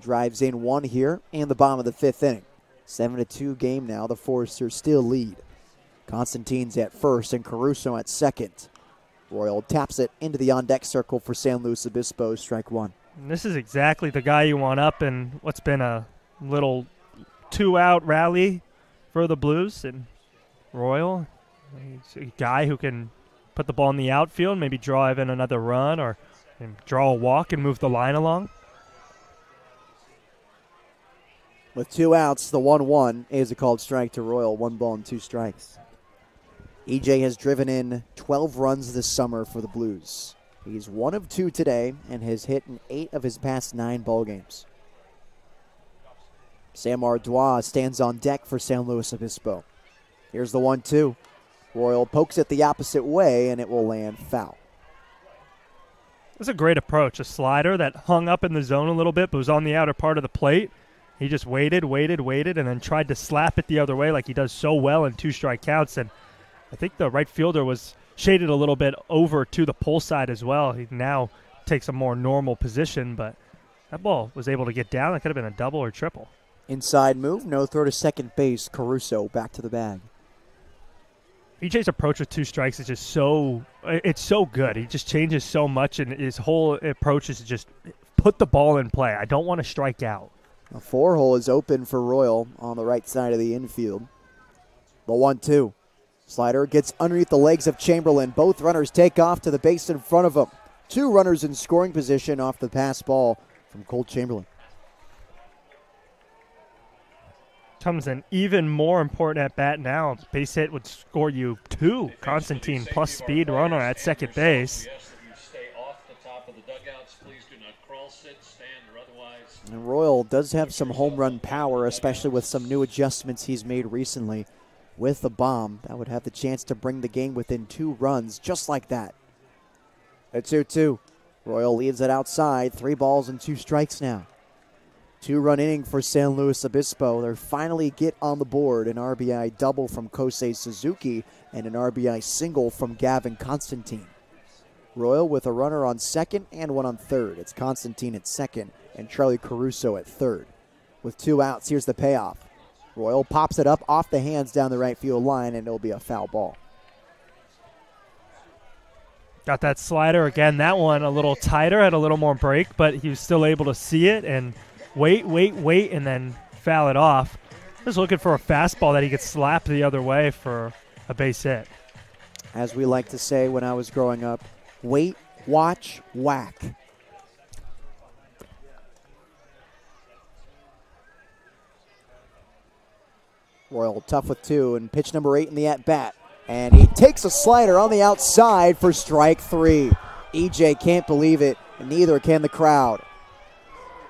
Drives in 1 here in the bottom of the 5th inning. 7-2 game now. The Foresters still lead. Constantine's at first and Caruso at second. Royal taps it into the on-deck circle for San Luis Obispo, strike 1. And this is exactly the guy you want up in what's been a little 2-out rally for the Blues. And Royal, he's a guy who can put the ball in the outfield, maybe drive in another run or draw a walk and move the line along. With 2 outs, the 1-1 is a called strike to Royal. 1 ball and 2 strikes. EJ has driven in 12 runs this summer for the Blues. He's 1 of 2 today and has hit in 8 of his past 9 ball games. Sam Ardois stands on deck for San Luis Obispo. Here's the 1-2. Royal pokes it the opposite way, and it will land foul. That's a great approach. A slider that hung up in the zone a little bit but was on the outer part of the plate. He just waited, and then tried to slap it the other way like he does so well in 2 strike counts. And I think the right fielder was shaded a little bit over to the pull side as well. He now takes a more normal position, but that ball was able to get down. It could have been a double or triple. Inside move, no throw to second base. Caruso back to the bag. EJ's approach with 2 strikes is just so good. He just changes so much, and his whole approach is to just put the ball in play. I don't want to strike out. The 4-hole is open for Royal on the right side of the infield. The 1-2. Slider gets underneath the legs of Chamberlain. Both runners take off to the base in front of him. 2 runners in scoring position off the pass ball from Cole Chamberlain. Comes an even more important at bat now. Base hit would score you 2. Constantine plus speed runner at second base. And Royal does have some home run power, especially with some new adjustments he's made recently. With the bomb, that would have the chance to bring the game within 2 runs, just like that. A 2-2. Royal leaves it outside. 3 balls and 2 strikes now. 2-run inning for San Luis Obispo. They finally get on the board. An RBI double from Kosei Suzuki and an RBI single from Gavin Constantine. Royal with a runner on second and 1 on third. It's Constantine at second and Charlie Caruso at third. With 2 outs, here's the payoff. Royal pops it up off the hands down the right field line, and it'll be a foul ball. Got that slider again. That one a little tighter, had a little more break, but he was still able to see it and wait, and then foul it off. Just looking for a fastball that he could slap the other way for a base hit. As we like to say when I was growing up, wait, watch, whack. Royal tough with 2 and pitch number 8 in the at-bat. And he takes a slider on the outside for strike 3. EJ can't believe it. and neither can the crowd.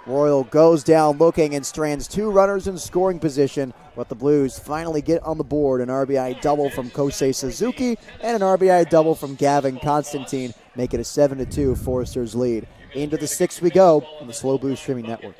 Royal goes down looking and strands 2 runners in scoring position, but the Blues finally get on the board. An RBI double from Kosei Suzuki and an RBI double from Gavin Constantine make it a 7-2 Foresters lead. Into the 6th we go on the SLO Blues Streaming Network.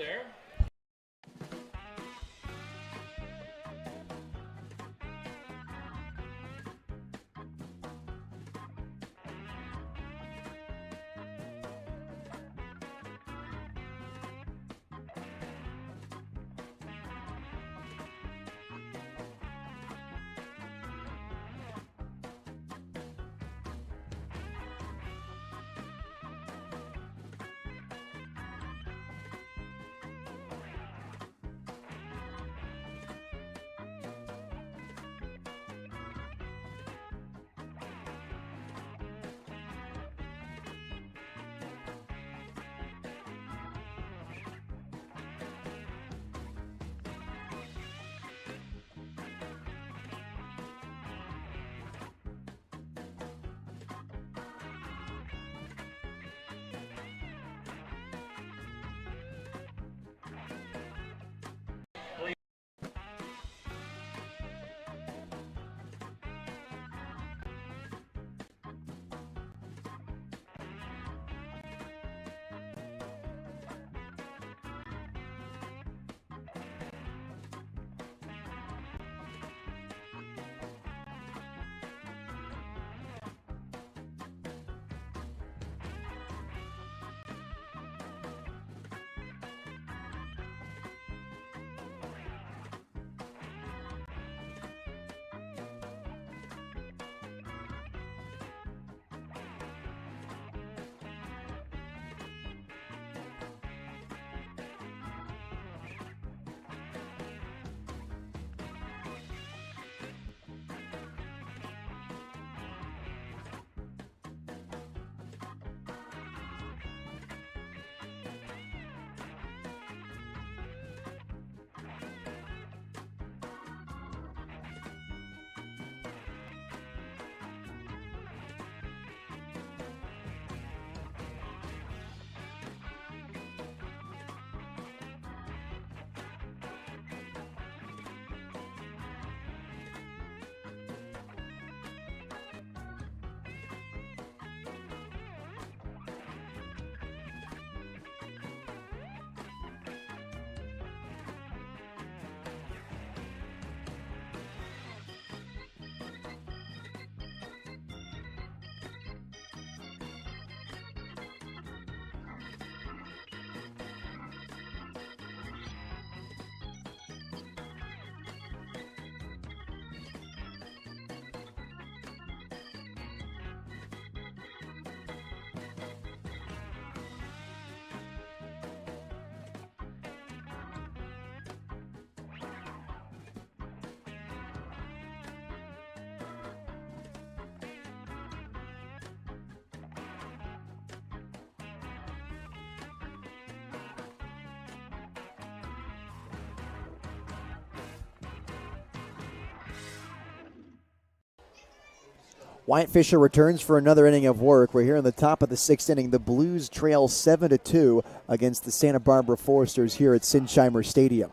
Wyatt Fisher returns for another inning of work. We're here in the top of the 6th inning. The Blues trail 7-2 against the Santa Barbara Foresters here at Sinsheimer Stadium.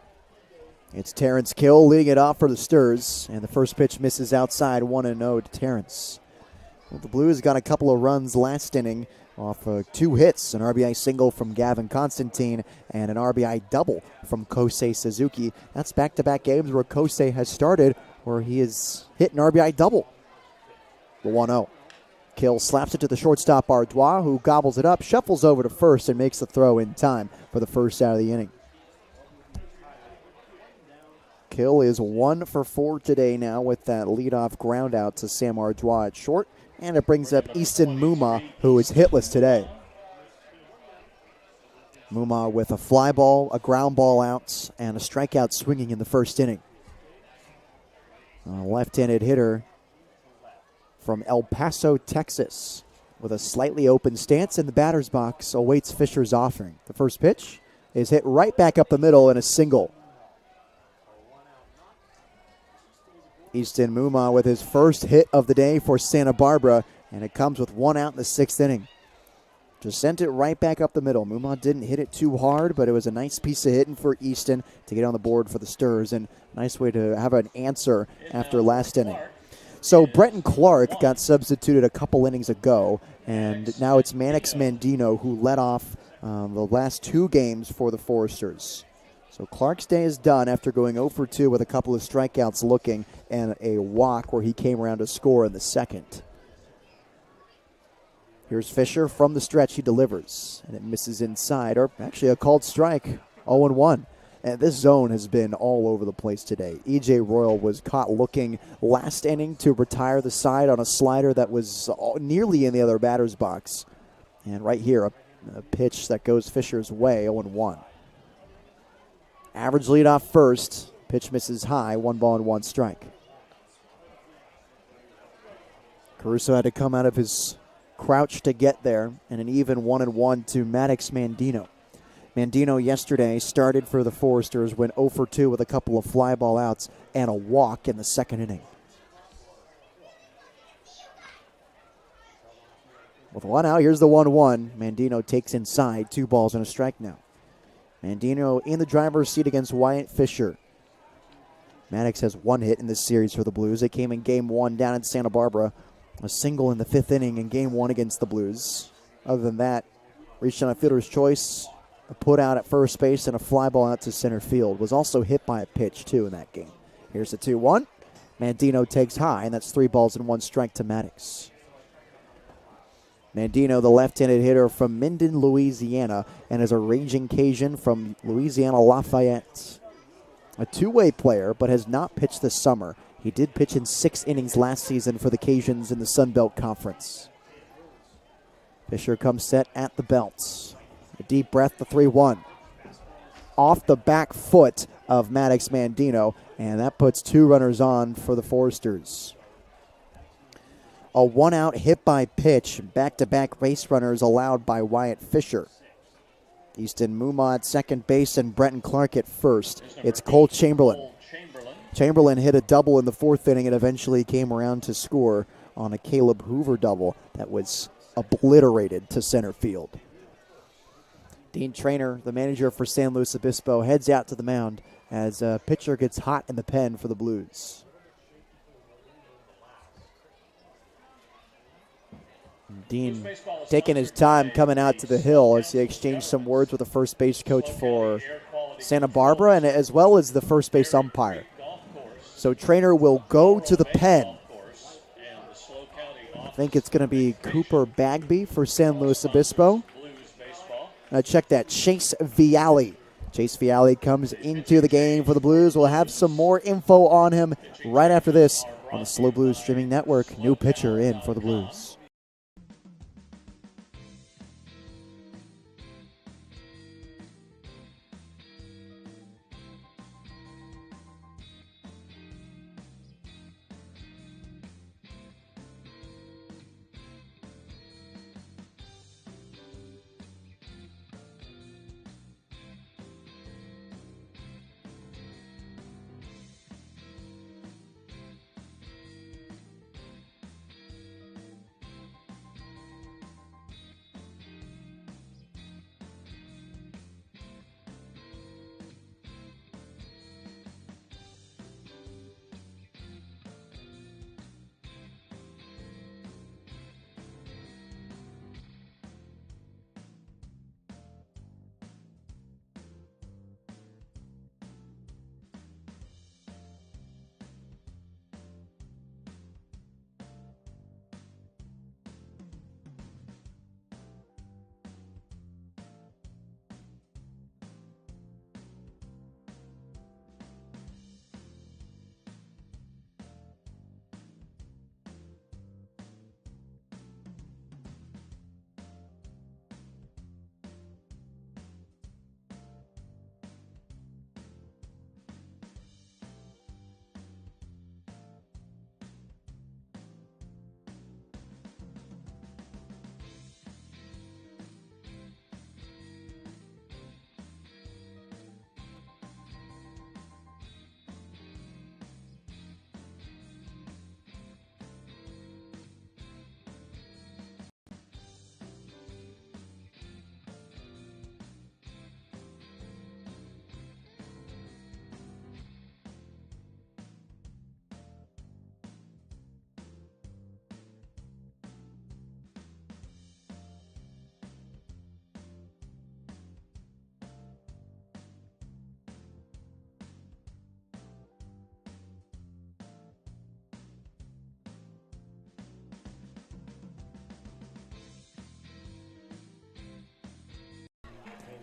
It's Terrence Kill leading it off for the Sturs, and the first pitch misses outside, 1-0 to Terrence. Well, the Blues got a couple of runs last inning off 2 hits, an RBI single from Gavin Constantine and an RBI double from Kosei Suzuki. That's back-to-back games where Kosei has started where he has hit an RBI double. 1-0. Kill slaps it to the shortstop Ardois, who gobbles it up, shuffles over to first, and makes the throw in time for the first out of the inning. Kill is 1 for 4 today now with that leadoff ground out to Sam Ardois at short, and it brings up Easton Muma, who is hitless today. Muma with a fly ball, a ground ball out, and a strikeout swinging in the first inning. A left-handed hitter from El Paso, Texas, with a slightly open stance in the batter's box, awaits Fisher's offering. The first pitch is hit right back up the middle in a single. Easton Muma with his first hit of the day for Santa Barbara, and it comes with 1 out in the 6th inning. Just sent it right back up the middle. Mumad didn't hit it too hard, but it was a nice piece of hitting for Easton to get on the board for the Sturs, and nice way to have an answer after last inning. So Brenton Clark got substituted a couple innings ago, and now it's Mannix Mandino who led off the last 2 games for the Foresters. So Clark's day is done after going 0 for 2 with a couple of strikeouts looking and a walk where he came around to score in the second. Here's Fisher from the stretch. He delivers, and it misses inside, or actually a called strike, 0-1. And this zone has been all over the place today. E.J. Royal was caught looking last inning to retire the side on a slider that was nearly in the other batter's box. And right here, a pitch that goes Fisher's way, 0-1. Average lead off first. Pitch misses high, 1 ball and 1 strike. Caruso had to come out of his crouch to get there, and an even 1-1 to Mannix Mandino. Mandino yesterday started for the Foresters, went 0 for 2 with a couple of fly ball outs and a walk in the second inning. With 1 out, here's the 1-1. Mandino takes inside, 2 balls and a strike now. Mandino in the driver's seat against Wyatt Fisher. Mannix has 1 hit in this series for the Blues. It came in Game 1 down in Santa Barbara. A single in the 5th inning in Game 1 against the Blues. Other than that, reached on a fielder's choice, a put out at first base, and a fly ball out to center field. Was also hit by a pitch, too, in that game. Here's the 2-1. Mandino takes high, and that's 3 balls and 1 strike to Mannix. Mandino, the left-handed hitter from Minden, Louisiana, and is a raging Cajun from Louisiana Lafayette. A two-way player, but has not pitched this summer. He did pitch in 6 innings last season for the Cajuns in the Sun Belt Conference. Fisher comes set at the belt. A deep breath, the 3-1. Off the back foot of Mannix Mandino, and that puts 2 runners on for the Foresters. A 1-out hit by pitch, back-to-back base runners allowed by Wyatt Fisher. Easton Mumad second base and Brenton Clark at first. It's Cole Chamberlain. Chamberlain hit a double in the 4th inning and eventually came around to score on a Caleb Hoover double that was obliterated to center field. Dean Traynor, the manager for San Luis Obispo, heads out to the mound as a pitcher gets hot in the pen for the Blues. Dean taking his time coming out to the hill as he exchanged some words with the first base coach for Santa Barbara and as well as the first base umpire. So Traynor will go to the pen. I think it's going to be Cooper Bagby for San Luis Obispo. Check that, Chase Vialli. Chase Vialli comes into the game for the Blues. We'll have some more info on him right after this on the SLO Blues streaming network. New pitcher in for the Blues.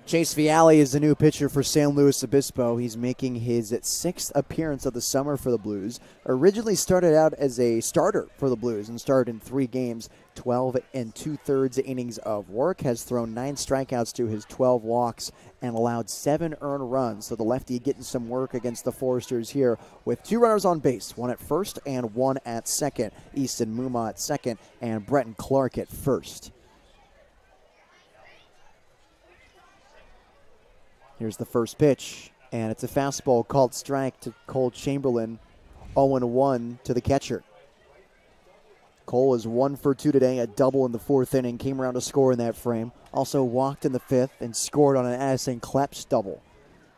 Chase Viale is the new pitcher for San Luis Obispo. He's making his 6th appearance of the summer for the Blues. Originally started out as a starter for the Blues and started in 3 games, 12 and 2/3 innings of work. Has thrown 9 strikeouts to his 12 walks and allowed 7 earned runs. So the lefty getting some work against the Foresters here with 2 runners on base, 1 at first and 1 at second. Easton Muma at second and Bretton Clark at first. Here's the first pitch, and it's a fastball called strike to Cole Chamberlain, 0-1 to the catcher. Cole is 1 for 2 today, a double in the 4th inning, came around to score in that frame. Also walked in the 5th and scored on an Addison Kleps double.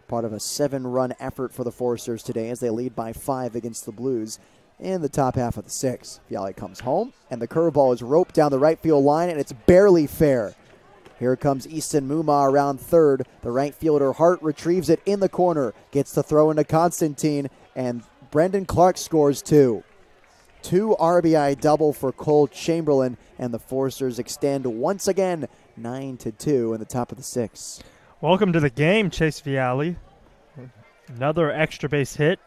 Part of a 7-run effort for the Foresters today as they lead by 5 against the Blues in the top half of the 6th. Viale comes home, and the curveball is roped down the right field line, and it's barely fair. Here comes Easton Muma around third. The right fielder Hart retrieves it in the corner, gets the throw into Constantine, and Brendan Clark scores 2. 2 RBI double for Cole Chamberlain, and the Foresters extend once again 9-2 in the top of the 6th. Welcome to the game, Chase Viale. Another extra base hit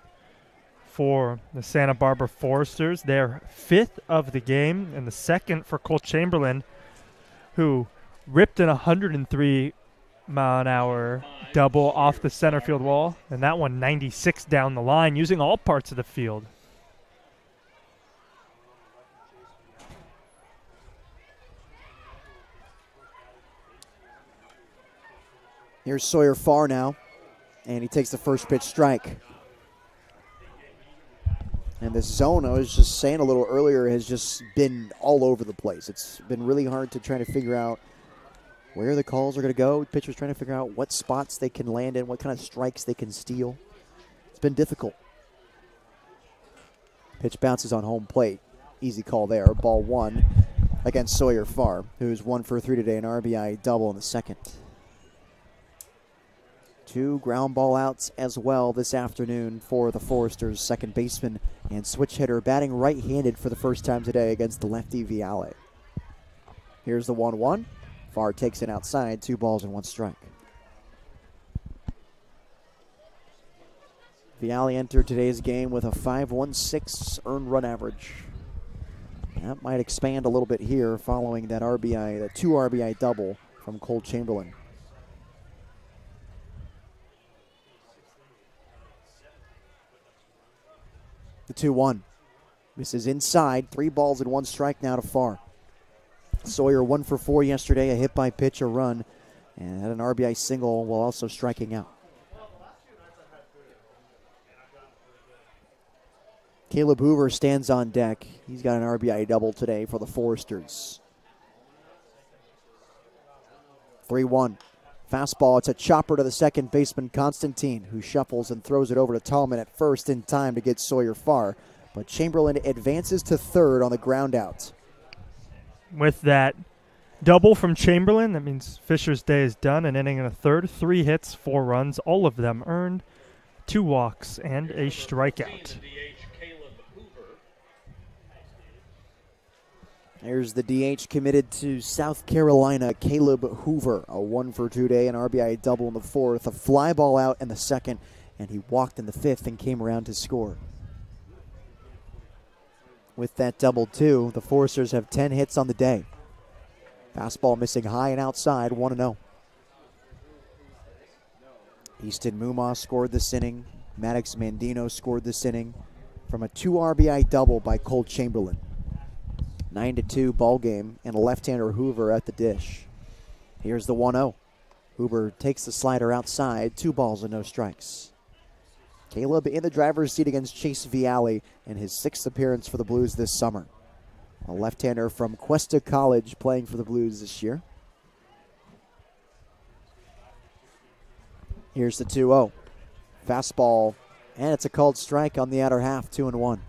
for the Santa Barbara Foresters. Their 5th of the game, and the 2nd for Cole Chamberlain, who ripped an 103-mile-an-hour double off the center field wall, and that one 96 down the line, using all parts of the field. Here's Sawyer Farr now, and he takes the first pitch strike. And this zone, I was just saying a little earlier, has just been all over the place. It's been really hard to try to figure out where the calls are going to go. Pitchers trying to figure out what spots they can land in, what kind of strikes they can steal. It's been difficult. Pitch bounces on home plate. Easy call there. Ball 1 against Sawyer Farr, who's 1 for 3 today, an RBI double in the 2nd. 2 ground ball outs as well this afternoon for the Foresters. Second baseman and switch hitter batting right-handed for the first time today against the lefty Viale. Here's the 1-1. Farr takes it outside, 2 balls and 1 strike. Viale entered today's game with a 5.16 earned run average. That might expand a little bit here following that RBI, that 2 RBI double from Cole Chamberlain. The 2-1. This is inside, 3 balls and 1 strike now to Farr. Sawyer 1 for 4 yesterday, a hit by pitch, a run, and had an RBI single while also striking out. Caleb Hoover stands on deck. He's got an RBI double today for the Foresters. 3-1. Fastball, it's a chopper to the second baseman, Constantine, who shuffles and throws it over to Tallman at first in time to get Sawyer Farr. But Chamberlain advances to third on the ground out. With that double from Chamberlain, that means Fisher's day is done. An inning and a third, 3 hits, 4 runs, all of them earned, 2 walks, and a strikeout. There's the DH committed to South Carolina, Caleb Hoover. A 1 for 2 day, an RBI double in the 4th, a fly ball out in the 2nd, and he walked in the 5th and came around to score. With that double, too, the Foresters have 10 hits on the day. Fastball missing high and outside, 1-0. Easton Muma scored this inning. Maddox Mandino scored this inning from a 2 RBI double by Cole Chamberlain. 9-2 ball game, and a left-hander Hoover at the dish. Here's the 1-0. Hoover takes the slider outside, 2 balls and no strikes. Caleb in the driver's seat against Chase Viale in his 6th appearance for the Blues this summer. A left-hander from Cuesta College playing for the Blues this year. Here's the 2-0. Fastball, and it's a called strike on the outer half, 2-1.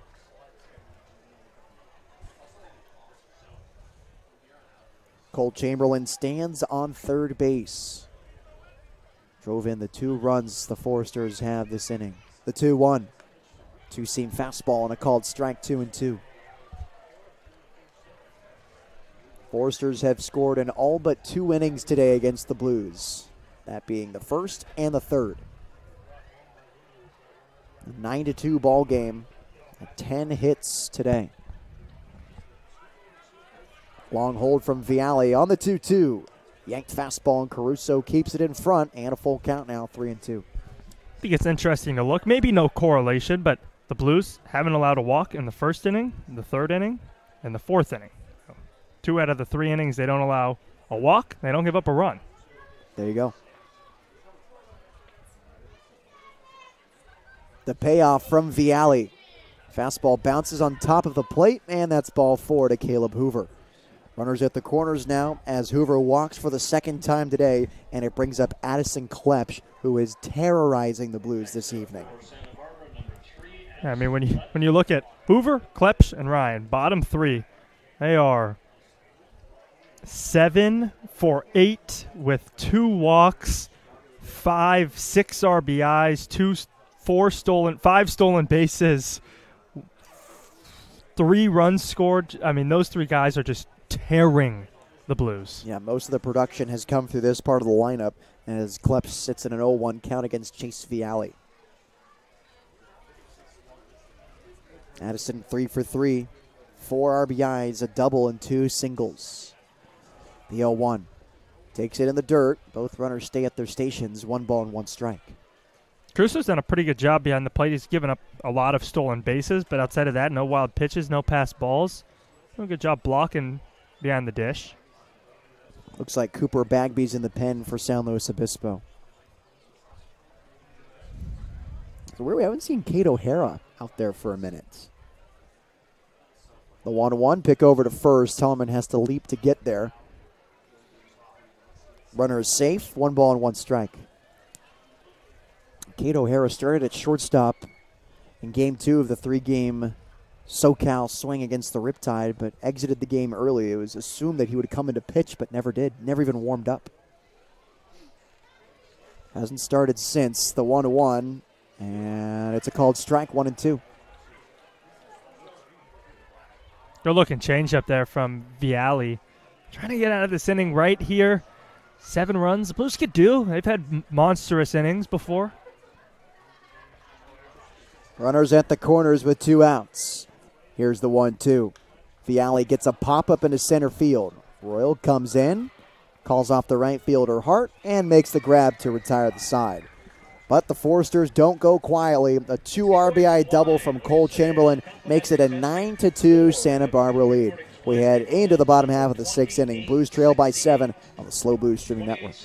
Cole Chamberlain stands on third base. Drove in the 2 runs the Foresters have this inning. The 2-1. 2-seam fastball and a called strike, 2-2. Foresters have scored in all but 2 innings today against the Blues. that being the first and the third. 9-2 ball game. 10 hits today. Long hold from Vialli on the 2-2. Yanked fastball, and Caruso keeps it in front, and a full count now, 3-2. I think it's interesting to look. Maybe no correlation, but the Blues haven't allowed a walk in the first inning, the third inning, and the fourth inning. 2 out of the 3 innings, they don't allow a walk. They don't give up a run. There you go. The payoff from Vialli. Fastball bounces on top of the plate, and that's ball 4 to Caleb Hoover. Runners at the corners now as Hoover walks for the second time today, and it brings up Addison Klepsch, who is terrorizing the Blues this evening. Yeah, I mean, when you look at Hoover, Klepsch, and Ryan, bottom 3, they are 7 for 8 with 2 walks, 6 RBIs, 5 stolen bases, 3 runs scored. I mean, those 3 guys are just tearing the Blues. Yeah, most of the production has come through this part of the lineup as Klepsch sits in an 0-1 count against Chase Vialli. Addison 3 for 3, 4 RBIs, a double, and 2 singles. The 0-1 takes it in the dirt. Both runners stay at their stations, 1 ball and 1 strike. Caruso's done a pretty good job behind the plate. He's given up a lot of stolen bases, but outside of that, no wild pitches, no pass balls. Doing a good job blocking behind the dish. Looks like Cooper Bagby's in the pen for San Luis Obispo. So we haven't seen Kate O'Hara out there for a minute. The 1-1 pick over to first. Tolman has to leap to get there. Runner is safe. 1 ball and 1 strike. Kate O'Hara started at shortstop in game 2 of the 3-game SoCal swing against the Riptide, but exited the game early. It was assumed that he would come into pitch, but never did. Never even warmed up. Hasn't started since the 1-1, and it's a called strike, 1-2. Good looking change up there from Vialli. Trying to get out of this inning right here. 7 runs. The Blues could do. They've had monstrous innings before. Runners at the corners with 2 outs. Here's the 1-2. Vialli gets a pop-up into center field. Royal comes in, calls off the right fielder Hart, and makes the grab to retire the side. But the Foresters don't go quietly. A 2 RBI double from Cole Chamberlain makes it a 9-2 Santa Barbara lead. We head into the bottom half of the 6th inning. Blues trail by 7 on the SLO Blues Streaming Network.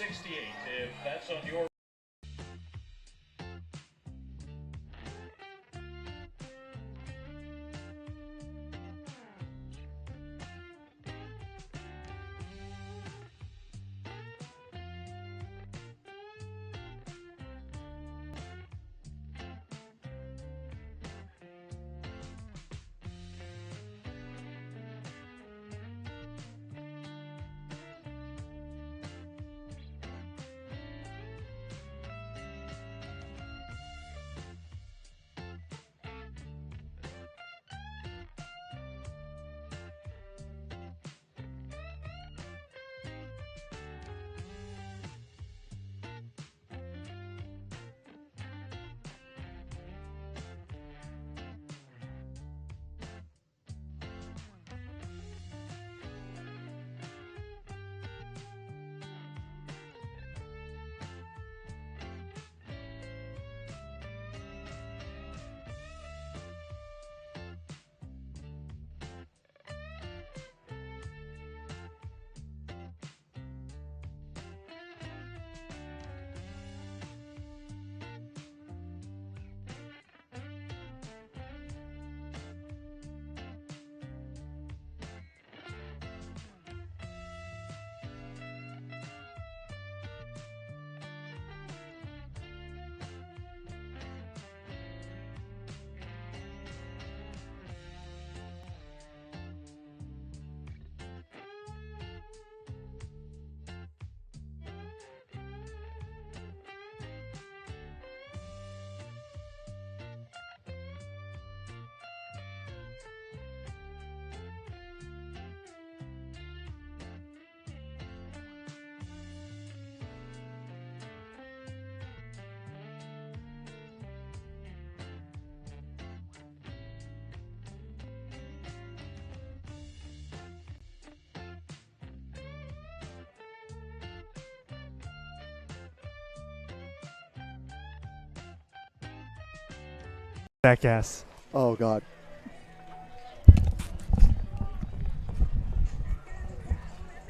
Jackass. Oh, God.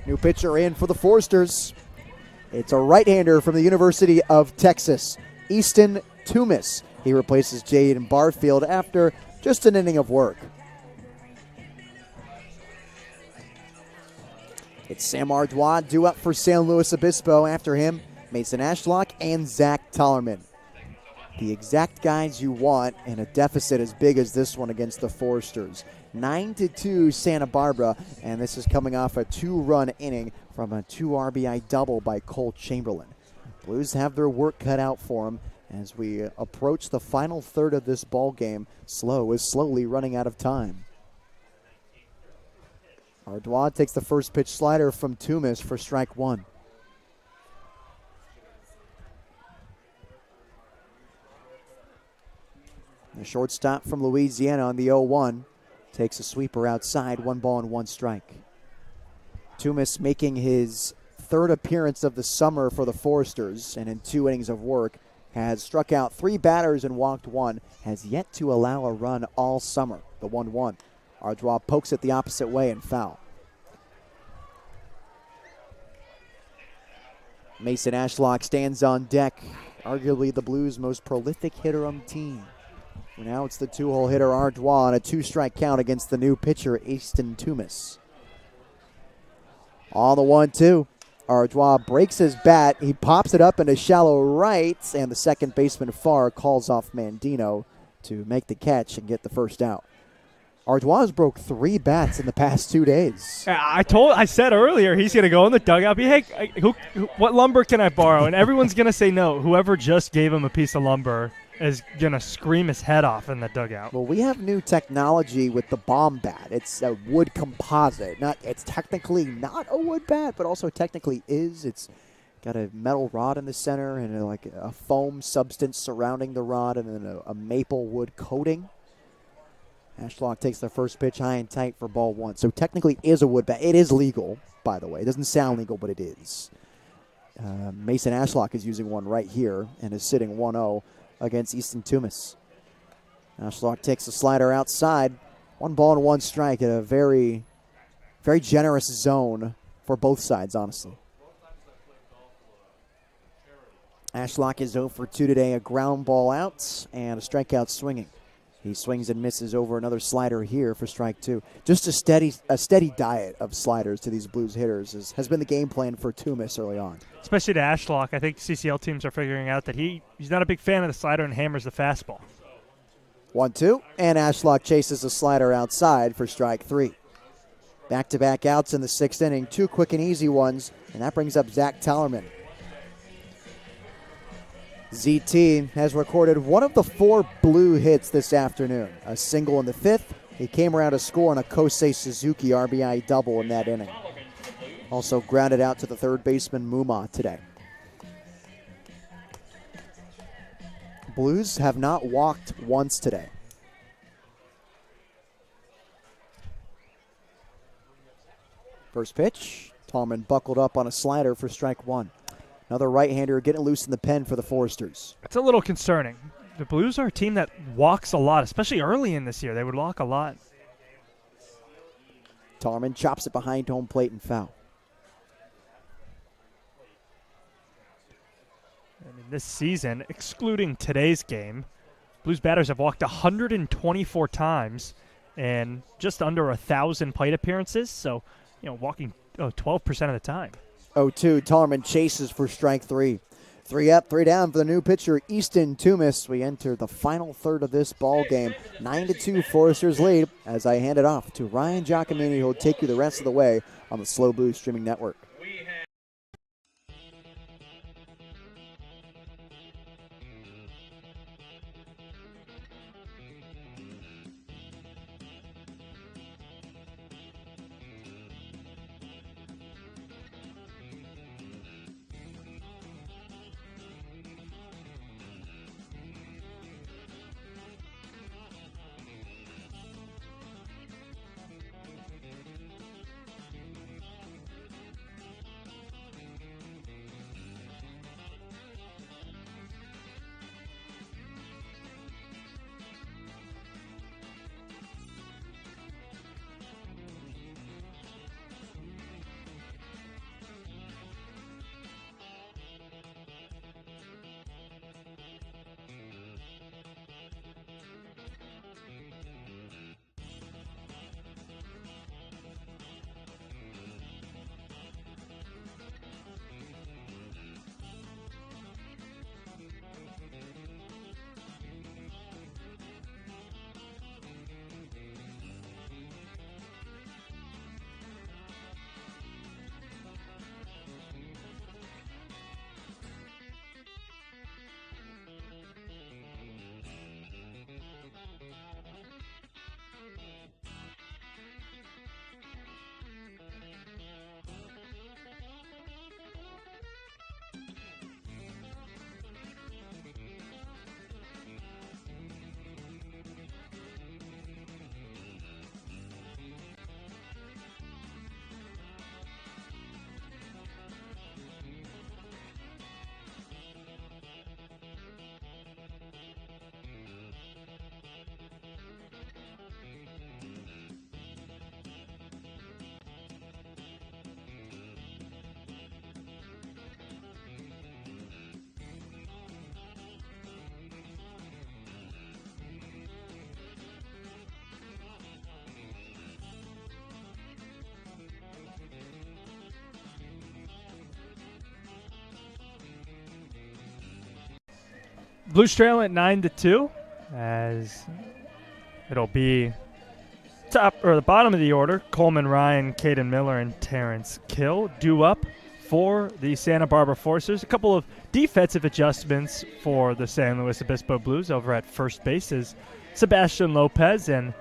New pitcher in for the Forsters. It's a right-hander from the University of Texas, Easton Toomis. He replaces Jaden Barfield after just an inning of work. It's Sam Ardois due up for San Luis Obispo. After him, Mason Ashlock and Zach Tollerman. The exact guys you want in a deficit as big as this one against the Forsters. 9-2 Santa Barbara, and this is coming off a 2-run inning from a 2 RBI double by Cole Chamberlain. Blues have their work cut out for them as we approach the final third of this ball game. SLO is slowly running out of time. Ardois takes the first pitch slider from Toomis for strike one. The shortstop from Louisiana on the 0-1 takes a sweeper outside, 1 ball and 1 strike. Toomis making his third appearance of the summer for the Foresters, and in 2 innings of work has struck out 3 batters and walked 1, has yet to allow a run all summer, the 1-1. Ardois pokes it the opposite way and foul. Mason Ashlock stands on deck, arguably the Blues' most prolific hitter on the team. Now it's the 2-hole hitter Ardois on a 2-strike count against the new pitcher Easton Toomis. On the 1-2, Ardois breaks his bat. He pops it up into shallow right, and the second baseman Farr calls off Mandino to make the catch and get the first out. Ardois broke 3 bats in the past 2 days. I said earlier he's gonna go in the dugout. Be, hey, what lumber can I borrow? And everyone's gonna say no. Whoever just gave him a piece of lumber is gonna scream his head off in the dugout. Well, we have new technology with the bomb bat. It's a wood composite. It's technically not a wood bat, but also technically is. It's got a metal rod in the center and a foam substance surrounding the rod, and then a maple wood coating. Ashlock takes the first pitch high and tight for ball 1. So technically is a wood bat. It is legal, by the way. It doesn't sound legal, but it is. Mason Ashlock is using one right here and is sitting 1-0 against Easton Toomis. Ashlock takes the slider outside. 1 ball and 1 strike at a very, very generous zone for both sides, honestly. Ashlock is 0 for 2 today, a ground ball out and a strikeout swinging. He swings and misses over another slider here for strike 2. Just a steady diet of sliders to these Blues hitters has been the game plan for Toomis early on. Especially to Ashlock. I think CCL teams are figuring out that he's not a big fan of the slider and hammers the fastball. 1-2, and Ashlock chases the slider outside for strike 3. Back-to-back outs in the 6th inning, 2 quick and easy ones, and that brings up Zach Tollerman. ZT has recorded one of the 4 Blue hits this afternoon. A single in the 5th. He came around to score on a Kosei Suzuki RBI double in that inning. Also grounded out to the third baseman Muma today. Blues have not walked once today. First pitch, Tallman buckled up on a slider for strike 1. Another right-hander getting loose in the pen for the Foresters. It's a little concerning. The Blues are a team that walks a lot, especially early in this year. They would walk a lot. Tallman chops it behind home plate and foul. And in this season, excluding today's game, Blues batters have walked 124 times and just under 1,000 plate appearances. So, walking 12% of the time. 0-2, Tollerman chases for strike 3. 3 up, 3 down for the new pitcher, Easton Toomis. We enter the final third of this ball game. 9-2 Foresters lead as I hand it off to Ryan Giacomini, who will take you the rest of the way on the SLO Blues streaming network. Blues trail at 9-2, as it'll be top or the bottom of the order. Coleman Ryan, Caden Miller, and Terrence Kill due up for the Santa Barbara Forcers. A couple of defensive adjustments for the San Luis Obispo Blues. Over at first base is Sebastian Lopez, and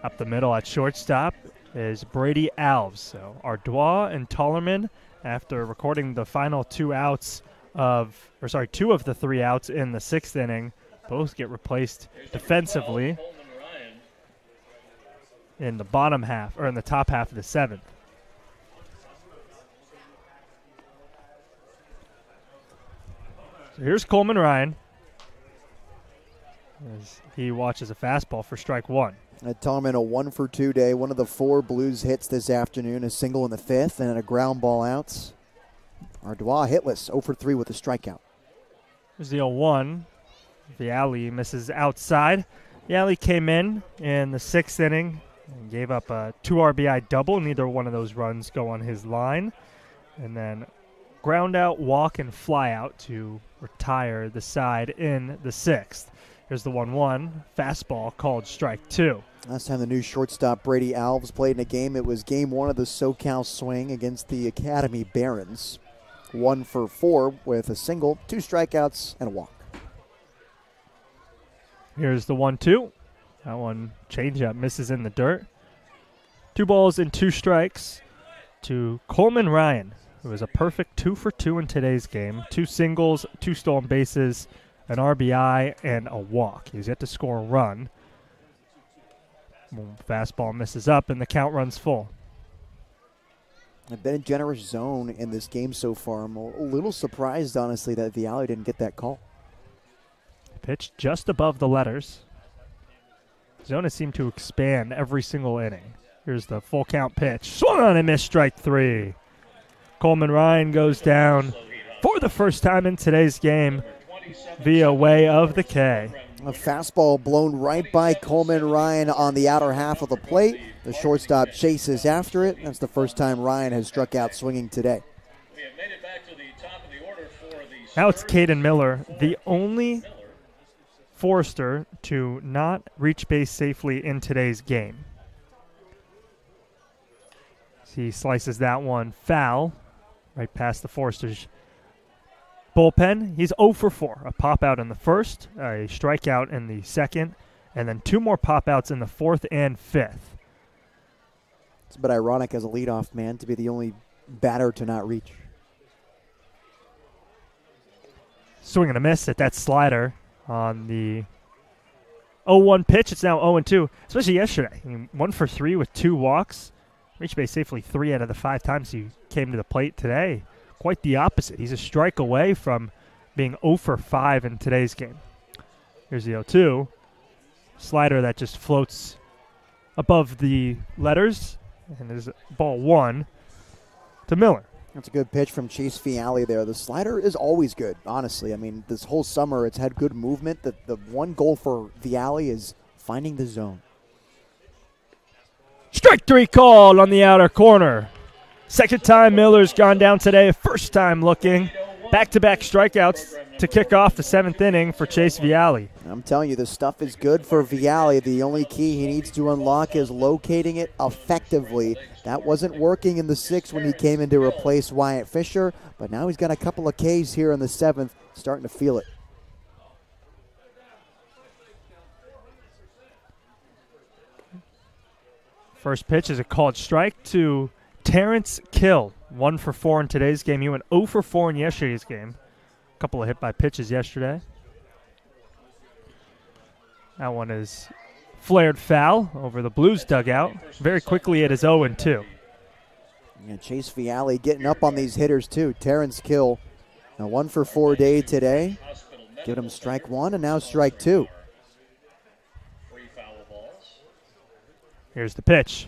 up the middle at shortstop is Brady Alves. So Ardois and Tollerman, after recording the final two of the 3 outs in the 6th inning, both get replaced defensively in the bottom half, or in the top half of the 7th. So here's Coleman Ryan as he watches a fastball for strike 1. Tollerman, a 1-for-2 day, one of the 4 Blues hits this afternoon, a single in the 5th and a ground ball out. Ardois hitless, 0-for-3 with a strikeout. Here's the 0-1. Vialli misses outside. Vialli came in the 6th inning and gave up a 2 RBI double. Neither one of those runs go on his line. And then ground out, walk, and fly out to retire the side in the 6th. Here's the 1-1. Fastball called strike 2. Last time the new shortstop Brady Alves played in a game, it was game 1 of the SoCal Swing against the Academy Barons. 1-for-4 with a single, 2 strikeouts, and a walk. Here's the 1-2. That one changeup misses in the dirt. 2 balls and 2 strikes to Coleman Ryan, who is a perfect 2-for-2 in today's game. 2 singles, 2 stolen bases, an RBI, and a walk. He's yet to score a run. Fastball misses up, and the count runs full. I've been a generous zone in this game so far. I'm a little surprised, honestly, that Vialli didn't get that call. Pitch just above the letters. Zona seemed to expand every single inning. Here's the full count pitch. Swung on and missed, strike 3. Coleman Ryan goes down for the first time in today's game via way of the K. A fastball blown right by Coleman Ryan on the outer half of the plate. The shortstop chases after it. That's the first time Ryan has struck out swinging today. Now it's Caden Miller, the only Forester to not reach base safely in today's game. He slices that one foul right past the Foresters' bullpen. He's 0-for-4. A pop-out in the 1st, a strikeout in the 2nd, and then 2 more pop-outs in the 4th and 5th. It's a bit ironic as a leadoff man to be the only batter to not reach. Swing and a miss at that slider on the 0-1 pitch. It's now 0-2, especially yesterday. 1-for-3 with 2 walks. Reached base safely 3 out of the 5 times he came to the plate today. Quite the opposite. He's a strike away from being 0-for-5 in today's game. Here's the 0-2. Slider that just floats above the letters, and is ball 1 to Miller. That's a good pitch from Chase Vialli there. The slider is always good, honestly. I mean, this whole summer it's had good movement. The one goal for Vialli is finding the zone. Strike 3 called on the outer corner. Second time Miller's gone down today. First time looking. Back-to-back strikeouts to kick off the 7th inning for Chase Vialli. I'm telling you, this stuff is good for Vialli. The only key he needs to unlock is locating it effectively. That wasn't working in the 6th when he came in to replace Wyatt Fisher, but now he's got a couple of Ks here in the 7th, starting to feel it. First pitch is a called strike to Terrence Kill. 1-for-4 in today's game. He went 0-for-4 in yesterday's game. A couple of hit by pitches yesterday. That one is flared foul over the Blues dugout. Very quickly it is 0-2. And Chase Vialli getting up on these hitters too. Terrence Kill, a 1-for-4 day today. Give him strike 1 and now strike 2. Here's the pitch.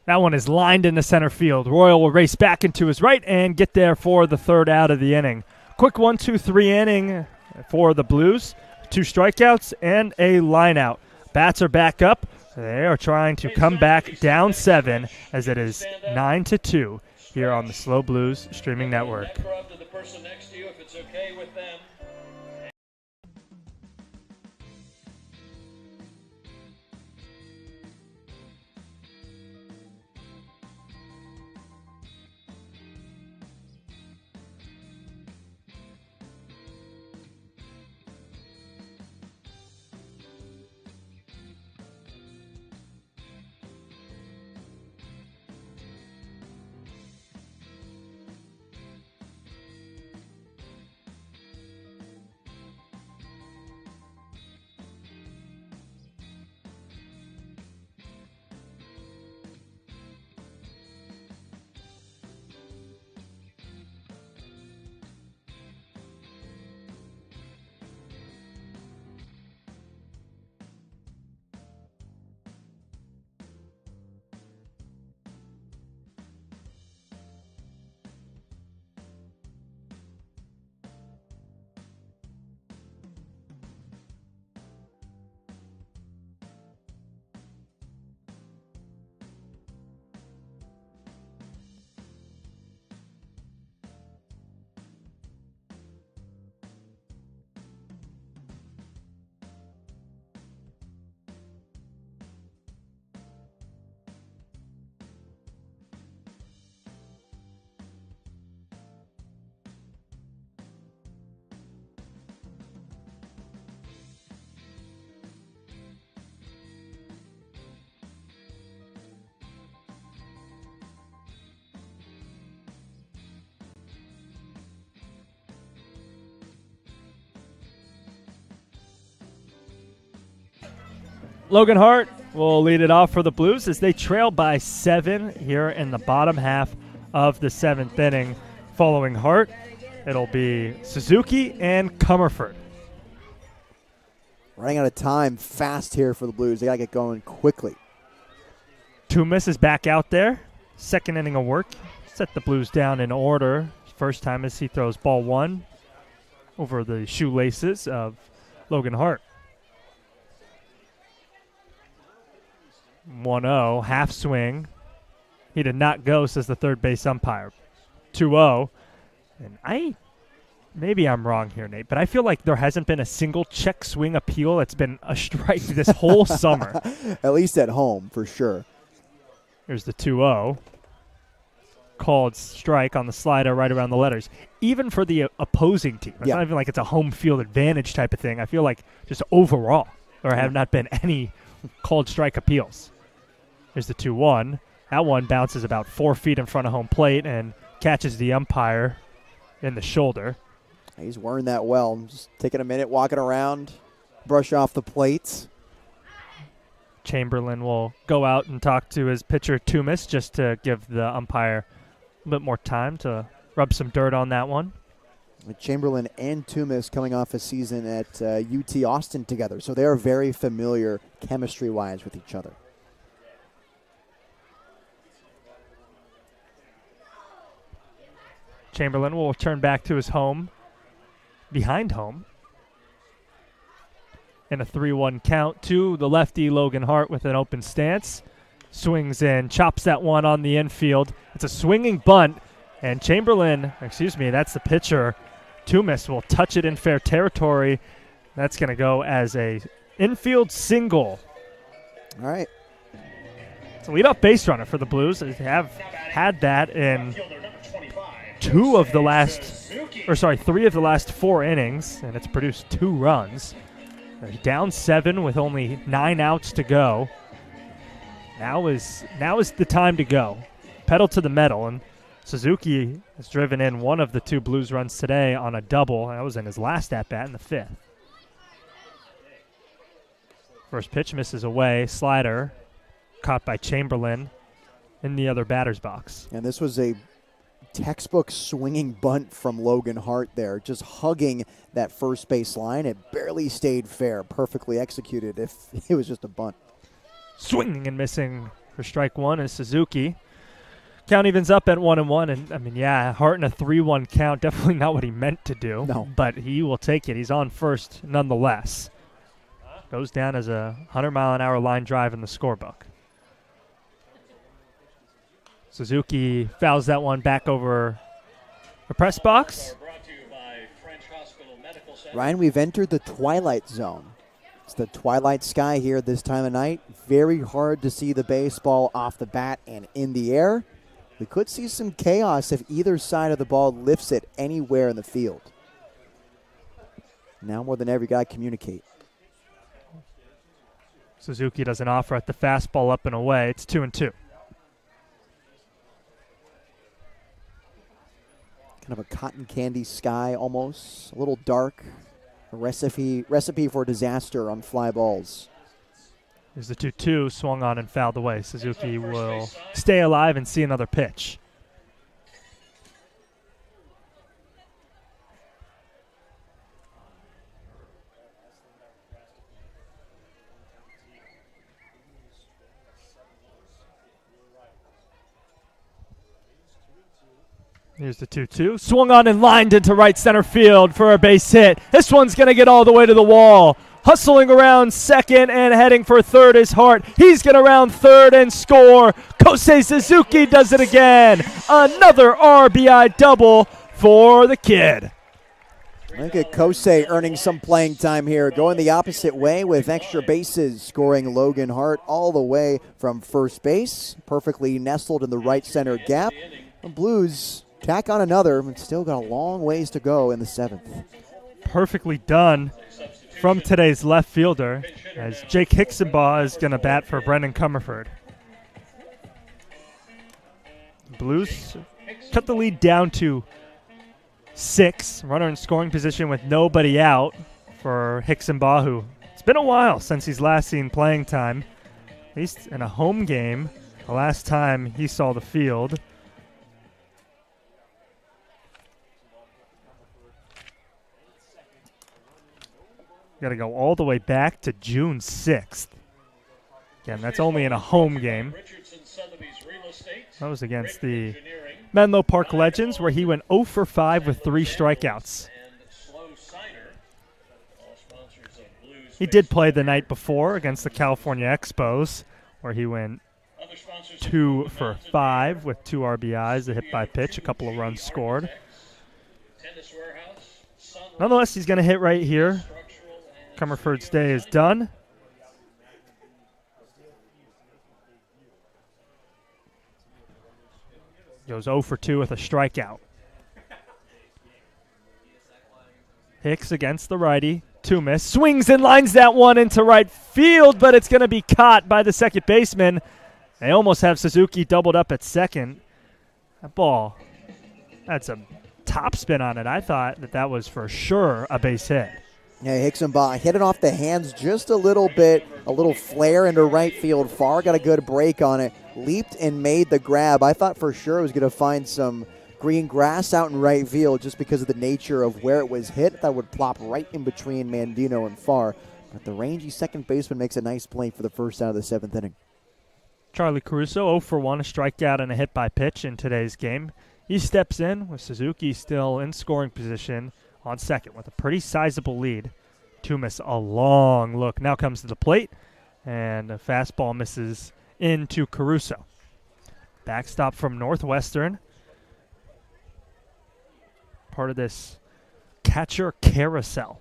That one is lined into center field. Royal will race back into his right and get there for the 3rd out of the inning. Quick 1-2-3 inning for the Blues. 2 strikeouts and a line out. Bats are back up. They are trying to come back down 7 as it is 9-2 here on the SLO Blues streaming network. Logan Hart will lead it off for the Blues as they trail by 7 here in the bottom half of the 7th inning. Following Hart, it'll be Suzuki and Comerford. Running out of time fast here for the Blues. They got to get going quickly. Toomis is back out there. Second inning of work. Set the Blues down in order. First time as he throws ball 1 over the shoelaces of Logan Hart. 1-0, half swing. He did not go, says the third base umpire. 2-0. And maybe I'm wrong here, Nate, but I feel like there hasn't been a single check swing appeal that's been a strike this whole summer. At least at home, for sure. Here's the 2-0. Called strike on the slider right around the letters. Even for the opposing team. It's not even like it's a home field advantage type of thing. I feel like just overall there have not been any called strike appeals. Here's the 2-1. That one bounces about 4 feet in front of home plate and catches the umpire in the shoulder. He's wearing that well. Just taking a minute, walking around, brush off the plates. Chamberlain will go out and talk to his pitcher, Toomis, just to give the umpire a bit more time to rub some dirt on that one. With Chamberlain and Toomis coming off a season at UT Austin together, so they are very familiar chemistry-wise with each other. Chamberlain will turn back to his home, behind home, in a 3-1 count to the lefty Logan Hart with an open stance. Swings in, chops that one on the infield. It's a swinging bunt, and that's the pitcher. Toomis will touch it in fair territory. That's going to go as a infield single. All right. It's a leadoff base runner for the Blues. They have had that in 3 of the last 4 innings, and it's produced 2 runs. They're down 7 with only 9 outs to go. Now is the time to go. Pedal to the metal, and Suzuki has driven in one of the 2 Blues runs today on a double. That was in his last at-bat in the 5th. First pitch misses away. Slider caught by Chamberlain in the other batter's box. And this was a textbook swinging bunt from Logan Hart there, just hugging that first base line. It barely stayed fair, perfectly executed if it was just a bunt. Swinging and missing for strike 1 is Suzuki. Count evens up at 1-1, and Hart in a 3-1 count, definitely not what he meant to do. No. But he will take it. He's on first nonetheless. Goes down as a 100-mile-an-hour line drive in the scorebook. Suzuki fouls that one back over the press box. Ryan, we've entered the twilight zone. It's the twilight sky here this time of night. Very hard to see the baseball off the bat and in the air. We could see some chaos if either side of the ball lifts it anywhere in the field. Now more than ever, you got to communicate. Suzuki does an offer at the fastball up and away. It's 2-2. Kind of a cotton candy sky almost, a little dark. A recipe for disaster on fly balls. There's the 2-2 swung on and fouled away. Suzuki will stay alive and see another pitch. Here's the 2-2. Swung on and lined into right center field for a base hit. This one's going to get all the way to the wall. Hustling around second and heading for third is Hart. He's going to round third and score. Kosei Suzuki does it again. Another RBI double for the kid. Look at Kosei earning some playing time here. Going the opposite way with extra bases, scoring Logan Hart all the way from first base. Perfectly nestled in the right center gap. The Blues tack on another, but still got a long ways to go in the 7th. Perfectly done from today's left fielder as Jake Hicksonbaugh is going to bat for Brendan Comerford. Blues cut the lead down to 6. Runner in scoring position with nobody out for Hicksonbaugh, who has been a while since he's last seen playing time, at least in a home game. The last time he saw the field. Got to go all the way back to June 6th. Again, that's only in a home game. That was against the Menlo Park Legends, where he went 0 for 5 with 3 strikeouts. He did play the night before against the California Expos, where he went 2 for 5 with 2 RBIs, a hit by pitch, a couple of runs scored. Nonetheless, he's going to hit right here. Comerford's day is done. Goes 0 for 2 with a strikeout. Hicks against the righty. Tumis swings and lines that one into right field, but it's going to be caught by the second baseman. They almost have Suzuki doubled up at second. That ball, that's a top spin on it. I thought that was for sure a base hit. Yeah, Hickson hit it off the hands just a little bit, a little flare into right field far, got a good break on it, leaped and made the grab. I thought for sure it was going to find some green grass out in right field just because of the nature of where it was hit. That would plop right in between Mandino and Farr. But the rangy second baseman makes a nice play for the first out of the 7th inning. Charlie Caruso 0 for 1, a strikeout and a hit by pitch in today's game. He steps in with Suzuki still in scoring position on second with a pretty sizable lead. Tumis a long look. Now comes to the plate, and a fastball misses into Caruso. Backstop from Northwestern. Part of this catcher carousel.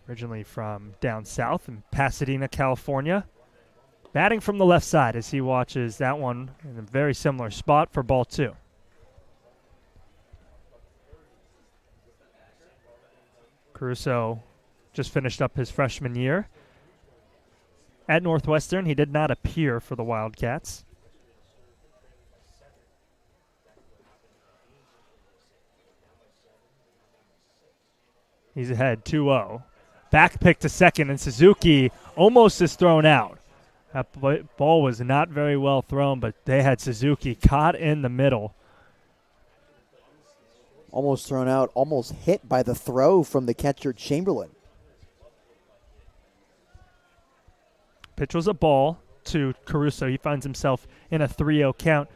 Originally from down south in Pasadena, California. Batting from the left side as he watches that one in a very similar spot for ball 2. Caruso just finished up his freshman year. At Northwestern, he did not appear for the Wildcats. He's ahead 2-0. Back pick to second, and Suzuki almost is thrown out. That ball was not very well thrown, but they had Suzuki caught in the middle. Almost thrown out, almost hit by the throw from the catcher Chamberlain. Pitch was a ball to Caruso. He finds himself in a 3-0 count.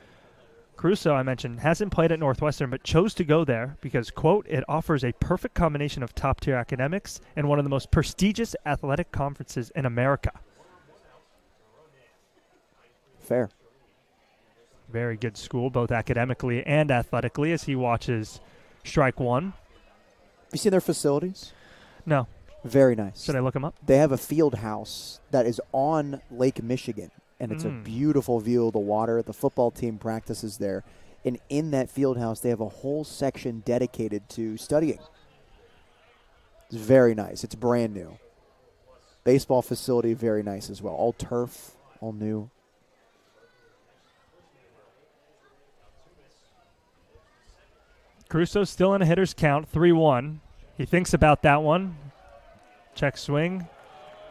Caruso, I mentioned, hasn't played at Northwestern, but chose to go there because, quote, it offers a perfect combination of top-tier academics and one of the most prestigious athletic conferences in America. Fair. Very good school, both academically and athletically, as he watches strike one. You seen their facilities? No. Very nice. Should I look them up? They have a field house that is on Lake Michigan, and it's a beautiful view of the water. The football team practices there. And in that field house, they have a whole section dedicated to studying. It's very nice. It's brand new. Baseball facility, very nice as well. All turf, all new. Caruso's still in a hitter's count, 3-1. He thinks about that one. Check swing.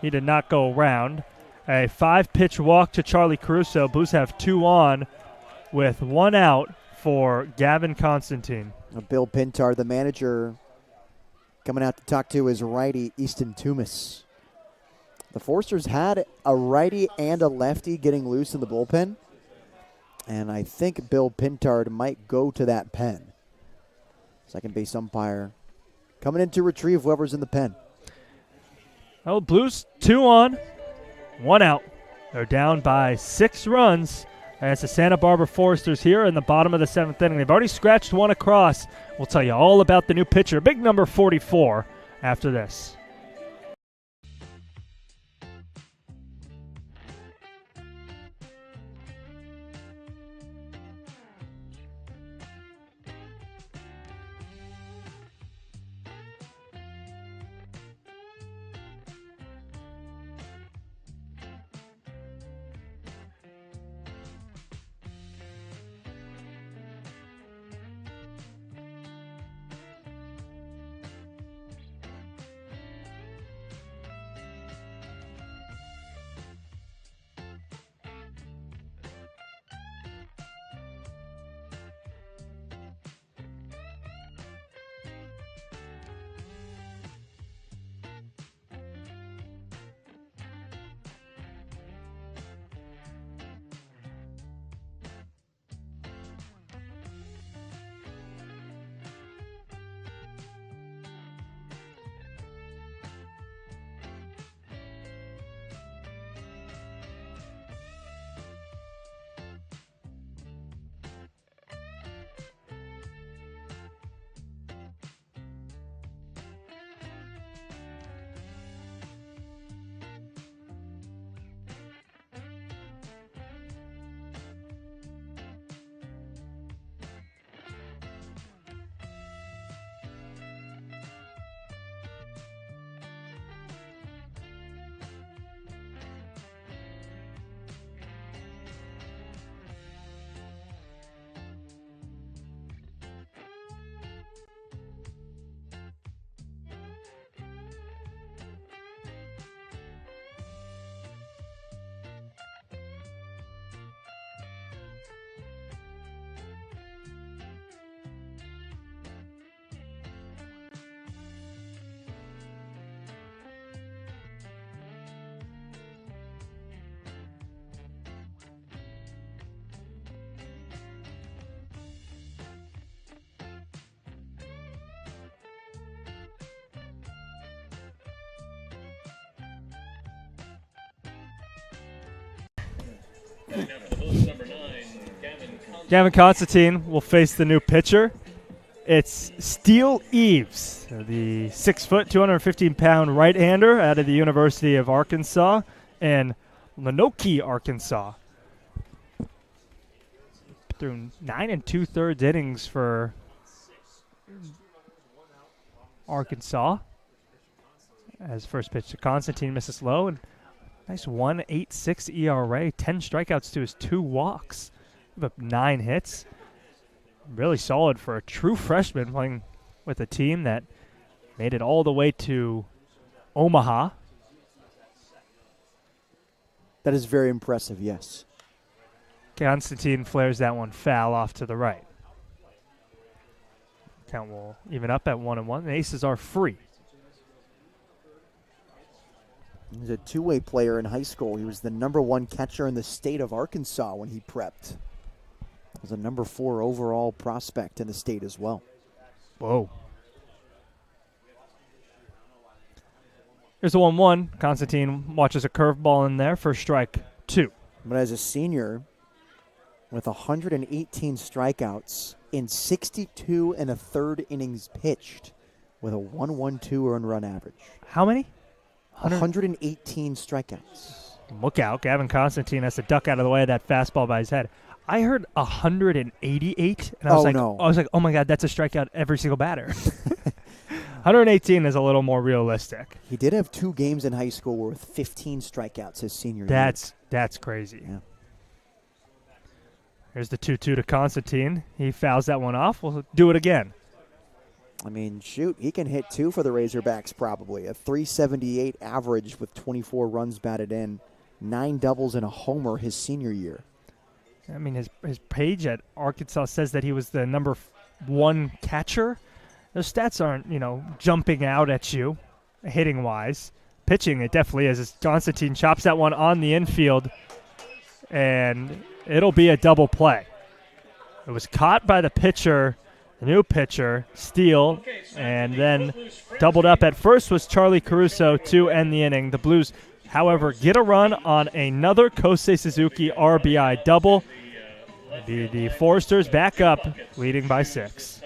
He did not go around. A 5-pitch walk to Charlie Caruso. Blues have 2 on with 1 out for Gavin Constantine. Bill Pintard, the manager, coming out to talk to his righty, Easton Tumis. The Forsters had a righty and a lefty getting loose in the bullpen, and I think Bill Pintard might go to that pen. Second base umpire coming in to retrieve whoever's in the pen. Oh, Blues 2 on, 1 out. They're down by 6 runs. And it's the Santa Barbara Foresters here in the bottom of the 7th inning. They've already scratched 1 across. We'll tell you all about the new pitcher, big number 44, after this. Gavin Constantine will face the new pitcher. It's Steele Eves, the 6 foot, 215-pound right-hander out of the University of Arkansas and Lenoke, Arkansas. Through 9 2/3 innings for Arkansas. As first pitch to Constantine misses low, and nice 1.86 ERA, 10 strikeouts to his 2 walks, give up 9 hits. Really solid for a true freshman playing with a team that made it all the way to Omaha. That is very impressive, yes. Constantine flares that one foul off to the right. Count will even up at 1-1. The aces are free. He's a two-way player in high school. He was the #1 catcher in the state of Arkansas when he prepped. Was a #4 overall prospect in the state as well. Whoa. Here's the 1-1. Constantine watches a curveball in there for strike 2. But as a senior, with 118 strikeouts in 62 1/3 innings pitched, with a 1.12 earned run average. How many? 118 strikeouts. Look out. Gavin Constantine has to duck out of the way of that fastball by his head. I heard 188, and I was like, oh my God, that's a strikeout every single batter. 118 is a little more realistic. He did have 2 games in high school with 15 strikeouts his senior year. That's crazy. Yeah. Here's the 2-2 to Constantine. He fouls that one off. We'll do it again. I mean, shoot, he can hit 2 for the Razorbacks probably. A .378 average with 24 runs batted in, 9 doubles and a homer his senior year. I mean, his page at Arkansas says that he was the #1 catcher. Those stats aren't, jumping out at you, hitting-wise. Pitching, it definitely is. As Constantine chops that one on the infield, and it'll be a double play. It was caught by the pitcher, the new pitcher, Steele, and then doubled up at first was Charlie Caruso to end the inning. The Blues, however, get a run on another Kosei Suzuki RBI double. The Foresters back up, leading by 6.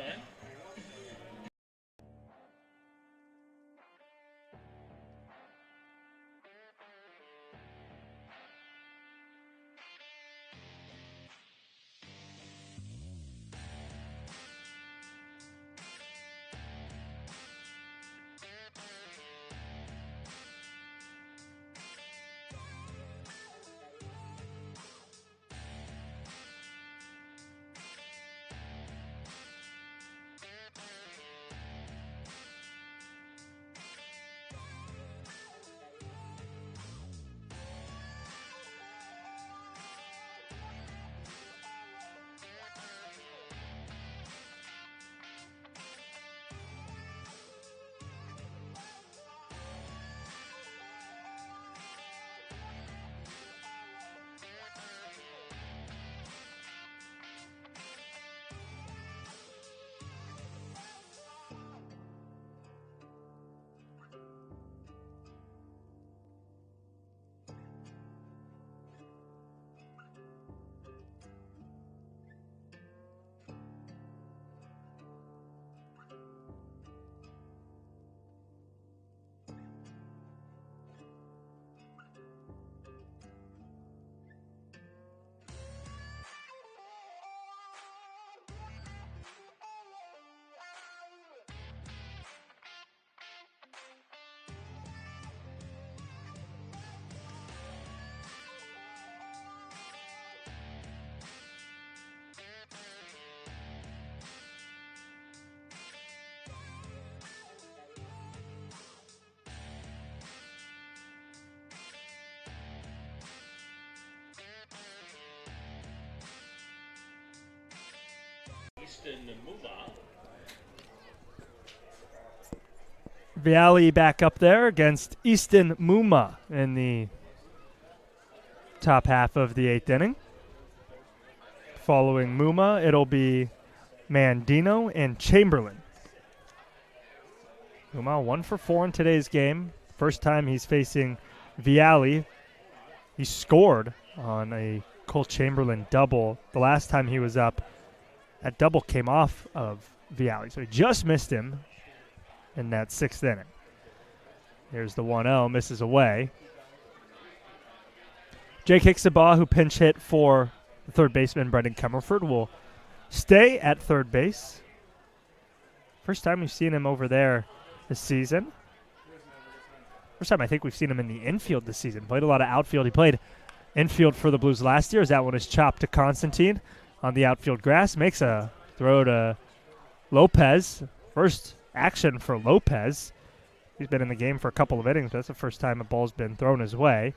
Viali back up there against Easton Muma in the top half of the 8th inning. Following Muma, it'll be Mandino and Chamberlain. Muma 1 for 4 in today's game. First time he's facing Viali. He scored on a Cole Chamberlain double. The last time he was up, that double came off of Vialli. So he just missed him in that 6th inning. Here's the 1-0, misses away. Jake Hicksabaugh, who pinch hit for the third baseman Brendan Comerford, will stay at third base. First time we've seen him over there this season. First time I think we've seen him in the infield this season. Played a lot of outfield. He played infield for the Blues last year as that one is chopped to Constantine on the outfield grass. Makes a throw to Lopez. First action for Lopez. He's been in the game for a couple of innings. But that's the first time a ball's been thrown his way.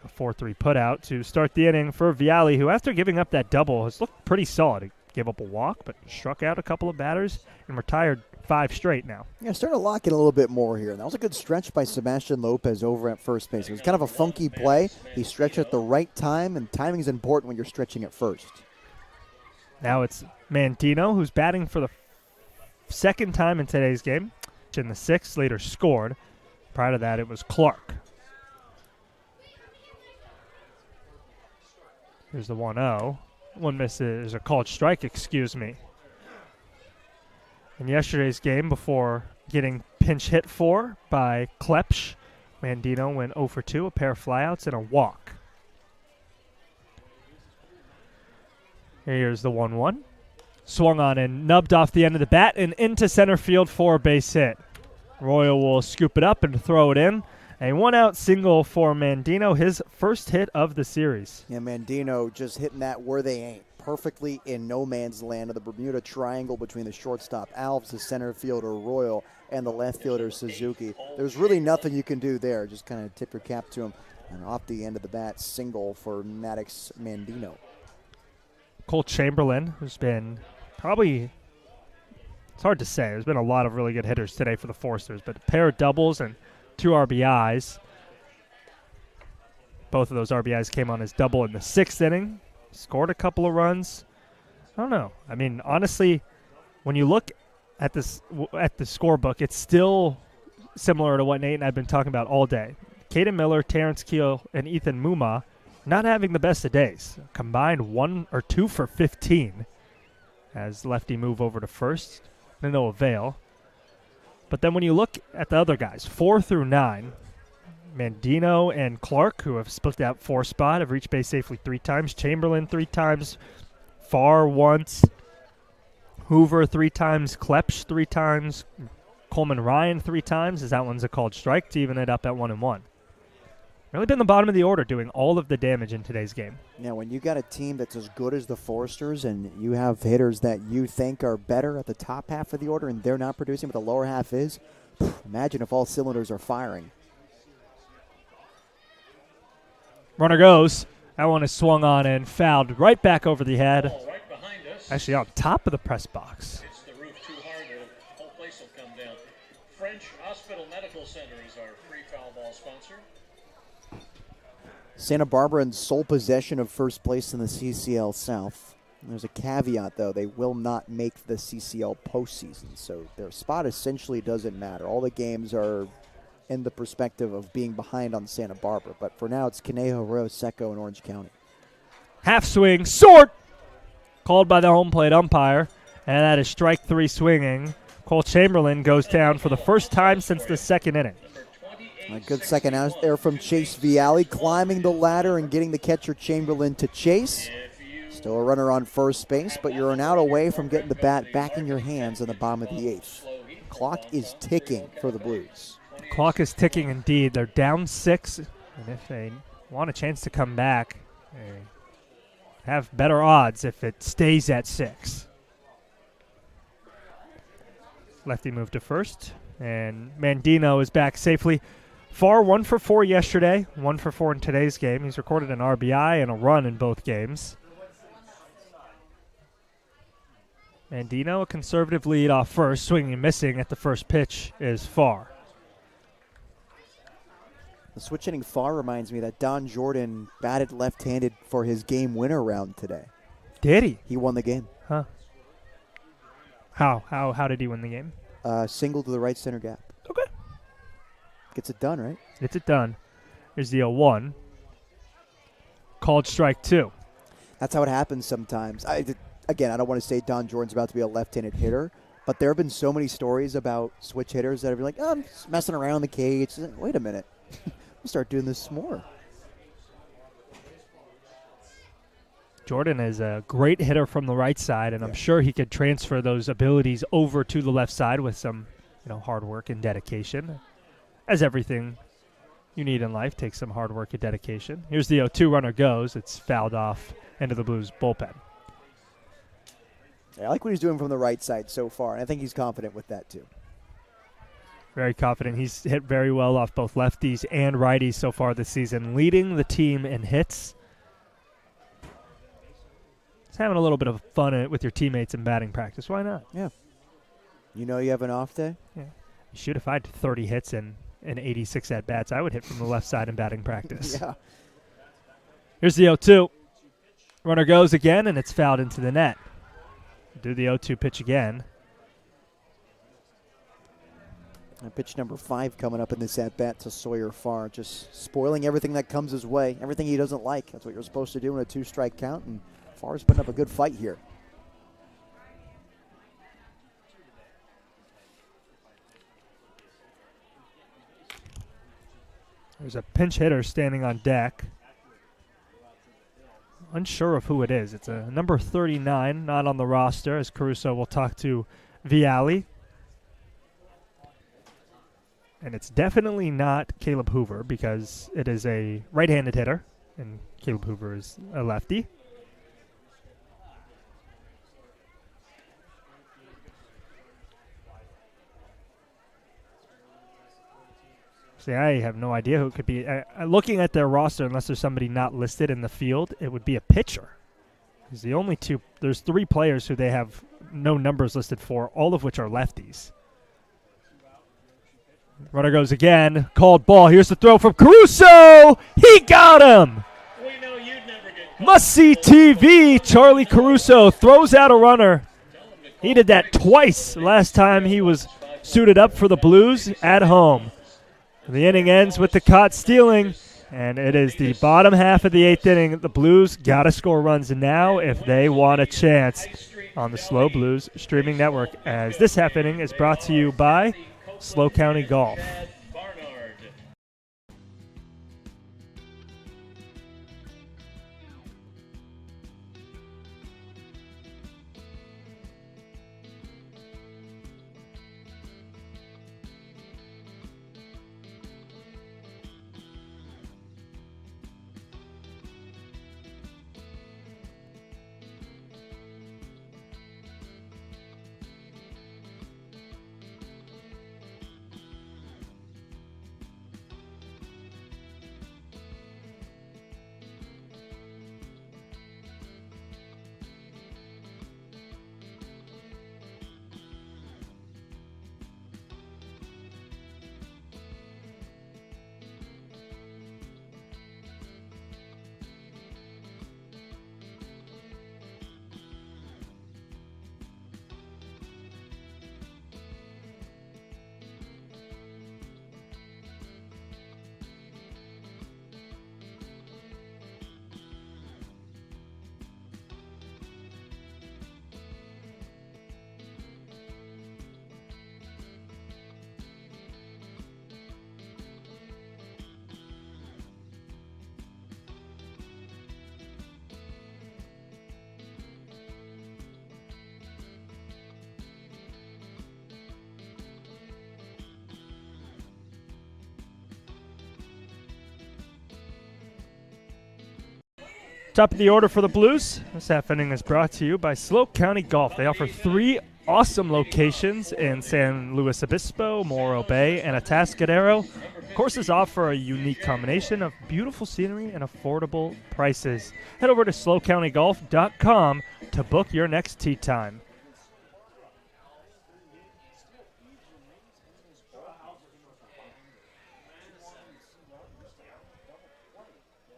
A 4-3 putout to start the inning for Vialli, who after giving up that double has looked pretty solid. He gave up a walk, but struck out a couple of batters and retired 5 straight now. Yeah, starting to lock it a little bit more here. That was a good stretch by Sebastian Lopez over at first base. It was kind of a funky play. He stretched at the right time, and timing is important when you're stretching at first. Now it's Mandino, who's batting for the second time in today's game. In the 6th, later scored. Prior to that, it was Clark. Here's the 1-0. One misses, a called strike, excuse me. In yesterday's game, before getting pinch hit for by Klepsch, Mandino went 0 for 2, a pair of flyouts and a walk. Here's the 1-1. Swung on and nubbed off the end of the bat and into center field for a base hit. Royal will scoop it up and throw it in. A 1-out single for Mandino, his first hit of the series. Yeah, Mandino just hitting that where they ain't. Perfectly in no man's land of the Bermuda Triangle between the shortstop Alves, the center fielder Royal, and the left fielder Suzuki. There's really nothing you can do there. Just kind of tip your cap to him. And off the end of the bat, single for Maddox Mandino. Cole Chamberlain, who's been probably, it's hard to say. There's been a lot of really good hitters today for the Forsters, but a pair of doubles and 2 RBIs. Both of those RBIs came on his double in the 6th inning. Scored a couple of runs. I don't know. I mean, honestly, when you look at this at the scorebook, it's still similar to what Nate and I have been talking about all day. Caden Miller, Terrence Keel, and Ethan Muma not having the best of days. Combined 1 or 2 for 15 as lefty move over to first. No avail. But then when you look at the other guys, 4 through 9, Mandino and Clark, who have split that 4 spot, have reached base safely 3 times. Chamberlain 3 times. Farr once. Hoover 3 times. Klepsch 3 times. Coleman Ryan 3 times, as that one's a called strike to even it up at 1-1. Really been the bottom of the order doing all of the damage in today's game. Now, when you got a team that's as good as the Foresters and you have hitters that you think are better at the top half of the order and they're not producing, but the lower half is, imagine if all cylinders are firing. Runner goes. That one is swung on and fouled right back over the head. Right behind us. Actually on top of the press box. It's the roof too hard, the whole place will come down. French Hospital Medical Center is our free foul ball sponsor. Santa Barbara in sole possession of first place in the CCL South. There's a caveat, though. They will not make the CCL postseason, so their spot essentially doesn't matter. All the games are in the perspective of being behind on Santa Barbara, but for now it's Conejo, Rio Seco, and Orange County. Half swing, sword! Called by the home plate umpire, and that is strike 3 swinging. Cole Chamberlain goes down for the first time since the 2nd inning. A good second out there from Chase Vialli, climbing the ladder and getting the catcher Chamberlain to chase. Still a runner on first base, but you're an out away from getting the bat back in your hands in the bottom of the 8th. Clock is ticking for the Blues. Clock is ticking indeed. They're down 6, and if they want a chance to come back, they have better odds if it stays at 6. Lefty move to first, and Mandino is back safely. Farr 1 for 4 yesterday, 1 for 4 in today's game. He's recorded an RBI and a run in both games. Mandino, a conservative lead off first, swinging and missing at the first pitch is Farr. The switch hitting Farr reminds me that Don Jordan batted left-handed for his game winner round today. Did he? He won the game. Huh. How did he win the game? Single to the right center gap. Okay. Gets it done, right? Gets it done. Here's the 0-1. Called strike 2. That's how it happens sometimes. Again, I don't want to say Don Jordan's about to be a left-handed hitter, but there have been so many stories about switch hitters that have been like, oh, I'm just messing around the cage. Wait a minute. We'll start doing this more. Jordan is a great hitter from the right side, and I'm sure he could transfer those abilities over to the left side with some, hard work and dedication. As everything you need in life takes some hard work and dedication. Here's the 0-2 runner goes. It's fouled off into the Blues bullpen. I like what he's doing from the right side so far, and I think he's confident with that too. Very confident. He's hit very well off both lefties and righties so far this season, leading the team in hits. Just having a little bit of fun with your teammates in batting practice. Why not? Yeah. You have an off day? Yeah. Shoot, if I had 30 hits and 86 at-bats, I would hit from the left side in batting practice. Yeah. Here's the 0-2. Runner goes again, and it's fouled into the net. Do the 0-2 pitch again. And pitch number 5 coming up in this at-bat to Sawyer Farr, just spoiling everything that comes his way, everything he doesn't like. That's what you're supposed to do in a 2-strike count, and Farr's putting up a good fight here. There's a pinch hitter standing on deck. Unsure of who it is. It's a number 39, not on the roster, as Caruso will talk to Vialli. And it's definitely not Caleb Hoover because it is a right-handed hitter, and Caleb Hoover is a lefty. See, I have no idea who it could be. Looking at their roster, unless there's somebody not listed in the field, it would be a pitcher. Because there's 3 players who they have no numbers listed for, all of which are lefties. Runner goes again. Called ball. Here's the throw from Caruso. He got him. We know you'd never get caught. Must-see TV. Charlie Caruso throws out a runner. He did that twice last time he was suited up for the Blues at home. The inning ends with the caught stealing, and it is the bottom half of the 8th inning. The Blues got to score runs now if they want a chance on the SLO Blues streaming network, as this half inning is brought to you by SLO County Golf. Top of the order for the Blues. This half inning is brought to you by SLO County Golf. They offer 3 awesome locations in San Luis Obispo, Morro Bay, and Atascadero. Courses offer a unique combination of beautiful scenery and affordable prices. Head over to slowcountygolf.com to book your next tee time.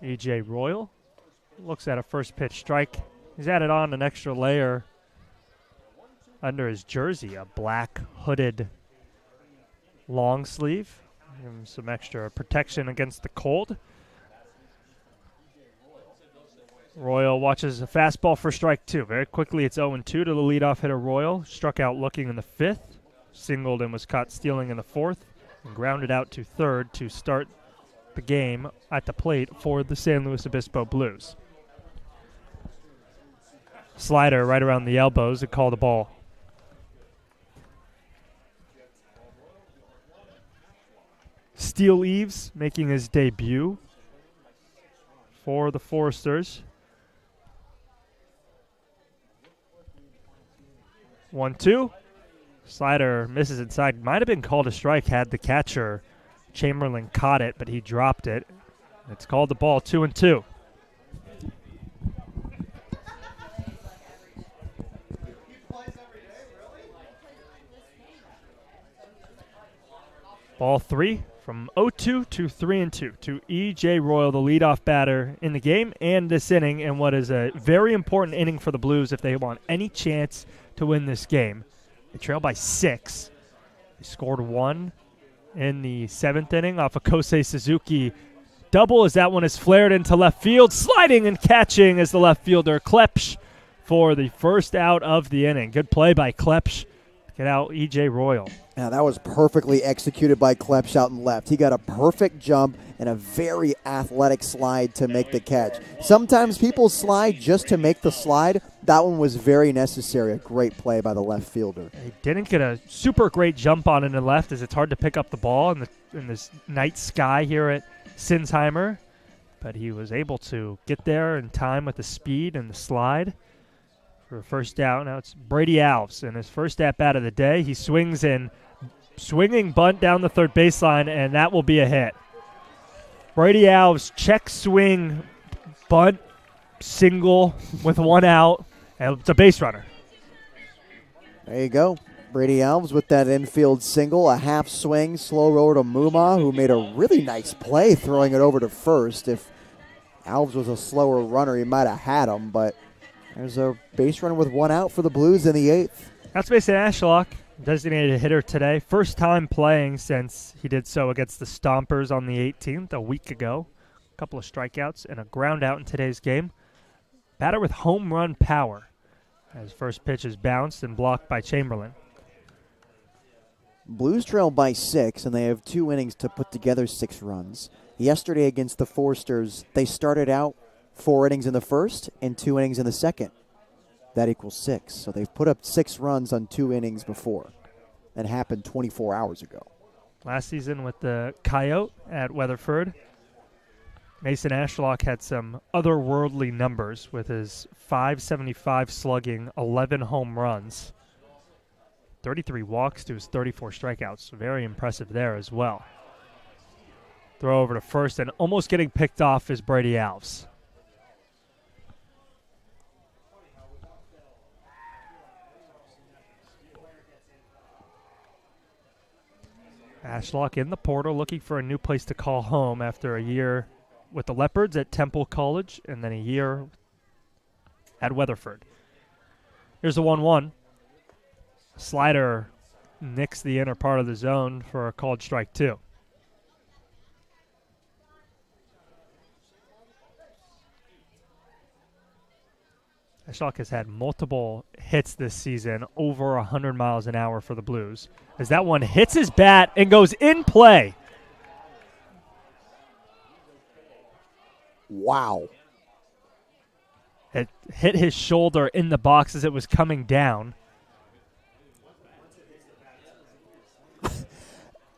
E.J. Royal looks at a first pitch strike. He's added on an extra layer under his jersey, a black hooded long sleeve. Give him some extra protection against the cold. Royal watches a fastball for strike 2. Very quickly, it's 0-2 to the leadoff hitter Royal. Struck out looking in the 5th, singled and was caught stealing in the 4th, and grounded out to 3rd to start the game at the plate for the San Luis Obispo Blues. Slider right around the elbows and call the ball. Steele Eves making his debut for the Foresters. 1-2. Slider misses inside. Might have been called a strike had the catcher, Chamberlain, caught it, but he dropped it. It's called the ball, 2-2. Ball 3 from 0-2 to 3-2 to E.J. Royal, the leadoff batter in the game and this inning, and what is a very important inning for the Blues if they want any chance to win this game. They trail by 6. They scored 1 in the 7th inning off a Kosei Suzuki double as that one is flared into left field, sliding and catching as the left fielder Klepsch for the first out of the inning. Good play by Klepsch. Get out E.J. Royal. Now, that was perfectly executed by Klepsch out and left. He got a perfect jump and a very athletic slide to make the catch. Sometimes people slide just to make the slide. That one was very necessary. A great play by the left fielder. He didn't get a super great jump on it in the left as it's hard to pick up the ball in this night sky here at Sinsheimer. But he was able to get there in time with the speed and the slide. For a first down, now it's Brady Alves in his first at-bat of the day. He swings in, swinging bunt down the third baseline, and that will be a hit. Brady Alves, check swing, bunt, single with 1 out, and it's a base runner. There you go. Brady Alves with that infield single, a half swing, slow roll to Muma, who made a really nice play throwing it over to first. If Alves was a slower runner, he might have had him, but there's a base runner with 1 out for the Blues in the 8th. That's Mason Ashlock, designated hitter today. First time playing since he did so against the Stompers on the 18th, a week ago. A couple of strikeouts and a ground out in today's game. Batter with home run power as first pitch is bounced and blocked by Chamberlain. Blues trail by 6, and they have 2 innings to put together 6 runs. Yesterday against the Foresters, they started out 4 innings in the first and 2 innings in the second. That equals 6. So they've put up 6 runs on 2 innings before. That happened 24 hours ago. Last season with the Coyote at Weatherford, Mason Ashlock had some otherworldly numbers with his .575 slugging, 11 home runs, 33 walks to his 34 strikeouts. Very impressive there as well. Throw over to first, and almost getting picked off is Brady Alves. Ashlock in the portal looking for a new place to call home after a year with the Leopards at Temple College and then a year at Weatherford. Here's the 1-1. Slider nicks the inner part of the zone for a called strike 2. Ashlock has had multiple hits this season, over 100 miles an hour for the Blues, as that one hits his bat and goes in play. Wow. It hit his shoulder in the box as it was coming down.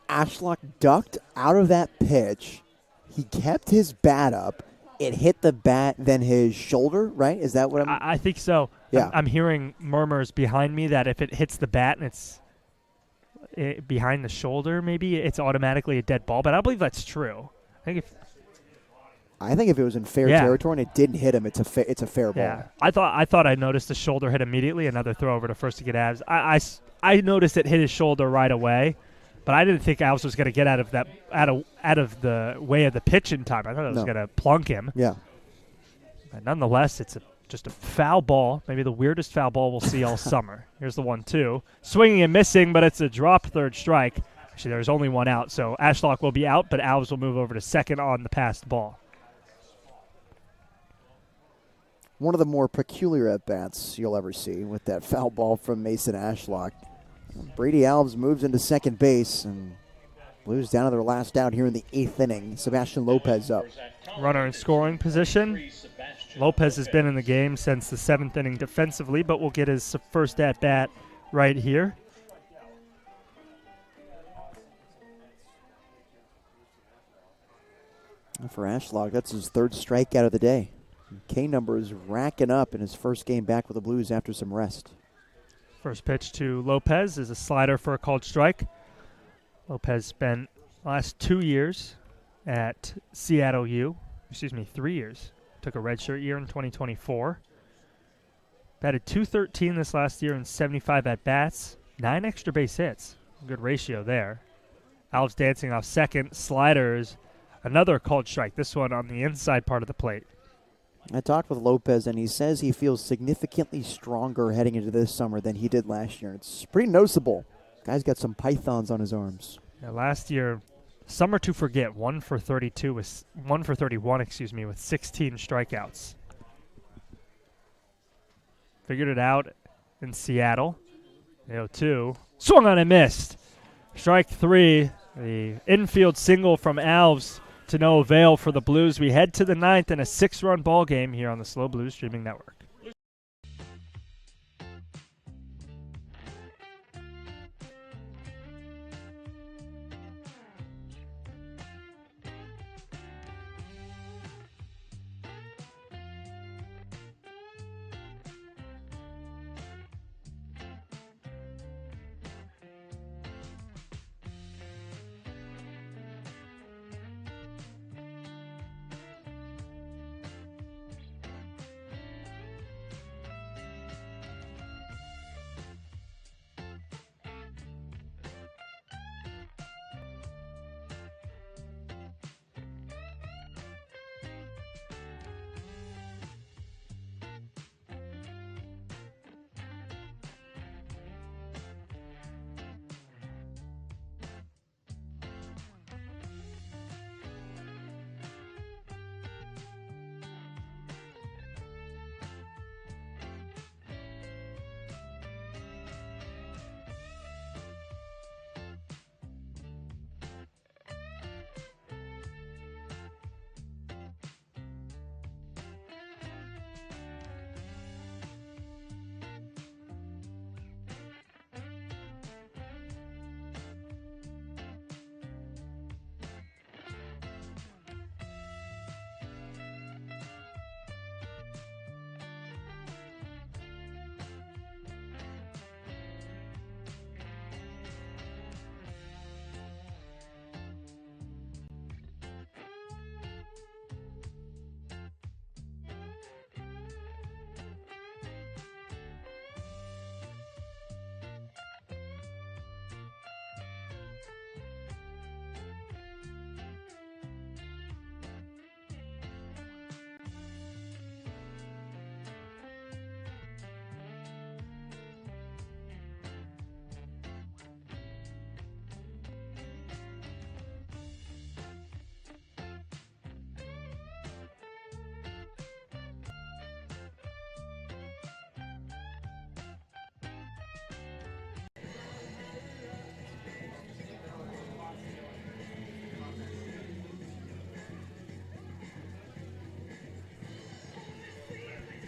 Ashlock ducked out of that pitch. He kept his bat up. It hit the bat, then his shoulder, right? Is that what I think so. Yeah. I'm hearing murmurs behind me that if it hits the bat and it's behind the shoulder, maybe it's automatically a dead ball, but I don't believe that's true. I think if it was in fair territory and it didn't hit him, it's a fair ball. Yeah. I thought I noticed the shoulder hit immediately. Another throw over to first to get Avs. I noticed it hit his shoulder right away, but I didn't think Avs was going to get out of the way of the pitch in time. I thought it was going to plunk him. Yeah. But nonetheless, it's just a foul ball, maybe the weirdest foul ball we'll see all summer. Here's the 1-2. Swinging and missing, but it's a drop third strike. Actually, there's only 1 out, so Ashlock will be out, but Alves will move over to second on the passed ball. one of the more peculiar at-bats you'll ever see with that foul ball from Mason Ashlock. Brady Alves moves into second base, and Blues down to their last out here in the 8th inning. Sebastian Lopez up. Runner in scoring position. Lopez has been in the game since the 7th inning defensively, but will get his first at-bat right here. For Ashlock, that's his 3rd strikeout of the day. K number is racking up in his first game back with the Blues after some rest. First pitch to Lopez is a slider for a called strike. Lopez spent the last 2 years at Seattle U. 3 years. Took a redshirt year in 2024. Batted .213 this last year and 75 at-bats. 9 extra base hits. Good ratio there. Alves dancing off second. Sliders. Another called strike. This one on the inside part of the plate. I talked with Lopez, and he says he feels significantly stronger heading into this summer than he did last year. It's pretty noticeable. Guy's got some pythons on his arms. Yeah, last year, summer to forget, 1 for 31, with 16 strikeouts. Figured it out in Seattle. The 0-2. Swung on and missed. Strike 3. The infield single from Alves to no avail for the Blues. We head to the 9th in a 6-run ball game here on the SLO Blues Streaming Network.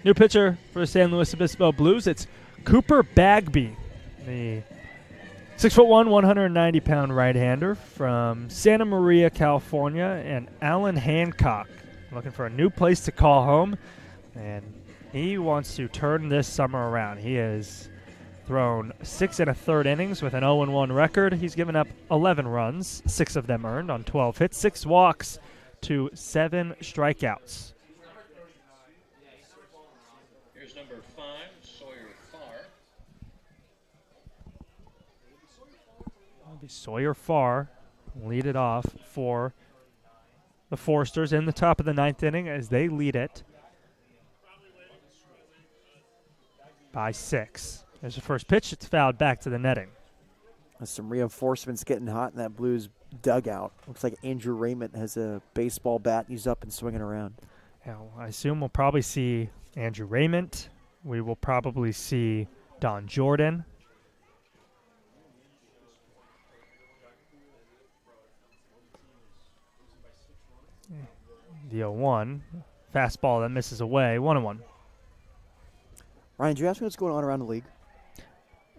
New pitcher for the San Luis Obispo Blues. It's Cooper Bagby, the 6'1", 190-pound right-hander from Santa Maria, California, and Alan Hancock looking for a new place to call home, and he wants to turn this summer around. He has thrown 6 1/3 innings with an 0-1 record. He's given up 11 runs, 6 of them earned on 12 hits, 6 walks to 7 strikeouts. Here's number 5, Sawyer Farr. That'll be Sawyer Farr lead it off for the Foresters in the top of the 9th inning as they lead it by 6. There's the first pitch. It's fouled back to the netting. There's some reinforcements getting hot in that Blues dugout. Looks like Andrew Raymond has a baseball bat. He's up and swinging around. Now, I assume we'll probably see Andrew Raymond. We will probably see Don Jordan. The 0-1. Fastball that misses away. 1-1. Ryan, do you ask me what's going on around the league?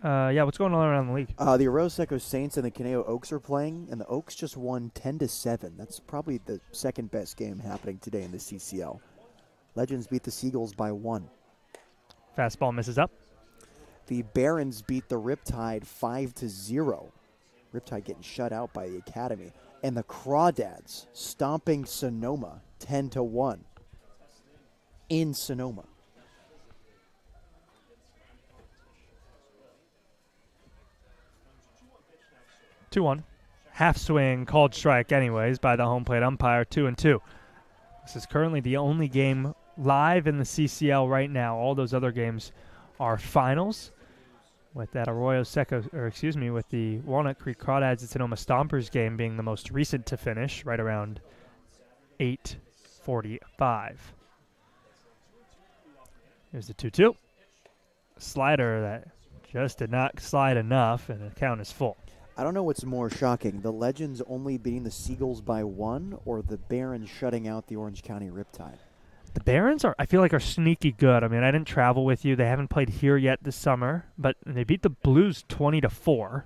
Yeah, what's going on around the league? The Arroyo Seco Saints and the Caneo Oaks are playing, and the Oaks just won 10-7. That's probably the second best game happening today in the CCL. Legends beat the Seagulls by 1. Fastball misses up. The Barons beat the Riptide 5-0. Riptide getting shut out by the Academy. And the Crawdads stomping Sonoma 10-1 in Sonoma. 2-1. Half swing, called strike anyways by the home plate umpire, 2-2. This is currently the only game live in the CCL right now. All those other games are finals. With that Arroyo Seco, with the Walnut Creek Crawdads and Sonoma Stompers game being the most recent to finish, right around 8:45. Here's the 2-2. Slider that just did not slide enough, and the count is full. I don't know what's more shocking, the Legends only beating the Seagulls by 1 or the Barons shutting out the Orange County Riptide. The Barons I feel like are sneaky good. I mean, I didn't travel with you. They haven't played here yet this summer, but they beat the Blues 20-4.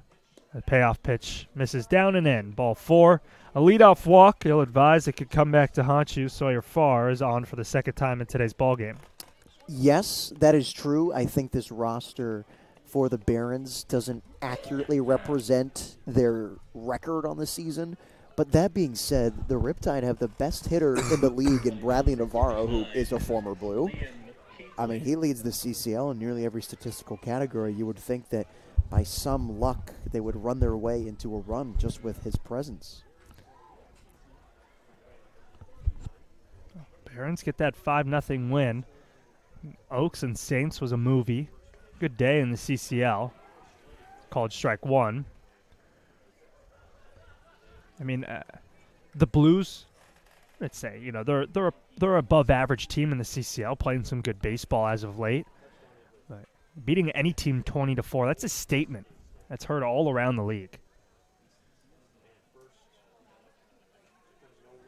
The payoff pitch misses down and in. Ball 4. A leadoff walk. Ill advised. It could come back to haunt you. Sawyer Farr is on for the second time in today's ball game. Yes, that is true. I think this roster for the Barons doesn't accurately represent their record on the season. But that being said, the Riptide have the best hitter in the league in Bradley Navarro, who is a former Blue. I mean, he leads the CCL in nearly every statistical category. You would think that by some luck they would run their way into a run just with his presence. Barons get that 5-0 win. Oaks and Saints was a movie. Good day in the CCL. Called strike 1. I mean, the Blues, let's say, you know, they're above average team in the CCL, playing some good baseball as of late. But beating any team 20-4, that's a statement. That's heard all around the league.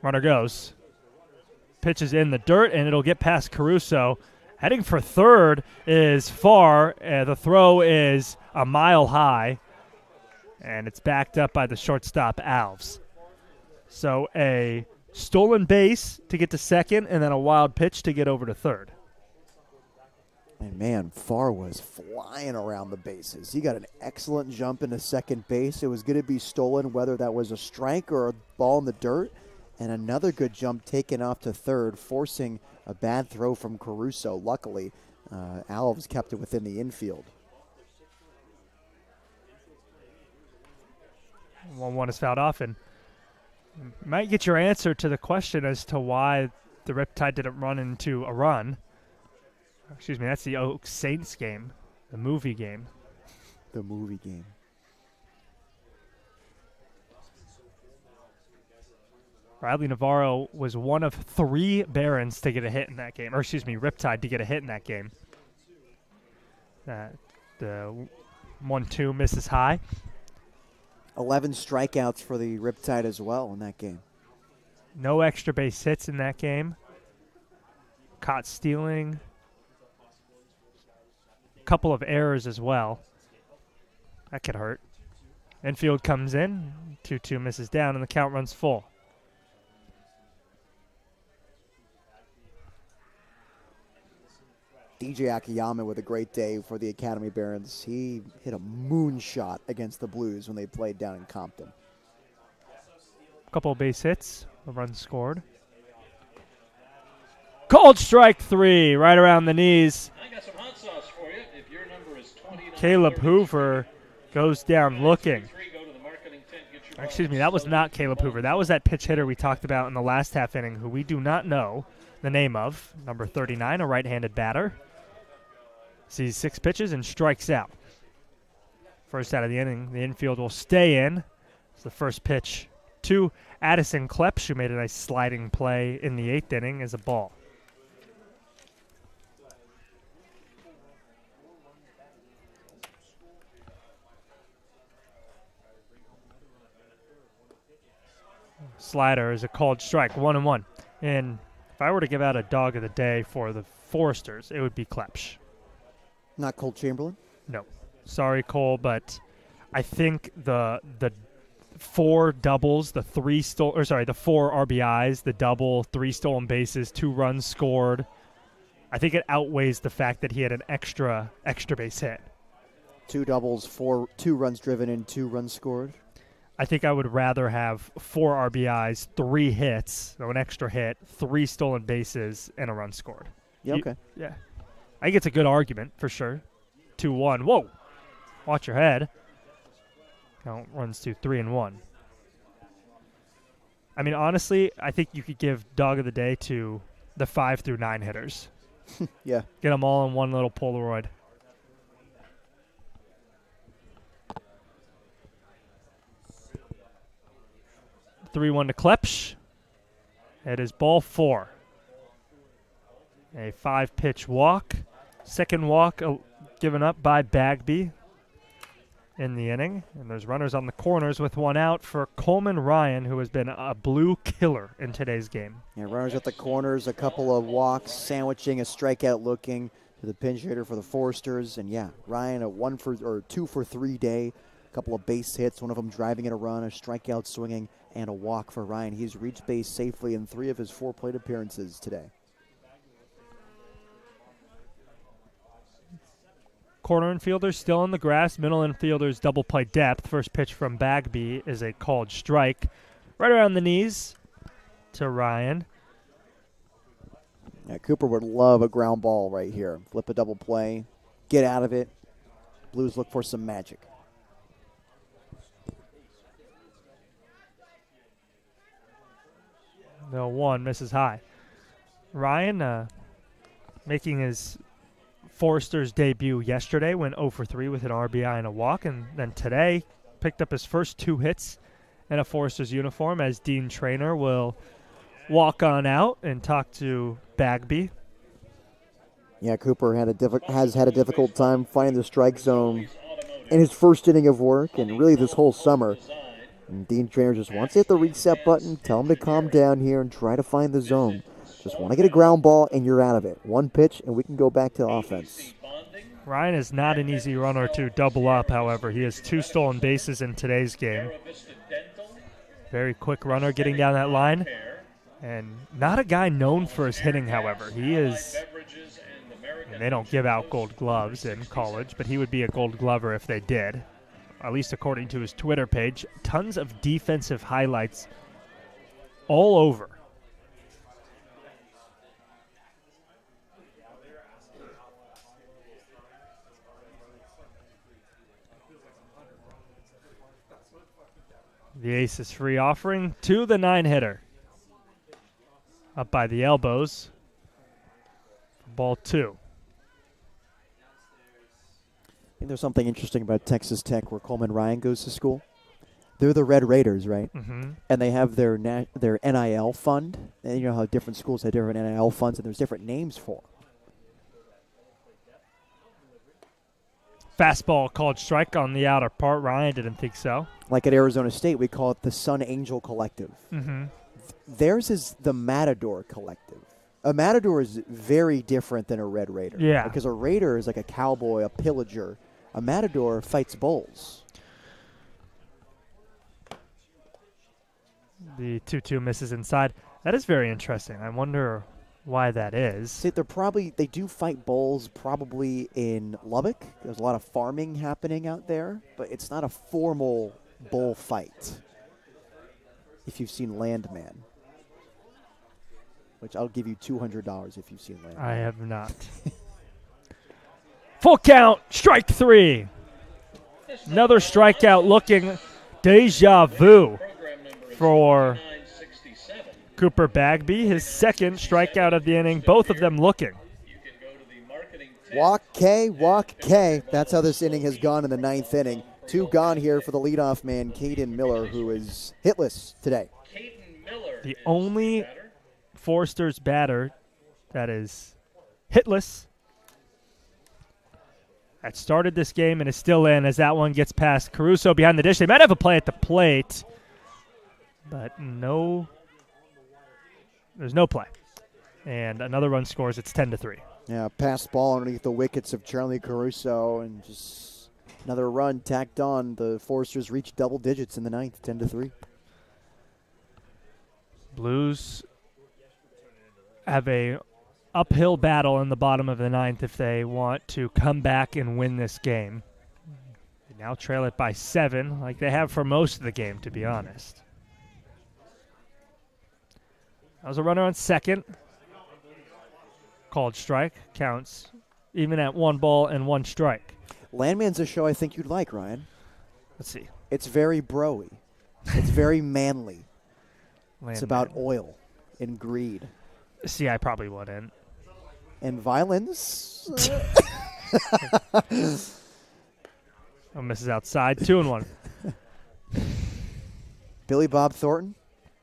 Runner goes. Pitch is in the dirt, and it'll get past Caruso. Heading for third is Farr. The throw is a mile high. And it's backed up by the shortstop, Alves. So a stolen base to get to second, and then a wild pitch to get over to third. And, man, Farr was flying around the bases. He got an excellent jump into second base. It was going to be stolen, whether that was a strike or a ball in the dirt. And another good jump taken off to third, forcing a bad throw from Caruso. Luckily, Alves kept it within the infield. 1-1 is fouled off, and might get your answer to the question as to why the Riptide didn't run into a run. Excuse me, that's the Oaks Saints game, the movie game. The movie game. Bradley Navarro was one of 3 Barons to get a hit in that game, or excuse me, Riptide to get a hit in that game. The 1-2 misses high. 11 strikeouts for the Riptide as well in that game. No extra base hits in that game. Caught stealing. A couple of errors as well. That could hurt. Infield comes in. 2-2 misses down, and the count runs full. DJ Akiyama with a great day for the Academy Barons. He hit a moonshot against the Blues when they played down in Compton. A couple of base hits, a run scored. Called strike 3, right around the knees. I got some hot sauce for you. If your number is 29, Caleb Hoover goes down looking. go to the marketing tent, get your Excuse me, that was not Caleb Hoover. That was that pitch hitter we talked about in the last half inning, who we do not know the name of. Number 39, a right-handed batter. Sees 6 pitches and strikes out. First out of the inning, the infield will stay in. It's the first pitch to Addison Klepsch, who made a nice sliding play in the 8th inning, as a ball. Slider is a called strike, 1-1. And if I were to give out a dog of the day for the Foresters, it would be Klepsch. Not Cole Chamberlain? No. Sorry, Cole, but I think the 4 doubles, the 4 RBIs, the double, 3 stolen bases, 2 runs scored, I think it outweighs the fact that he had an extra base hit. 2 doubles, 2 runs driven, and 2 runs scored. I think I would rather have 4 RBIs, 3 hits, so an extra hit, 3 stolen bases, and a run scored. Yeah, okay. Yeah. I think it's a good argument for sure. 2-1. Whoa. Watch your head. Count runs to 3-1. I mean, honestly, I think you could give dog of the day to the 5 through 9 hitters. Yeah. Get them all in one little Polaroid. (3-1) to Klepsch. It is ball 4. A 5-pitch walk. Second walk given up by Bagby in the inning. And there's runners on the corners with 1 out for Coleman Ryan, who has been a blue killer in today's game. Yeah, runners at the corners, a couple of walks, sandwiching a strikeout looking to the pinch hitter for the Foresters. And yeah, Ryan a 2 for 3 day, a couple of base hits, one of them driving in a run, a strikeout swinging, and a walk for Ryan. He's reached base safely in 3 of his 4 plate appearances today. Corner infielders still on the grass. Middle infielders double play depth. First pitch from Bagby is a called strike. Right around the knees to Ryan. Yeah, Cooper would love a ground ball right here. Flip a double play, get out of it. Blues look for some magic. The 1 misses high. Ryan making his Foresters debut yesterday, went 0 for 3 with an RBI and a walk, and then today picked up his first 2 hits in a Foresters uniform as Dean Traynor will walk on out and talk to Bagby. Yeah, Cooper has had a difficult time finding the strike zone in his first inning of work and really this whole summer. And Dean Traynor just wants to hit the reset button, tell him to calm down here and try to find the zone. Just want to get a ground ball, and you're out of it. 1 pitch, and we can go back to offense. Ryan is not an easy runner to double up, however. He has 2 stolen bases in today's game. Very quick runner getting down that line. And not a guy known for his hitting, however. He is, and they don't give out gold gloves in college, but he would be a gold glover if they did, at least according to his Twitter page. Tons of defensive highlights all over. The ace is free offering to the 9-hitter. Up by the elbows. Ball 2. I think there's something interesting about Texas Tech where Coleman Ryan goes to school. They're the Red Raiders, right? Mm-hmm. And they have their NIL fund. And you know how different schools have different NIL funds, and there's different names for them. Fastball called strike on the outer part. Ryan didn't think so. Like at Arizona State, we call it the Sun Angel Collective. Mm-hmm. Theirs is the Matador Collective. A Matador is very different than a Red Raider. Yeah. Because a Raider is like a cowboy, a pillager. A Matador fights bulls. The 2-2 misses inside. That is very interesting. I wonder why that is. See, they do fight bulls probably in Lubbock. There's a lot of farming happening out there, but it's not a formal bull fight. If you've seen Landman, which I'll give you $200 if you've seen Landman. I have not. Full count, strike 3. Another strikeout looking deja vu for Cooper Bagby, his second strikeout of the inning, both of them looking. Walk K, walk K. That's how this inning has gone in the 9th inning. 2 gone here for the leadoff man, Caden Miller, who is hitless today. The only Foresters batter that is hitless that started this game and is still in as that one gets past Caruso behind the dish. They might have a play at the plate. but there's no play. And another run scores. It's 10-3. Yeah, pass ball underneath the wickets of Charlie Caruso, and just another run tacked on. The Foresters reach double digits in the ninth, 10-3. Blues have a uphill battle in the bottom of the ninth if they want to come back and win this game. They now trail it by 7, like they have for most of the game, to be honest. That was a runner on second. Called strike. Counts even at 1 ball and 1 strike. Landman's a show I think you'd like, Ryan. Let's see. It's very bro-y. It's very manly. It's about Landman. oil and greed. See, I probably wouldn't. And violence. Oh, misses outside. 2-1. Billy Bob Thornton,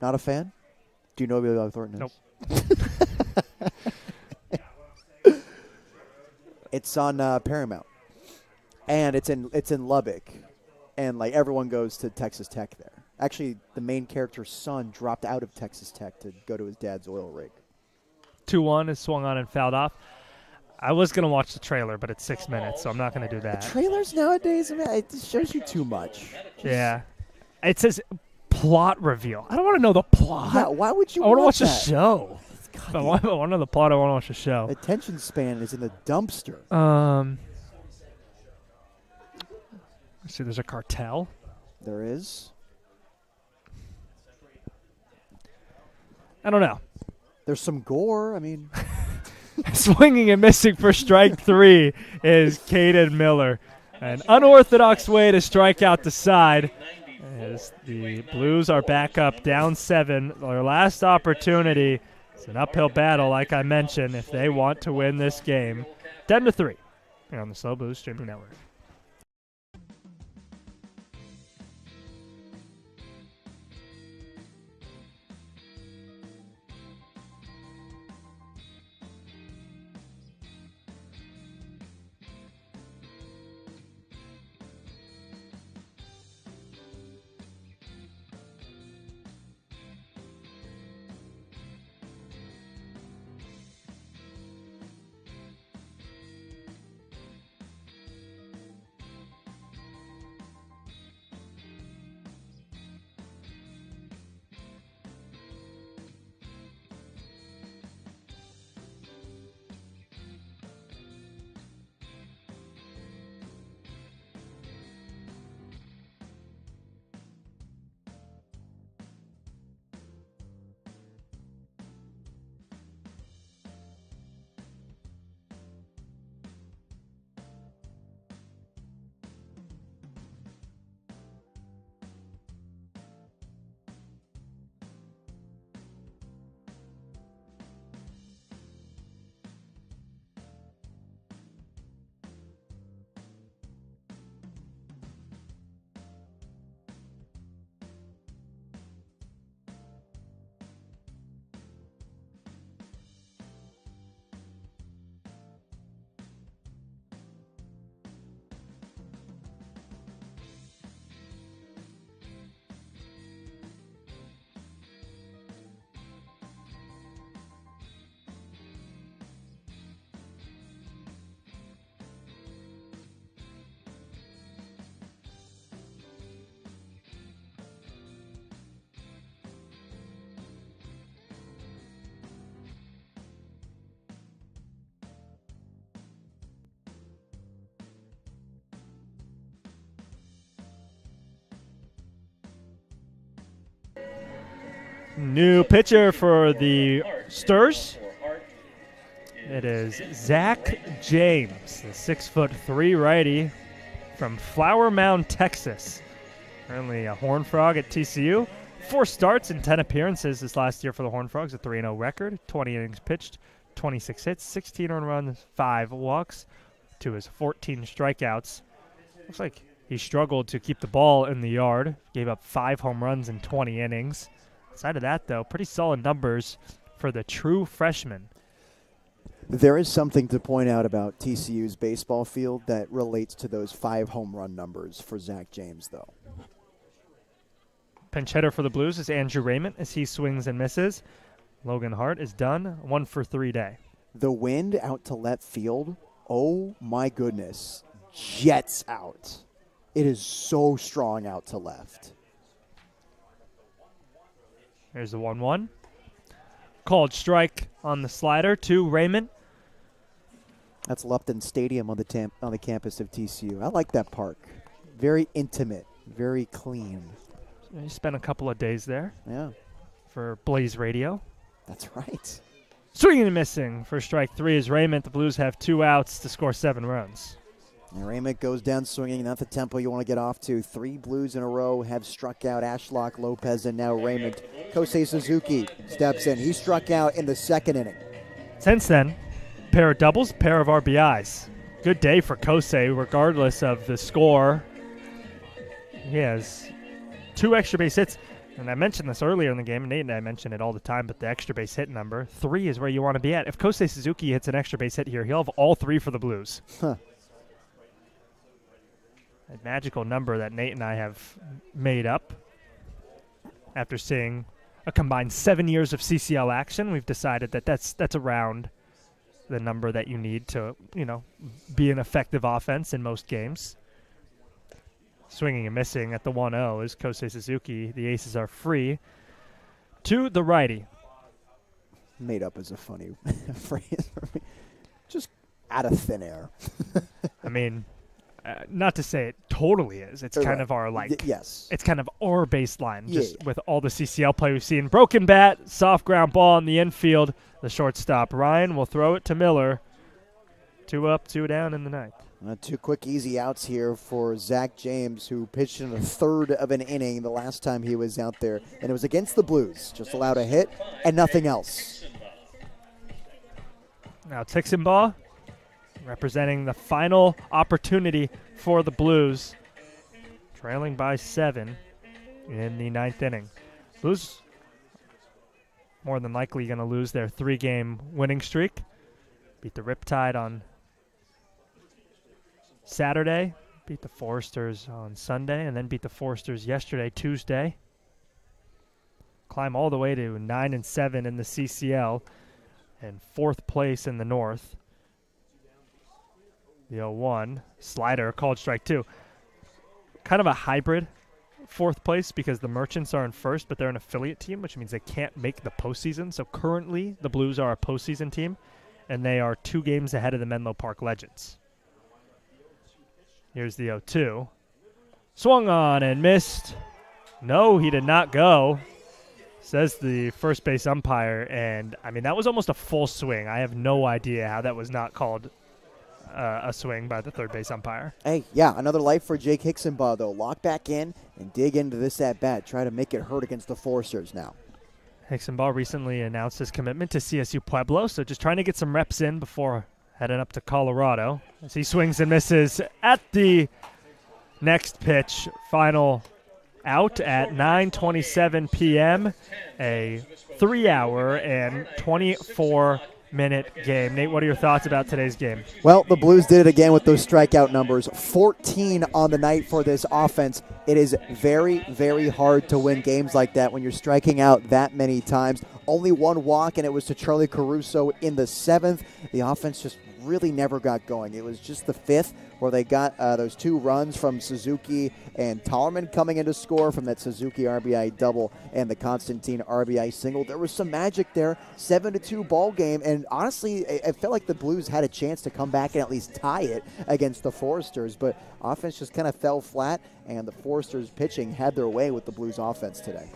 not a fan? Do you know who Billy Bob Thornton is? Nope. It's on Paramount, and it's in Lubbock, and like everyone goes to Texas Tech there. Actually, the main character's son dropped out of Texas Tech to go to his dad's oil rig. 2-1 is swung on and fouled off. I was going to watch the trailer, but it's 6 minutes, so I'm not going to do that. Trailers nowadays, I mean, it just shows you too much. Yeah. It says plot reveal. I don't want to know the plot. Yeah, why would you I want to watch that? the show. If I want to know the plot, I want to watch the show. Attention span is in the dumpster. Let's see, there's a cartel. There is. I don't know. There's some gore. I mean, Swinging and missing for strike 3 is Caden Miller. An unorthodox way to strike out the side. As the Blues are back up, down 7. Their last opportunity. It's an uphill battle, like I mentioned, if they want to win this game. 10-3 here on the SLO Blues Streaming Network. New pitcher for the Sturs. It is Zach James, the 6'3" righty from Flower Mound, Texas. Currently a Horned Frog at TCU. 4 starts and 10 appearances this last year for the Horned Frogs, a 3-0 record, 20 innings pitched, 26 hits, 16 earned runs, 5 walks to his 14 strikeouts. Looks like he struggled to keep the ball in the yard, gave up 5 home runs in 20 innings. Aside of that, though, pretty solid numbers for the true freshman. there is something to point out about TCU's baseball field that relates to those 5 home run numbers for Zach James, though. Pinch hitter for the Blues is Andrew Raymond as he swings and misses. Logan Hart is done, 1 for 3 day. The wind out to left field, oh my goodness, jets out. It is so strong out to left. Here's the 1-1. Called strike on the slider to Raymond. That's Lupton Stadium on the campus of TCU. I like that park. Very intimate, very clean. He spent a couple of days there. Yeah. For Blaze Radio. That's right. Swinging and missing for strike 3 is Raymond. The Blues have 2 outs to score 7 runs. And Raymond goes down swinging, not the tempo you want to get off to. 3 Blues in a row have struck out Ashlock, Lopez, and now Raymond. Kosei Suzuki steps in. He struck out in the 2nd inning. Since then, pair of doubles, pair of RBIs. Good day for Kosei, regardless of the score. He has 2 extra base hits. And I mentioned this earlier in the game, and Nate and I mention it all the time, but the extra base hit number, 3 is where you want to be at. If Kosei Suzuki hits an extra base hit here, he'll have all 3 for the Blues. Huh. A magical number that Nate and I have made up. After seeing a combined 7 years of CCL action, we've decided that that's around the number that you need to, be an effective offense in most games. Swinging and missing at the 1-0 is Kosei Suzuki. The aces are free to the righty. Made up is a funny phrase for me. Just out of thin air. I mean, not to say it totally is. It's kind of our yes. It's kind of our baseline, just with all the CCL play we've seen. Broken bat, soft ground ball in the infield. The shortstop Ryan will throw it to Miller. 2 up, 2 down in the 9th. 2 quick, easy outs here for Zach James, who pitched in a 1/3 of an inning the last time he was out there. And it was against the Blues. Just allowed a hit and nothing else. Now Tixenbaugh representing the final opportunity for the Blues. Trailing by 7 in the 9th inning. Blues more than likely going to lose their 3-game winning streak. Beat the Riptide on Saturday, beat the Foresters on Sunday, and then beat the Foresters yesterday, Tuesday. Climb all the way to 9-7 in the CCL and 4th place in the North. The 0-1 slider called strike 2. Kind of a hybrid 4th place because the Merchants are in 1st, but they're an affiliate team, which means they can't make the postseason. So currently the Blues are a postseason team, and they are 2 games ahead of the Menlo Park Legends. Here's the 0-2. Swung on and missed. No, he did not go, says the first base umpire. And, I mean, that was almost a full swing. I have no idea how that was not called a swing by the third base umpire. Hey, yeah, another life for Jake Hicksonbaugh, though. Lock back in and dig into this at-bat. Try to make it hurt against the Foresters now. Hicksonbaugh recently announced his commitment to CSU Pueblo, so just trying to get some reps in before heading up to Colorado as he swings and misses at the next pitch. Final out at 9:27 p.m. A 3-hour and 24-minute game. Nate, what are your thoughts about today's game? Well, the Blues did it again with those strikeout numbers. 14 on the night for this offense. It is very, very hard to win games like that when you're striking out that many times. Only 1 walk, and it was to Charlie Caruso in the 7th. The offense just really never got going. It was just the 5th where they got those 2 runs from Suzuki and Tallerman coming in to score from that Suzuki RBI double and the Constantine RBI single. There was some magic there. 7-2 ball game, and honestly, it felt like the Blues had a chance to come back and at least tie it against the Foresters, but offense just kind of fell flat, and the Foresters pitching had their way with the Blues offense today.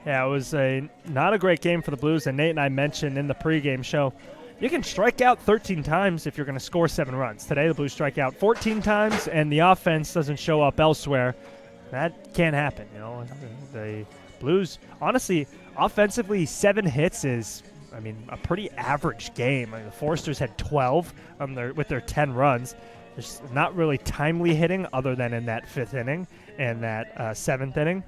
Yeah, it was not a great game for the Blues, and Nate and I mentioned in the pregame show, you can strike out 13 times if you're going to score 7 runs. Today, the Blues strike out 14 times, and the offense doesn't show up elsewhere. That can't happen. The Blues, honestly, offensively, 7 hits is, a pretty average game. The Foresters had 12 with their 10 runs. There's not really timely hitting other than in that 5th inning and that 7th inning.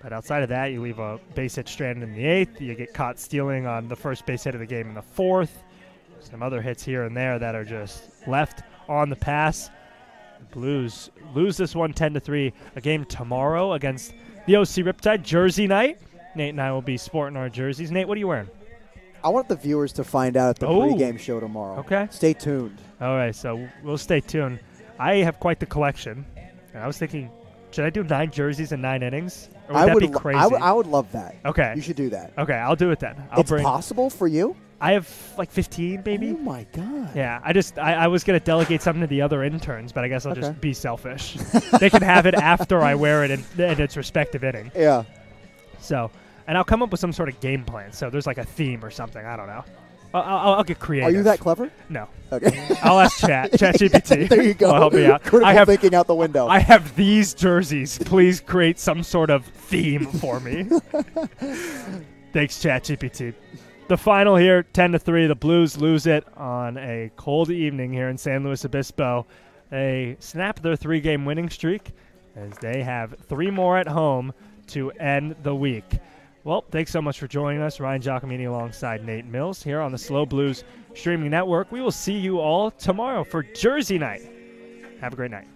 But outside of that, you leave a base hit stranded in the 8th. You get caught stealing on the first base hit of the game in the 4th. Some other hits here and there that are just left on the pass. Blues lose this one 10-3. A game tomorrow against the OC Riptide, Jersey night. Nate and I will be sporting our jerseys. Nate, what are you wearing? I want the viewers to find out at the pregame show tomorrow. Okay. Stay tuned. All right, so we'll stay tuned. I have quite the collection. And I was thinking, should I do 9 jerseys in 9 innings? Or would that be crazy? I would love that. Okay. You should do that. Okay, I'll do it then. It's possible for you? I have like 15, maybe. Oh, my God. Yeah, I was going to delegate something to the other interns, but I guess I'll just be selfish. They can have it after I wear it in its respective inning. Yeah. So, and I'll come up with some sort of game plan. So there's like a theme or something. I don't know. I'll get creative. Are you that clever? No. Okay. I'll ask ChatGPT. There you go. Will help me out. Critical thinking out the window. I have these jerseys. Please create some sort of theme for me. Thanks, ChatGPT. The final here, 10-3. The Blues lose it on a cold evening here in San Luis Obispo. They snap their 3-game winning streak as they have 3 more at home to end the week. Well, thanks so much for joining us. Ryan Giacomini alongside Nate Mills here on the SLO Blues Streaming Network. We will see you all tomorrow for Jersey night. Have a great night.